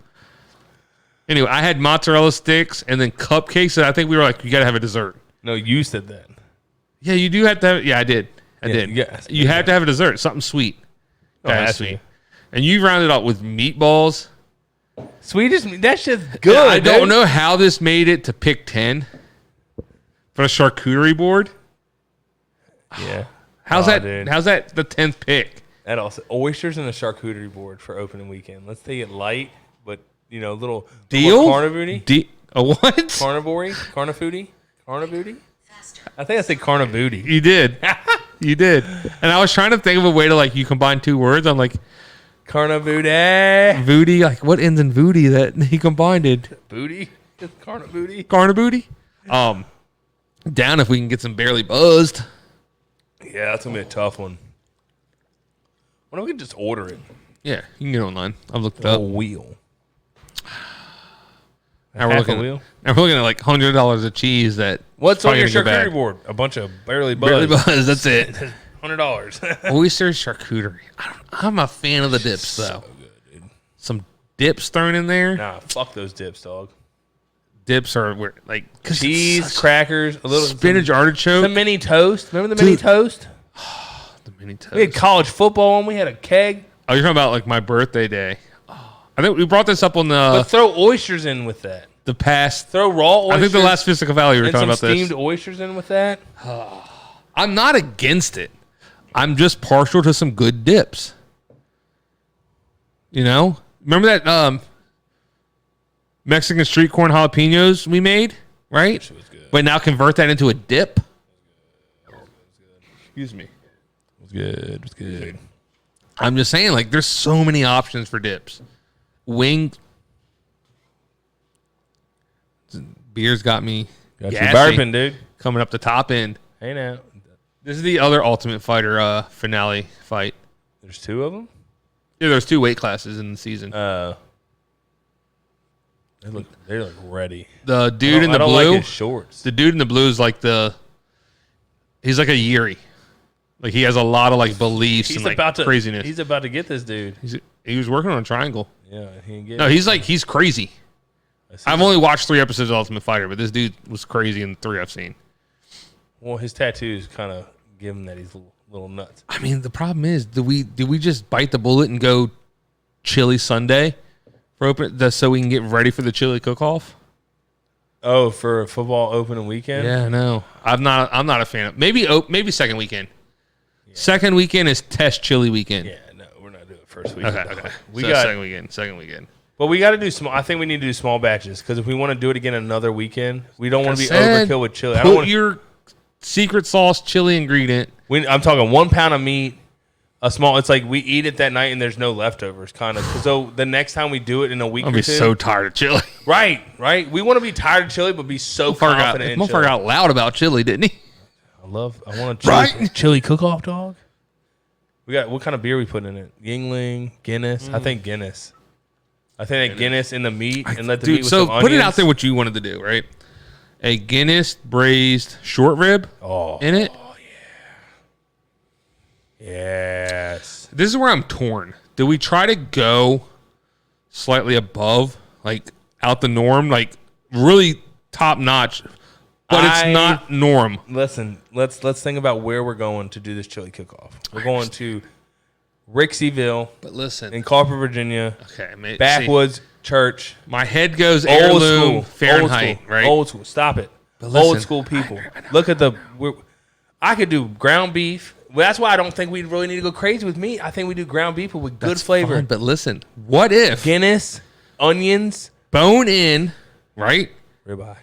Anyway, I had mozzarella sticks and then cupcakes, and I think we were like, "You gotta have a dessert." No, you said that. Yeah, you do have to have. Yeah, I did. I did. You have to have a dessert, something sweet. That's sweet. And you rounded out with meatballs. Swedish, that's just good. I don't know how this made it to pick 10 for a charcuterie board. Yeah. How's that? Dude. How's that the 10th pick? That also oysters and a charcuterie board for opening weekend. Let's take it light, but little Deal. Carnivore. A what? Carnivore. Carnivore. I think I said carnivooty. You did. You did. And I was trying to think of a way to like you combine two words. I'm like Carnivooty. Voody. Like what ends in Voody that he combined it? Booty. It's carnivooty. Carnivooty. Down if we can get some barely buzzed. Yeah, that's gonna be a tough one. Why don't we just order it? Yeah, you can get online. I've looked it A up. wheel. Now we're half a looking. wheel? Now we're looking at like $100 of cheese. That What's on probably your gonna go charcuterie bad. board? A bunch of barely buzz. Barely buzz. That's it. $100. Oyster charcuterie. I'm a fan of the dips though. Good, dude. Some dips thrown in there. Nah, fuck those dips, dog. Dips are where, like 'cause it's Cheese, such- crackers, a little spinach The artichoke. mini toast. Remember the mini Dude. toast? The mini toast. We had college football and we had a keg. Oh, you're talking about like my birthday day. I think we brought this up on But the throw oysters in with that. past. Throw raw oysters. I think the last Fisticuff Valley we were and talking some about this. steamed oysters in with that. I'm not against it. I'm just partial to some good dips. You know? Remember that Mexican street corn jalapenos we made? Right? was good. But now convert that into a dip? Excuse me. It was good. It was good. I'm just saying, like, there's so many options for dips. Wing. Beer's got me Got you gassy, burping, dude. coming up the top end. Hey now. This is the other Ultimate Fighter finale fight. There's two of them? Yeah, there's 2 weight classes in the season. They're like ready. The dude in I the don't blue, like his shorts. the dude in the blue is like he's like a Yuri. Like he has a lot of like beliefs He's and like about to craziness. He's about to get this dude. He was working on a triangle. Yeah, he ain't getting No, he's crazy. I see. I've only watched 3 episodes of Ultimate Fighter, but this dude was crazy in the 3 I've seen. Well, his tattoos kind of give him that he's little nuts. I mean, the problem is, do we just bite the bullet and go chili Sunday for so we can get ready for the chili cook-off? Oh, for football opening weekend? Yeah, no, I'm not a fan of maybe second weekend. Yeah. Second weekend is test chili weekend. Yeah, no, we're not doing it first weekend. Okay. We So got second weekend. But we got to do small. I think we need to do small batches because if we want to do it again another weekend, we don't want to be overkill with chili. I don't Put want your secret sauce chili ingredient. I'm talking 1 pound of meat, a small. It's like we eat it that night and there's no leftovers, kind of. So the next time we do it in a week I'll or be two, so tired of chili. right. We want to be tired of chili, but be so confident in Motherfucker chili. got loud about chili, didn't he? I want a chili cook-off, dog. We got what kind of beer we putting in it? Yingling, Guinness. I think Guinness. I think that Guinness in the meat and let the meat with so some put it onions. out there what you wanted to do, right? A Guinness braised short rib in it. Yes. This is where I'm torn. Do we try to go slightly above, like out the norm, like really top notch, but it's not norm? Listen, let's think about where we're going to do this chili cook-off. We're going to Rixieville But listen, in Carper, Virginia. okay, mate, Backwoods church. my head goes Old heirloom school. Fahrenheit, Old school. right? Old school. Stop it. listen, Old school people. Look at I could do ground beef. Well, that's why I don't think we really need to go crazy with meat. I think we do ground beef with good That's flavor. fine, but listen, what if Guinness, onions, bone in, right? ribeye.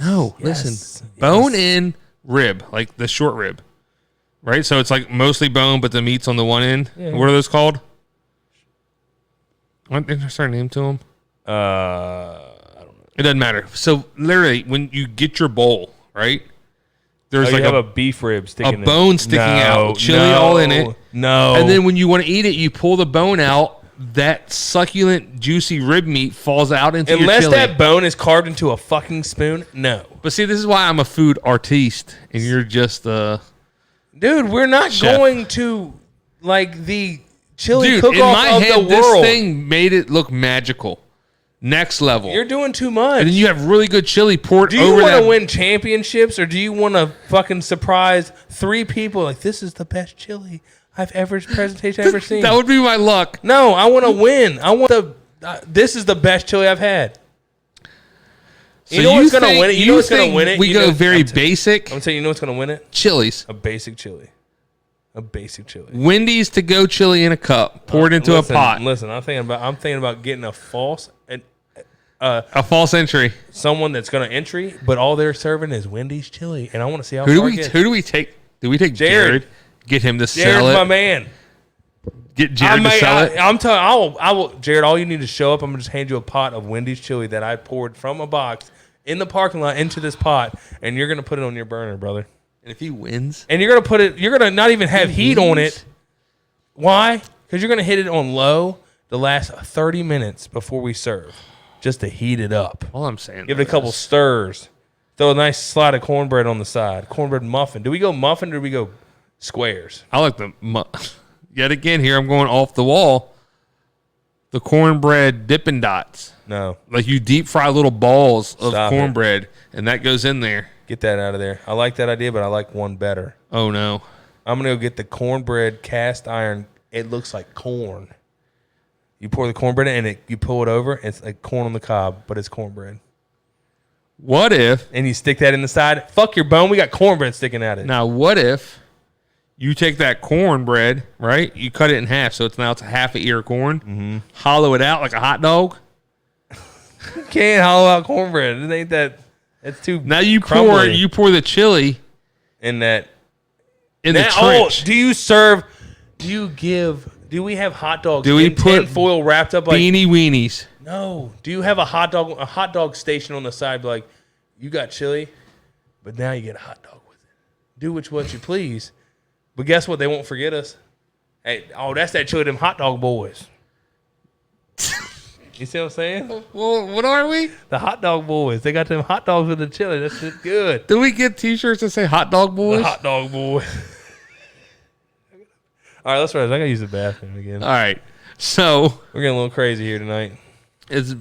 No, Yes. listen, bone in rib, like the short rib, right? So it's like mostly bone, but the meat's on the one end. Yeah. What are those called? Is there a name to them? I don't know. It doesn't matter. So literally, when you get your bowl, right? There's Oh, like you have a a beef rib sticking in. bone sticking out, with chili all in it. No. And then when you want to eat it, you pull the bone out. That succulent, juicy rib meat falls out into your unless chili. that bone is carved into a fucking spoon, no. But see, this is why I'm a food artiste, and you're just Dude, we're not Chef. going to like the chili dude. cook-off In my of head, the this world. thing made it look magical, next level. You're doing too much. And then you have really good chili poured do you over want that. to win championships or do you want to fucking surprise 3 people like this is the best chili I've ever seen? That would be my luck. No, I want to win. I want this is the best chili I've had. You know what's going to win it? You know what's going to win it? We You go know- very I'm t- basic. I'm telling you know what's going to win it? Chilies. A basic chili. A basic chili. Wendy's to go chili in a cup, poured into Listen, a pot. Listen, I'm thinking about getting a false and A false entry. someone that's going to entry, but all they're serving is Wendy's chili, and I want to see how Who far it gets. do we take? Do we take Jared. Jared? Get him to Jared's sell it. my man. Get Jared to sell it. I'm telling. I will. Jared, all you need to show up. I'm gonna just hand you a pot of Wendy's chili that I poured from a box in the parking lot into this pot, and you're gonna put it on your burner, brother. And if he wins, And you're gonna put it. You're gonna not even have heat on it. Why? Because you're gonna hit it on low the last 30 minutes before we serve, just to heat it up. all I'm saying, Give it a couple stirs. Throw a nice slide of cornbread on the side. Cornbread muffin. Do we go muffin or do we go squares? I like the. Yet again, here I'm going off the wall. The cornbread Dippin' Dots. No. Like you deep fry little balls of Stop cornbread, and that goes in there. Get that out of there. I like that idea, but I like one better. Oh no! I'm going to go get the cornbread cast iron. It looks like corn. You pour the cornbread in and you pull it over. It's like corn on the cob, but it's cornbread. What if And you stick that in the side. Fuck your bone. We got cornbread sticking out of it. now? What if you take that cornbread, right? You cut it in half, so it's a half a ear of corn. Mm-hmm. Hollow it out like a hot dog. You can't hollow out cornbread. It ain't that. It's too. Now you crumbly. pour the chili in that. in the Now, trench. do you serve? Do you give? Do we have hot dogs? Do we in put tin foil wrapped up like? Beanie weenies. No. Do you have a hot dog station on the side? Like, you got chili, but now you get a hot dog with it. Do what you please, but guess what? They won't forget us. Hey, that's that chili, them hot dog boys. You see what I'm saying? Well, what are we? The hot dog boys. They got them hot dogs with the chili. That shit good. Do we get T-shirts that say "Hot Dog Boys"? The hot dog boy. All right, let's rise. I gotta use the bathroom again. All right, so We're getting a little crazy here tonight. it's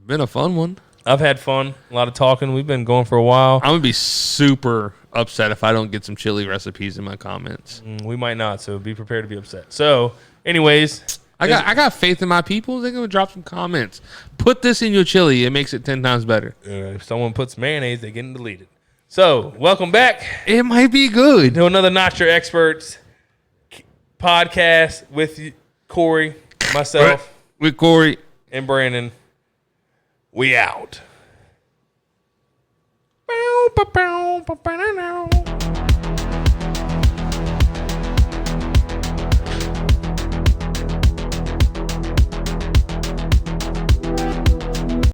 been a fun one. I've had fun. A lot of talking. We've been going for a while. I'm gonna be super upset if I don't get some chili recipes in my comments. We might not, so be prepared to be upset. So, anyways, I got faith in my people. They're gonna drop some comments. Put this in your chili. It makes it 10 times better. if someone puts mayonnaise, they get deleted. So, welcome back It might be good. to another Not Your Experts podcast with Corey, myself, With Corey. and Brandon. We out.